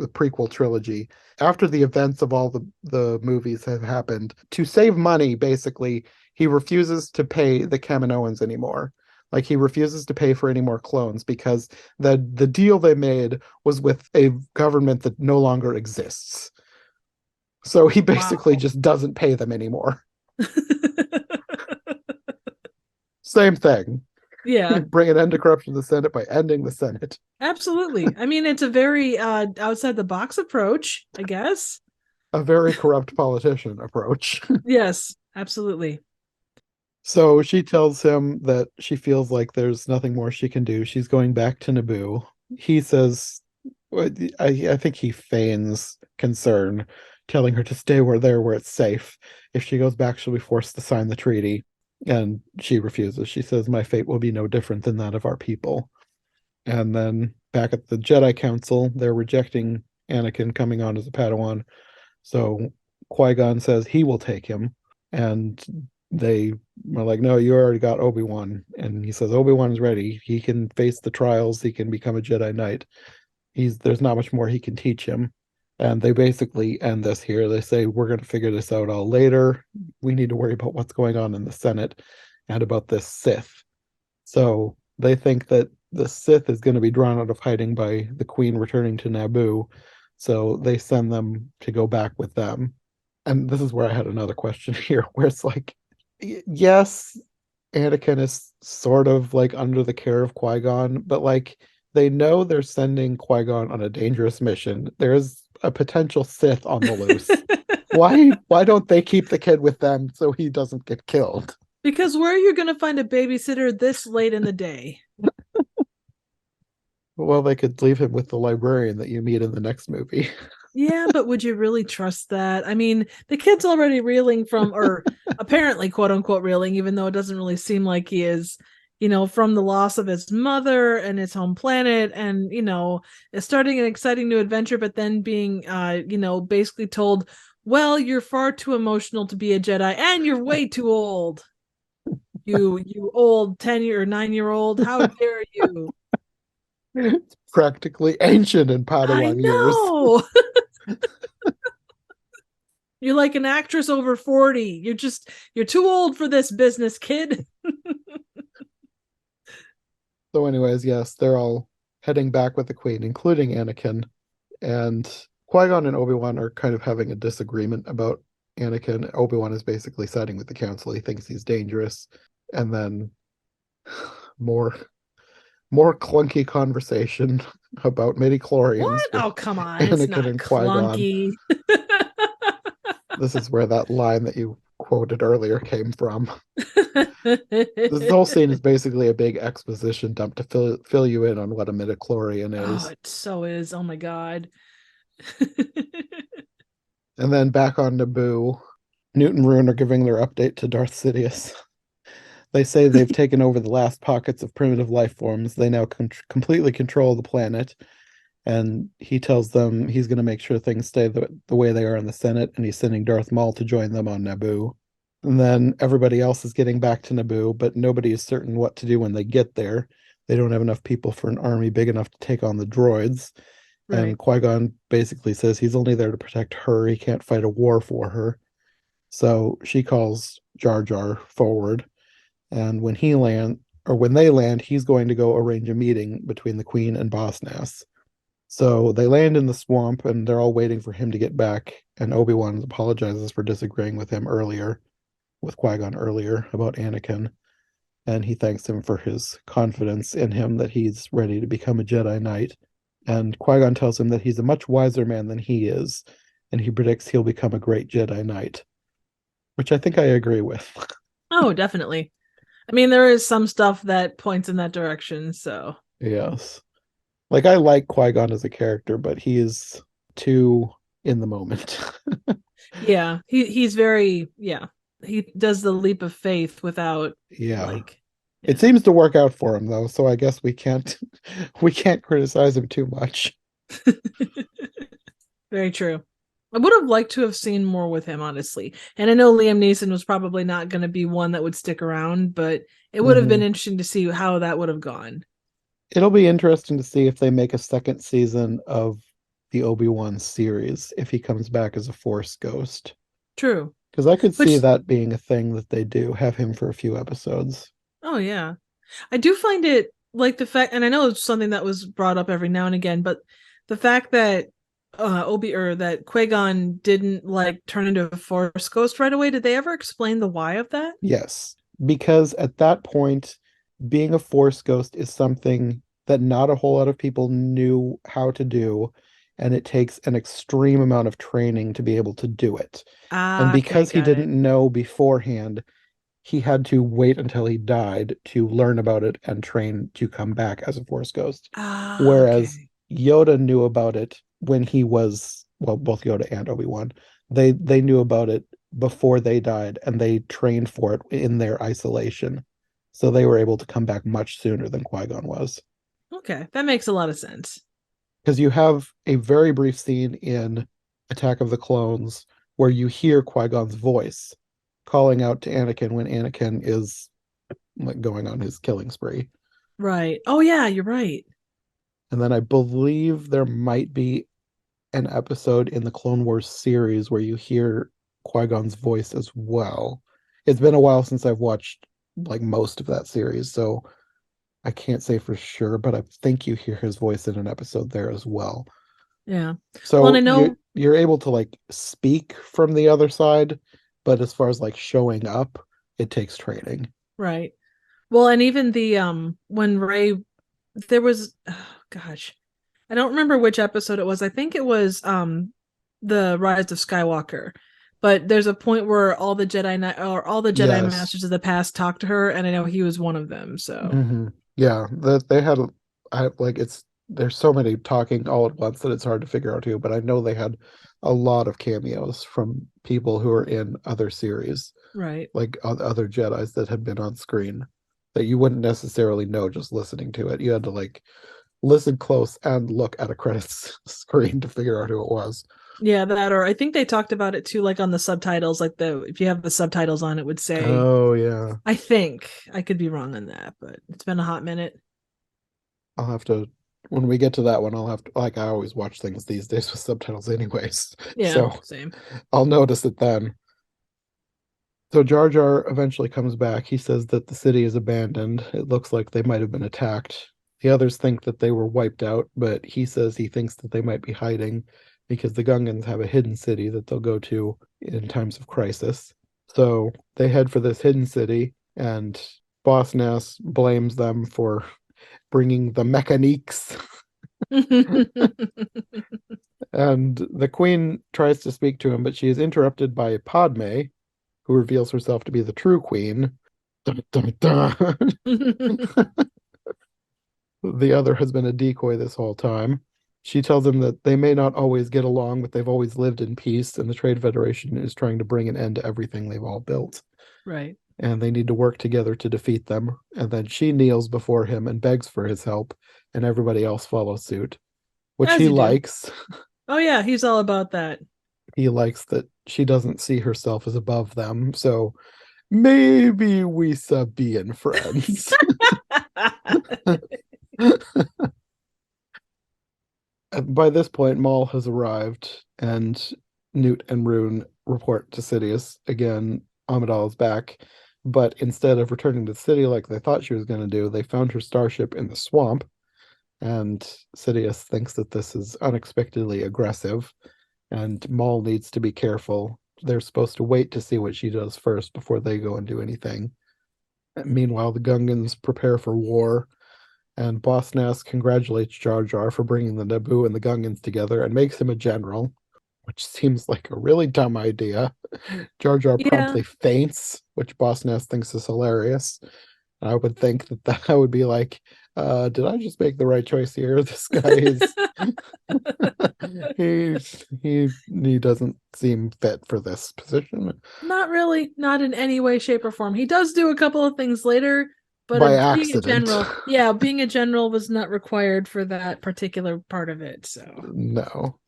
prequel trilogy, after the events of all the movies have happened, to save money, basically, he refuses to pay the Kaminoans anymore. Like he refuses to pay for any more clones because the deal they made was with a government that no longer exists. So he basically Wow. just doesn't pay them anymore. Same thing. Yeah, Bring an end to corruption in the Senate by ending the Senate. absolutely. I mean, it's a very outside the box approach, I guess. A very corrupt politician approach. Yes, absolutely. So she tells him that she feels like there's nothing more she can do. She's going back to Naboo. He says, I think he feigns concern, telling her to stay where it's safe. If she goes back, she'll be forced to sign the treaty. And she refuses. She says, my fate will be no different than that of our people. And then back at the Jedi Council, they're rejecting Anakin coming on as a Padawan. So Qui-Gon says he will take him. And they are like, no, you already got Obi-Wan. And he says, Obi-Wan's ready. He can face the trials. He can become a Jedi Knight. There's not much more he can teach him. And they basically end this here. They say, we're going to figure this out all later. We need to worry about what's going on in the Senate and about this Sith. So they think that the Sith is going to be drawn out of hiding by the Queen returning to Naboo. So they send them to go back with them. And this is where I had another question here, where it's like, yes, Anakin is sort of like under the care of Qui-Gon, but like they know they're sending Qui-Gon on a dangerous mission. There's a potential Sith on the loose. Why don't they keep the kid with them so he doesn't get killed? Because where are you going to find a babysitter this late in the day? Well, they could leave him with the librarian that you meet in the next movie. Yeah, but would you really trust that? I mean, the kid's already reeling from, or apparently, quote unquote, reeling, even though it doesn't really seem like he is, from the loss of his mother and his home planet, and, starting an exciting new adventure, but then being, basically told, well, you're far too emotional to be a Jedi and you're way too old. You old 10-year or 9-year-old. How dare you? It's practically ancient in I Padawan years. know. You're like an actress over 40. You're too old for this business, kid. So, anyways, yes, they're all heading back with the Queen, including Anakin. And Qui-Gon and Obi-Wan are kind of having a disagreement about Anakin. Obi-Wan is basically siding with the council. He thinks he's dangerous. And then more clunky conversation about What? midi-chlorians with Oh, come on. It's Anakin not and Qui-Gon. clunky. This is where that line that you quoted earlier came from. This whole scene is basically a big exposition dump to fill you in on what a midi-chlorian Oh, is. it so is. Oh my God. And then back on Naboo, Newt and Rune are giving their update to Darth Sidious. They say they've taken over the last pockets of primitive life forms. They now completely control the planet. And he tells them he's going to make sure things stay the way they are in the Senate, and he's sending Darth Maul to join them on Naboo. And then everybody else is getting back to Naboo, but nobody is certain what to do when they get there. They don't have enough people for an army big enough to take on the droids. Right. And Qui-Gon basically says he's only there to protect her. He can't fight a war for her. So she calls Jar Jar forward. And when they land, he's going to go arrange a meeting between the Queen and Boss Nass. So they land in the swamp and they're all waiting for him to get back. And Obi-Wan apologizes for disagreeing with Qui-Gon earlier about Anakin. And he thanks him for his confidence in him that he's ready to become a Jedi Knight. And Qui-Gon tells him that he's a much wiser man than he is. And he predicts he'll become a great Jedi Knight, which I think I agree with. Oh, definitely. I mean, there is some stuff that points in that direction, so. Yes. Like, I like Qui-Gon as a character, but he is too in the moment. Yeah, he's very, yeah. He does the leap of faith without Yeah. yeah. It seems to work out for him though, so I guess we can't criticize him too much. Very true. I would have liked to have seen more with him, honestly. And I know Liam Neeson was probably not going to be one that would stick around, but it would have been interesting to see how that would have gone. It'll be interesting to see if they make a second season of the Obi-Wan series, if he comes back as a Force ghost. True. Because I could see that being a thing that they do, have him for a few episodes. Oh, yeah. I do find it, like, the fact, and I know it's something that was brought up every now and again, but the fact that that Qui-Gon didn't like turn into a Force ghost right away, did they ever explain the why of that? Yes, because at that point, being a Force ghost is something that not a whole lot of people knew how to do, and it takes an extreme amount of training to be able to do it. And because he didn't know beforehand, he had to wait until he died to learn about it and train to come back as a Force ghost. Whereas Yoda knew about it when he was, well, both Yoda and Obi-Wan, they knew about it before they died, and they trained for it in their isolation. So they were able to come back much sooner than Qui-Gon was. Okay, that makes a lot of sense. Because you have a very brief scene in Attack of the Clones where you hear Qui-Gon's voice calling out to Anakin when Anakin is like going on his killing spree. Right. Oh yeah, you're right. And then I believe there might be an episode in the Clone Wars series where you hear Qui-Gon's voice as well. It's been a while since I've watched like most of that series, so I can't say for sure, but I think you hear his voice in an episode there as well. Yeah. So well, I know you're able to like speak from the other side, but as far as like showing up, it takes training. Right. Well, and even the when Rey, there was, oh, gosh, I don't remember which episode it was. I think it was the Rise of Skywalker. But there's a point where all the Jedi Masters of the past talk to her, and I know he was one of them. So yeah, that they had, there's so many talking all at once that it's hard to figure out who. But I know they had a lot of cameos from people who are in other series, right? Like other Jedis that had been on screen that you wouldn't necessarily know just listening to it. You had to like listen close and look at a credits screen to figure out who it was. Yeah, that, or I think they talked about it too, like on the subtitles, like if you have the subtitles on, it would say. Oh yeah. I think I could be wrong on that, but it's been a hot minute. I'll have to, when we get to that one, I'll have to, like, I always watch things these days with subtitles anyways. Yeah, so same. I'll notice it then. So Jar Jar eventually comes back. He says that the city is abandoned. It looks like they might have been attacked The others think that they were wiped out, but he says he thinks that they might be hiding because the Gungans have a hidden city that they'll go to in times of crisis. So they head for this hidden city, and Boss Nass blames them for bringing the mechaniques. And the queen tries to speak to him, but she is interrupted by Padme, who reveals herself to be the true queen. Dun, dun, dun. The other has been a decoy this whole time. She tells him that they may not always get along, but they've always lived in peace, and the Trade Federation is trying to bring an end to everything they've all built. Right. And they need to work together to defeat them. And then she kneels before him and begs for his help, and everybody else follows suit, which As he you do. likes. Oh yeah, he's all about that. He likes that she doesn't see herself as above them. So maybe we sub being friends. By this point, Maul has arrived, and Newt and Rune report to Sidious. Again, Amidala is back, but instead of returning to the city like they thought she was going to do, they found her starship in the swamp, and Sidious thinks that this is unexpectedly aggressive, and Maul needs to be careful. They're supposed to wait to see what she does first before they go and do anything. Meanwhile, the Gungans prepare for war, and Boss Nass congratulates Jar Jar for bringing the Naboo and the Gungans together and makes him a general, which seems like a really dumb idea. Jar Jar Yeah. promptly faints, which Boss Nass thinks is hilarious. I would think that would be like, did I just make the right choice here? This guy is he doesn't seem fit for this position. Not really, not in any way, shape, or form. He does do a couple of things later, but By being a accident. general, yeah, being a general was not required for that particular part of it. So No.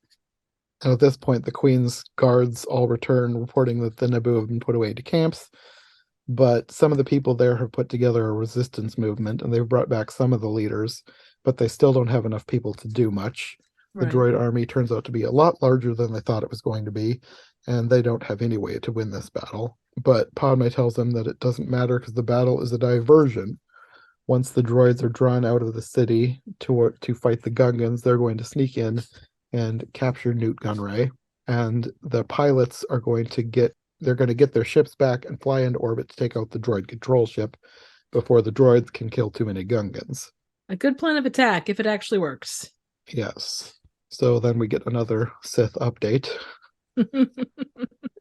And at this point, the Queen's guards all return, reporting that the Naboo have been put away into camps. But some of the people there have put together a resistance movement, and they've brought back some of the leaders, but they still don't have enough people to do much. The right. droid army turns out to be a lot larger than they thought it was going to be, and they don't have any way to win this battle. But Padme tells them that it doesn't matter because the battle is a diversion. Once the droids are drawn out of the city to fight the Gungans, they're going to sneak in and capture Newt Gunray, and the pilots are going to get their ships back and fly into orbit to take out the droid control ship before the droids can kill too many Gungans. A good plan of attack if it actually works. Yes. So then we get another Sith update,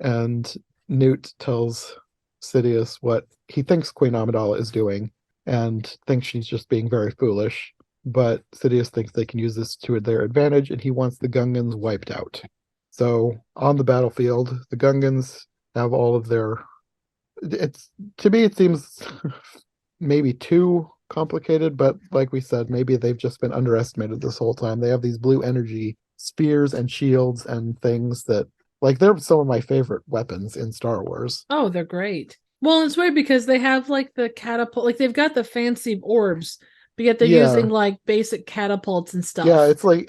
and Newt tells Sidious what he thinks Queen Amidala is doing, and thinks she's just being very foolish. But Sidious thinks they can use this to their advantage, and he wants the Gungans wiped out. So on the battlefield, the Gungans have all of their. It's to me, it seems maybe too complicated, but like we said, maybe they've just been underestimated this whole time. They have these blue energy spears and shields and things that, like, they're some of my favorite weapons in Star Wars. Oh, they're great. Well, it's weird because they have like the catapult, like they've got the fancy orbs, but yet they're using like basic catapults and stuff. Yeah, it's like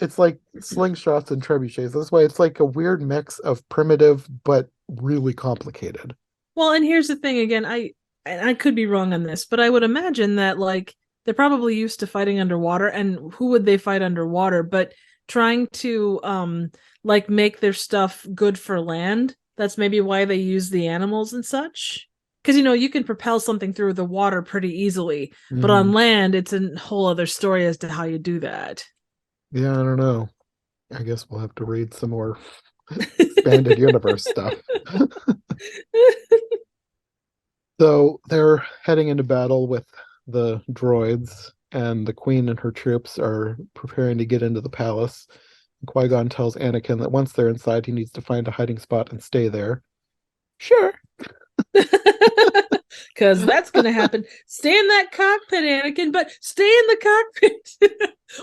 slingshots and trebuchets. This way, it's like a weird mix of primitive but really complicated. Well, and here's the thing again, I could be wrong on this, but I would imagine that like they're probably used to fighting underwater, and who would they fight underwater? But trying to like make their stuff good for land. That's maybe why they use the animals and such. Because you can propel something through the water pretty easily, but on land it's a whole other story as to how you do that. Yeah, I don't know. I guess we'll have to read some more expanded universe stuff. So they're heading into battle with the droids, and the Queen and her troops are preparing to get into the palace. Qui-Gon tells Anakin that once they're inside, he needs to find a hiding spot and stay there. Sure. Because that's going to happen. Stay in that cockpit, Anakin, but stay in the cockpit.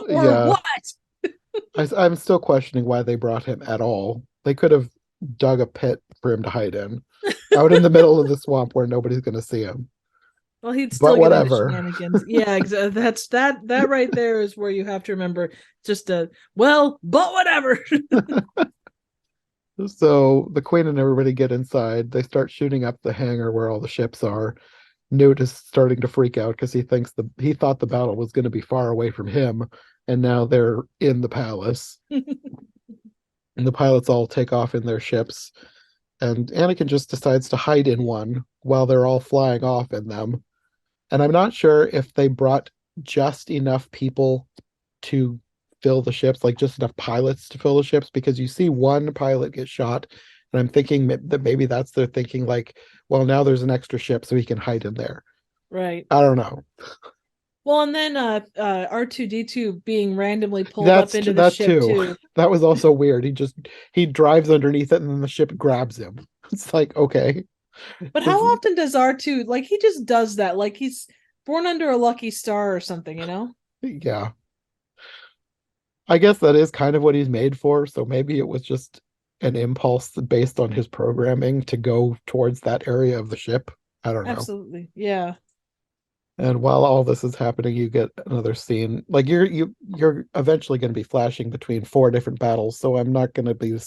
Or what? I'm still questioning why they brought him at all. They could have dug a pit for him to hide in, out in the middle of the swamp where nobody's going to see him. Well, he'd still get into whatever. shenanigans. Yeah, that's that right there is where you have to remember just but whatever. So the Queen and everybody get inside. They start shooting up the hangar where all the ships are. Newt is starting to freak out because he thought the battle was going to be far away from him, and now they're in the palace. And the pilots all take off in their ships, and Anakin just decides to hide in one while they're all flying off in them. And I'm not sure if they brought just enough people to fill the ships, like just enough pilots to fill the ships, because you see one pilot get shot, and I'm thinking that maybe that's their thinking, like, well, now there's an extra ship so he can hide in there. Right. I don't know. Well, and then R2D2 being randomly pulled up into the ship too. That was also weird. He drives underneath it and then the ship grabs him. It's like, okay. But how often does R2, like, he just does that? Like, he's born under a lucky star or something, you know? Yeah. I guess that is kind of what he's made for, so maybe it was just an impulse based on his programming to go towards that area of the ship. I don't know. Absolutely. Yeah. And while all this is happening, you get another scene. Like you're eventually going to be flashing between four different battles, so I'm not going to be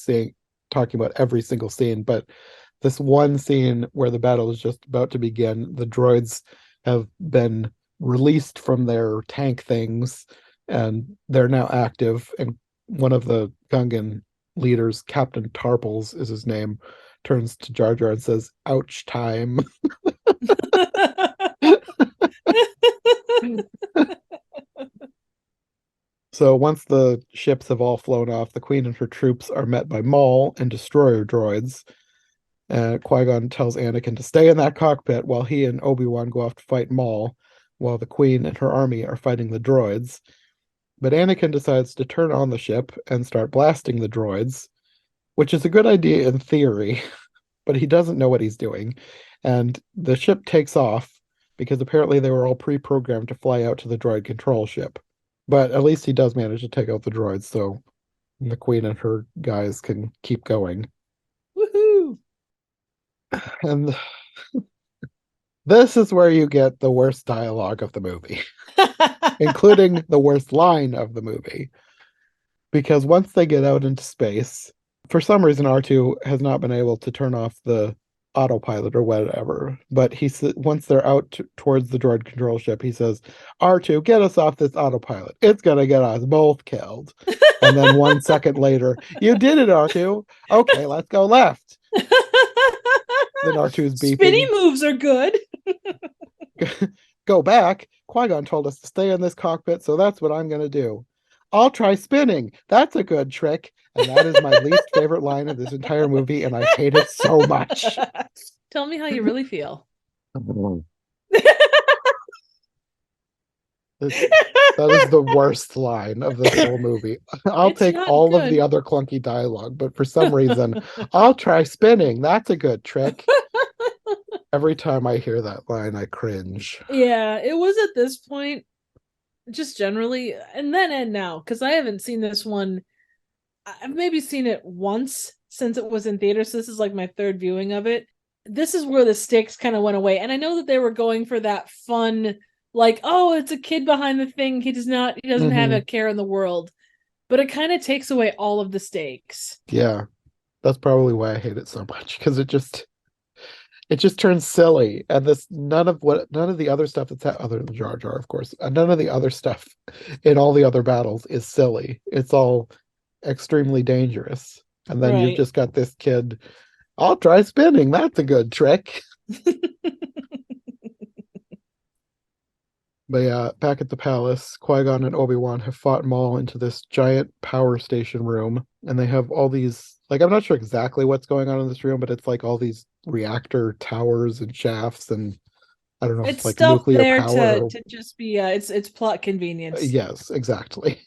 talking about every single scene, but this one scene where the battle is just about to begin, the droids have been released from their tank things and they're now active, and one of the Gungan leaders, Captain Tarples is his name, turns to Jar Jar and says, "Ouch time." So once the ships have all flown off, the Queen and her troops are met by Maul and destroyer droids. Qui-Gon tells Anakin to stay in that cockpit while he and Obi-Wan go off to fight Maul, while the Queen and her army are fighting the droids. But Anakin decides to turn on the ship and start blasting the droids, which is a good idea in theory, but he doesn't know what he's doing. And the ship takes off because apparently they were all pre-programmed to fly out to the droid control ship. But at least he does manage to take out the droids, so the Queen and her guys can keep going. Woohoo! And this is where you get the worst dialogue of the movie, including the worst line of the movie. Because once they get out into space, for some reason R2 has not been able to turn off the autopilot or whatever, but once they're out towards the droid control ship, he says, "R2, get us off this autopilot. It's gonna get us both killed." And then 1 second later, "You did it, R2. Okay, let's go left." Then R2's beeping. Spinny moves are good. "Go back. Qui-Gon told us to stay in this cockpit, so that's what I'm gonna do. I'll try spinning. That's a good trick." And that is my least favorite line of this entire movie, and I hate it so much. Tell me how you really feel. That is the worst line of this whole movie. I'll take all of the other clunky dialogue, but for some reason, "I'll try spinning. That's a good trick." Every time I hear that line, I cringe. Yeah, it was at this point, just generally, and now, because I haven't seen this one. I've maybe seen it once since it was in theaters. So this is like my third viewing of it. This is where the stakes kind of went away. And I know that they were going for that fun, like, oh, it's a kid behind the thing. He doesn't have a care in the world. But it kind of takes away all of the stakes. Yeah. That's probably why I hate it so much, because it just turns silly. And none of the other stuff that's other than Jar Jar, of course, none of the other stuff in all the other battles is silly. It's all extremely dangerous. And then you've just got this kid, "I'll try spinning. That's a good trick." But yeah, back at the palace, Qui-Gon and Obi-Wan have fought Maul into this giant power station room, and they have all these, like, I'm not sure exactly what's going on in this room, but it's like all these reactor towers and shafts, and I don't know if it's like nuclear there power to just be it's plot convenience. Yes, exactly.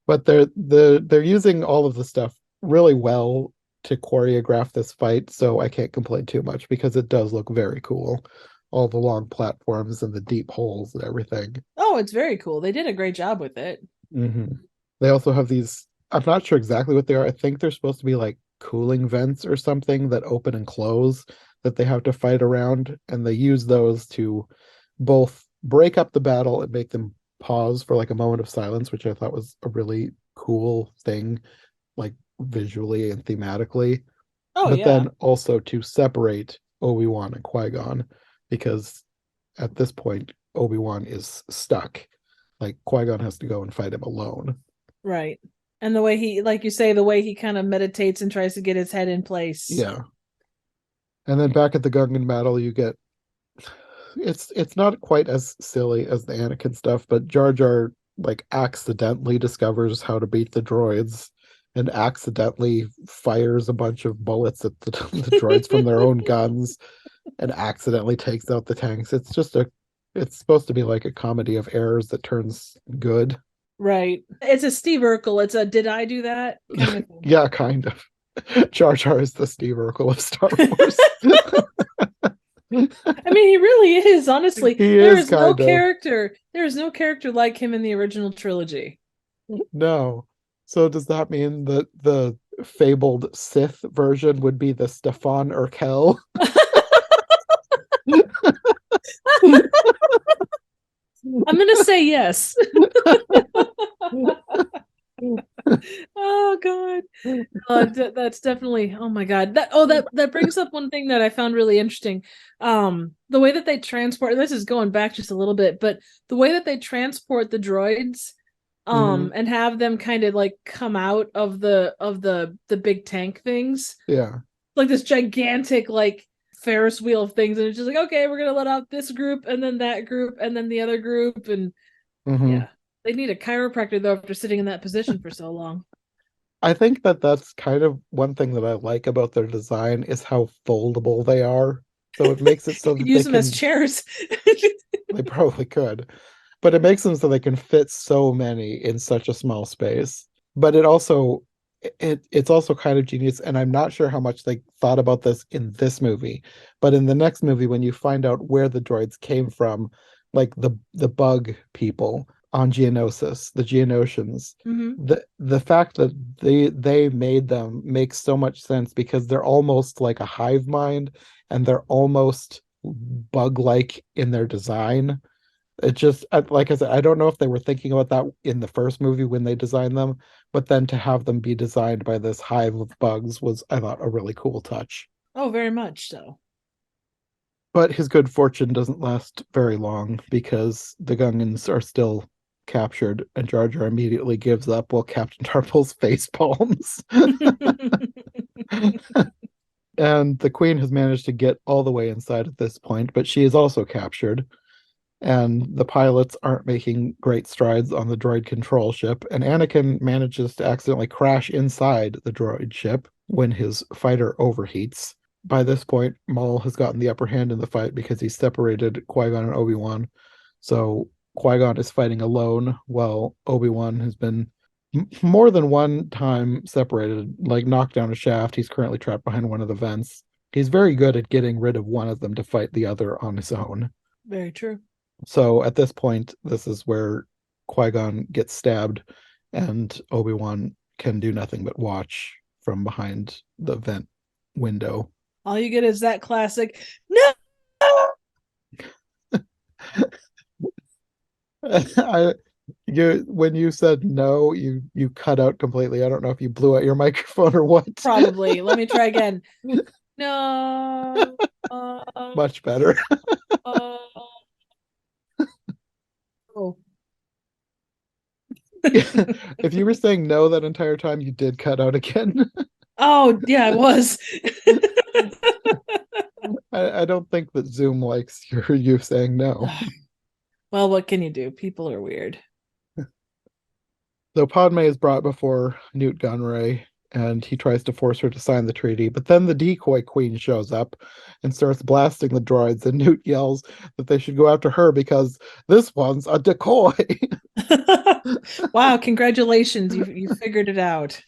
But they're using all of the stuff really well to choreograph this fight, so I can't complain too much because it does look very cool. All the long platforms and the deep holes and everything. Oh, it's very cool. They did a great job with it. Mm-hmm. They also have these, I'm not sure exactly what they are. I think they're supposed to be like cooling vents or something that open and close that they have to fight around, and they use those to both break up the battle and make them pause for like a moment of silence, which I thought was a really cool thing, like visually and thematically. But then also to separate Obi-Wan and Qui-Gon, because at this point, Obi-Wan is stuck. Like, Qui-Gon has to go and fight him alone. Right. And the way he, like you say, the way he kind of meditates and tries to get his head in place. Yeah. And then back at the Gungan battle, you get it's not quite as silly as the Anakin stuff, but Jar Jar like accidentally discovers how to beat the droids and accidentally fires a bunch of bullets at the droids from their own guns and accidentally takes out the tanks. It's supposed to be like a comedy of errors that turns good. Right. It's a Steve Urkel. It's a did I do that kind of thing. Yeah, kind of. Jar Jar is the Steve Urkel of Star Wars. I mean, he really is, honestly. There is no character like him in the original trilogy. No. So does that mean that the fabled Sith version would be the Stefan Urkel? I'm gonna say yes. Oh god. That's definitely, oh my god. That brings up one thing that I found really interesting. The way that they transport, and this is going back just a little bit, but the way that they transport the droids and have them kind of like come out of the big tank things. Yeah. Like this gigantic like Ferris wheel of things, and it's just like, okay, we're gonna let out this group and then that group and then the other group, and yeah. They need a chiropractor, though, after sitting in that position for so long. I think that's kind of one thing that I like about their design is how foldable they are. So it makes it so that use them as chairs. They probably could. But it makes them so they can fit so many in such a small space. But it's also kind of genius, and I'm not sure how much they thought about this in this movie. But in the next movie, when you find out where the droids came from, like the bug people on Geonosis, the Geonosians, the fact that they made them makes so much sense because they're almost like a hive mind and they're almost bug-like in their design. It just, like I said, I don't know if they were thinking about that in the first movie when they designed them, but then to have them be designed by this hive of bugs was, I thought, a really cool touch. Oh, very much so. But his good fortune doesn't last very long because the Gungans are still captured, and Jar Jar immediately gives up while Captain Tarple's face palms. And the Queen has managed to get all the way inside at this point, but she is also captured. And the pilots aren't making great strides on the droid control ship, and Anakin manages to accidentally crash inside the droid ship when his fighter overheats. By this point, Maul has gotten the upper hand in the fight because he's separated Qui-Gon and Obi-Wan. So Qui-Gon is fighting alone while Obi-Wan has been more than one time separated, like knocked down a shaft. He's currently trapped behind one of the vents. He's very good at getting rid of one of them to fight the other on his own. Very true. So at this point, this is where Qui-Gon gets stabbed and Obi-Wan can do nothing but watch from behind the vent window. All you get is that classic, no! When you said no, you cut out completely. I don't know if you blew out your microphone or what. Probably. Let me try again. No. Much better. Oh. If you were saying no that entire time, you did cut out again. Oh, yeah, it was. I don't think that Zoom likes you saying no. Well, what can you do? People are weird. So Padme is brought before Newt Gunray, and he tries to force her to sign the treaty. But then the decoy queen shows up and starts blasting the droids, and Newt yells that they should go after her because this one's a decoy. Wow, congratulations. You figured it out.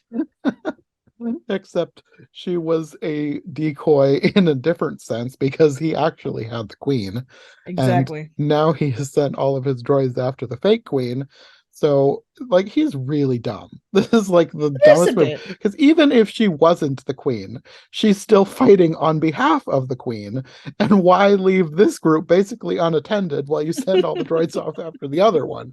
Except she was a decoy in a different sense because he actually had the queen. Exactly. And now he has sent all of his droids after the fake queen. So, like, he's really dumb. This is like the dumbest move. Because even if she wasn't the queen, she's still fighting on behalf of the queen. And why leave this group basically unattended while you send all the droids off after the other one?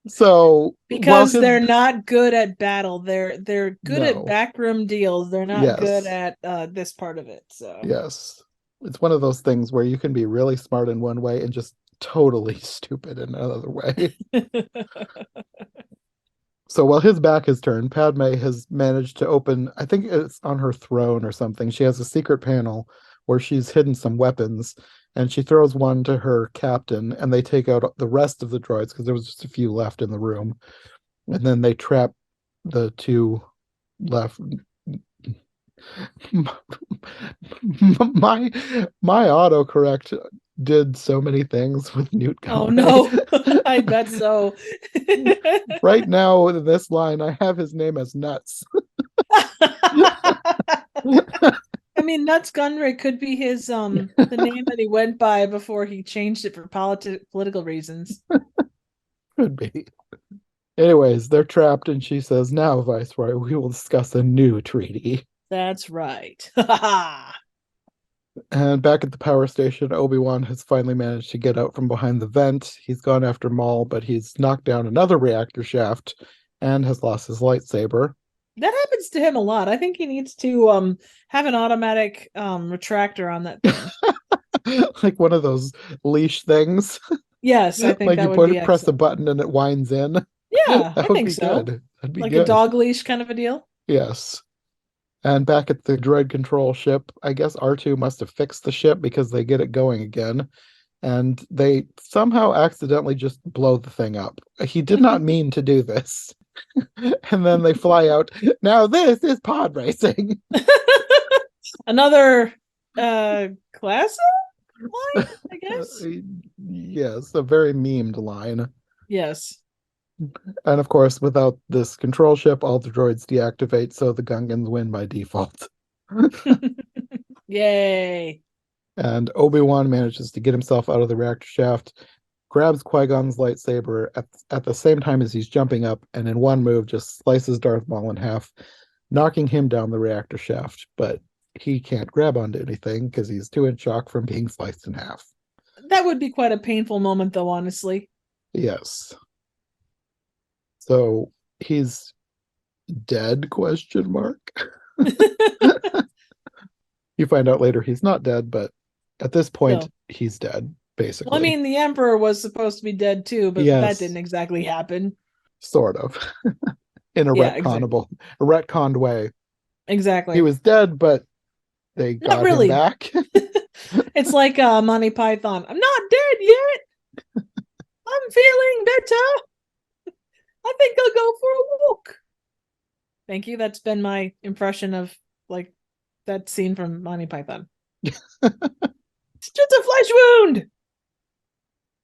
So because they're not good at battle, they're good at backroom deals. They're not good at this part of it. So yes. It's one of those things where you can be really smart in one way and just totally stupid in another way. So while his back is turned, Padme has managed to open, I think it's on her throne or something. She has a secret panel where she's hidden some weapons, and she throws one to her captain, and they take out the rest of the droids because there was just a few left in the room. And then they trap the two left. my my autocorrect did so many things with Newt Oh Gunray. no, I bet so. Right now in this line, I have his name as Nuts. I mean, Nuts Gunray could be his the name that he went by before he changed it for political reasons. Could be. Anyways, they're trapped, and she says, "Now, Viceroy, we will discuss a new treaty." That's right. And back at the power station, Obi-Wan has finally managed to get out from behind the vent. He's gone after Maul, but he's knocked down another reactor shaft and has lost his lightsaber. That happens to him a lot. I think he needs to have an automatic retractor on that thing. Like one of those leash things. Yes, I think Like that you would put be it, press a excellent. button and it winds in. Yeah, That I would think be so. good. That'd be Like good. a dog leash kind of a deal. Yes. And back at the droid control ship, I guess R2 must have fixed the ship because they get it going again. And they somehow accidentally just blow the thing up. He did not mean to do this. And then they fly out. Now this is pod racing. Another classic line, I guess. Yes, a very memed line. Yes. And of course, without this control ship, all the droids deactivate, so the Gungans win by default. Yay. And Obi-Wan manages to get himself out of the reactor shaft, grabs Qui-Gon's lightsaber at the same time as he's jumping up, and in one move just slices Darth Maul in half, knocking him down the reactor shaft. But he can't grab onto anything because he's too in shock from being sliced in half. That would be quite a painful moment, though, honestly. Yes. So he's dead, question mark. You find out later he's not dead, but at this point, No. he's dead, basically. Well, I mean, the Emperor was supposed to be dead too, but Yes. that didn't exactly happen. Sort of. In a retconned way. Exactly. He was dead, but they Not got really. him back. It's like Monty Python. I'm not dead yet. I'm feeling better. I think I'll go for a walk. Thank you. That's been my impression of like that scene from Monty Python. It's just a flesh wound.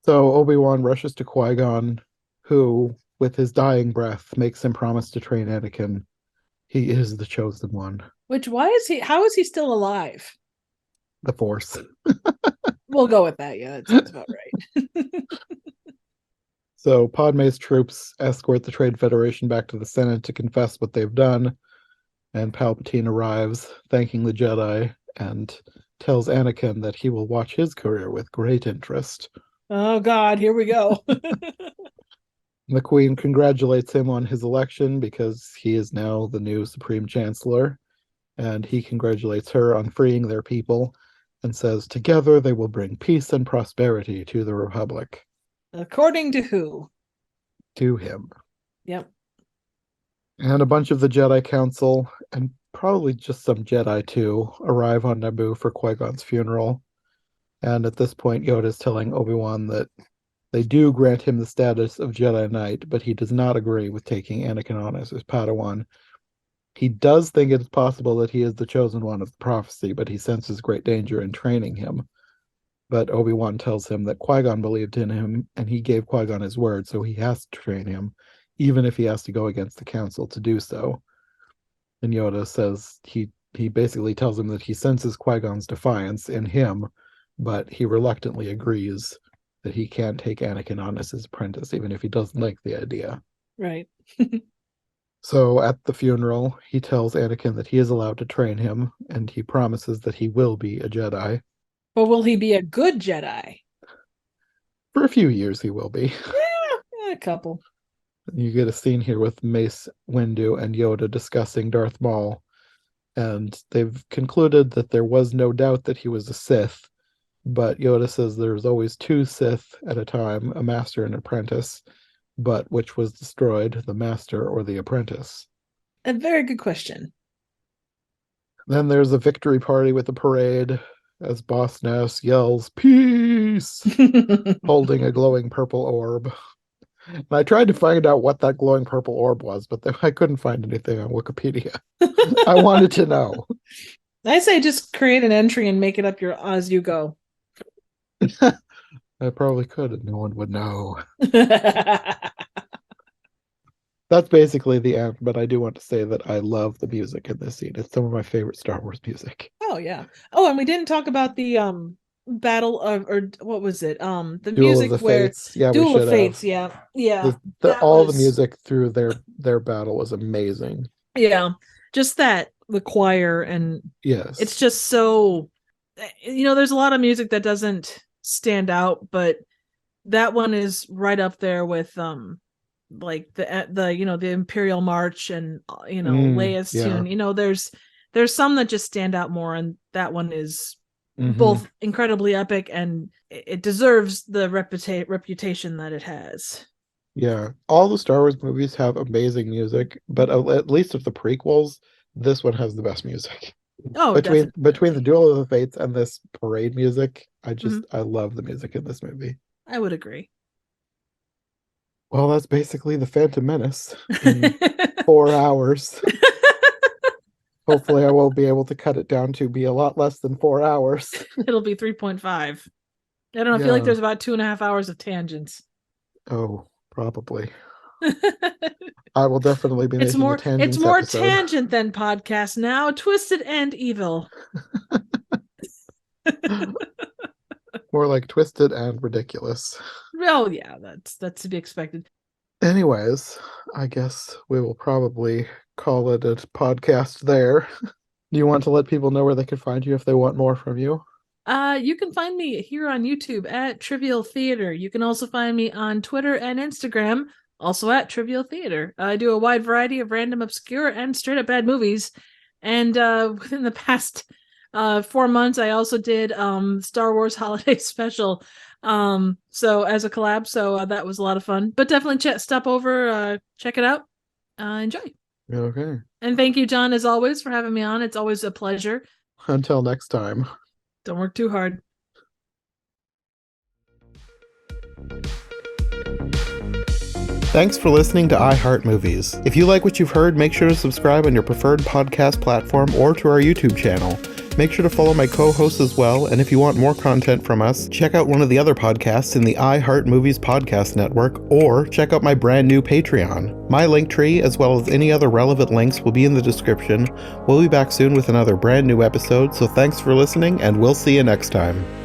So Obi-Wan rushes to Qui-Gon, who, with his dying breath, makes him promise to train Anakin. He is the chosen one. Which, how is he still alive? The Force. We'll go with that. Yeah, that sounds about right. So Padme's troops escort the Trade Federation back to the Senate to confess what they've done, and Palpatine arrives, thanking the Jedi, and tells Anakin that he will watch his career with great interest. Oh God, here we go. The Queen congratulates him on his election because he is now the new Supreme Chancellor, and he congratulates her on freeing their people and says, "Together they will bring peace and prosperity to the Republic." According to who? To him. Yep. And a bunch of the Jedi Council, and probably just some Jedi too, arrive on Naboo for Qui-Gon's funeral. And at this point, Yoda's telling Obi-Wan that they do grant him the status of Jedi Knight, but he does not agree with taking Anakin on as his Padawan. He does think it's possible that he is the chosen one of the prophecy, but he senses great danger in training him. But Obi-Wan tells him that Qui-Gon believed in him, and he gave Qui-Gon his word, so he has to train him, even if he has to go against the Council to do so. And Yoda says he basically tells him that he senses Qui-Gon's defiance in him, but he reluctantly agrees that he can't take Anakin on as his apprentice, even if he doesn't like the idea. Right. So at the funeral, he tells Anakin that he is allowed to train him, and he promises that he will be a Jedi. But will he be a good Jedi? For a few years, he will be. Yeah, a couple. You get a scene here with Mace Windu and Yoda discussing Darth Maul. And they've concluded that there was no doubt that he was a Sith, but Yoda says there's always two Sith at a time, a master and an apprentice, but which was destroyed, the master or the apprentice? A very good question. Then there's a victory party with a parade as Boss Nass yells, "Peace!" holding a glowing purple orb. And I tried to find out what that glowing purple orb was, but I couldn't find anything on Wikipedia. I wanted to know. I say just create an entry and make it up as you go. I probably could, and no one would know. That's basically the end, but I do want to say that I love the music in this scene. It's some of my favorite Star Wars music. Oh, yeah. Oh, and we didn't talk about the battle of, or what was it? The Duel music of the where Fates. Yeah, Duel we of Fates, yeah. All the music through their battle was amazing. Yeah. Just the choir, and yes, it's just so, there's a lot of music that doesn't stand out, but that one is right up there with like the Imperial March and Leia's tune. There's some that just stand out more, and that one is both incredibly epic, and it deserves the reputation that it has. Yeah, all the Star Wars movies have amazing music, but at least of the prequels, this one has the best music. Oh, between the Duel of the Fates and this parade music, I love the music in this movie. I would agree. Well, that's basically the Phantom Menace in 4 hours. Hopefully I won't be able to cut it down to be a lot less than 4 hours. It'll be 3.5. I don't know. I feel like there's about 2.5 hours of tangents. Oh, probably. I will definitely be making a tangents It's more episode. Tangent than podcast now. Twisted and evil. More like twisted and ridiculous. Well, yeah, that's to be expected. Anyways, I guess we will probably call it a podcast there. Do you want to let people know where they can find you if they want more from you? You can find me here on YouTube at Trivial Theater. You can also find me on Twitter and Instagram, also at Trivial Theater. I do a wide variety of random, obscure, and straight up bad movies. And within the past 4 months, I also did Star Wars Holiday Special. So as a collab, so that was a lot of fun. But definitely stop over, check it out, enjoy. Okay. And thank you, John, as always, for having me on. It's always a pleasure. Until next time. Don't work too hard. Thanks for listening to iHeart Movies. If you like what you've heard, make sure to subscribe on your preferred podcast platform or to our YouTube channel. Make sure to follow my co-host as well, and if you want more content from us, check out one of the other podcasts in the iHeart Movies podcast network, or check out my brand new Patreon. My link tree, as well as any other relevant links, will be in the description. We'll be back soon with another brand new episode, so thanks for listening, and we'll see you next time.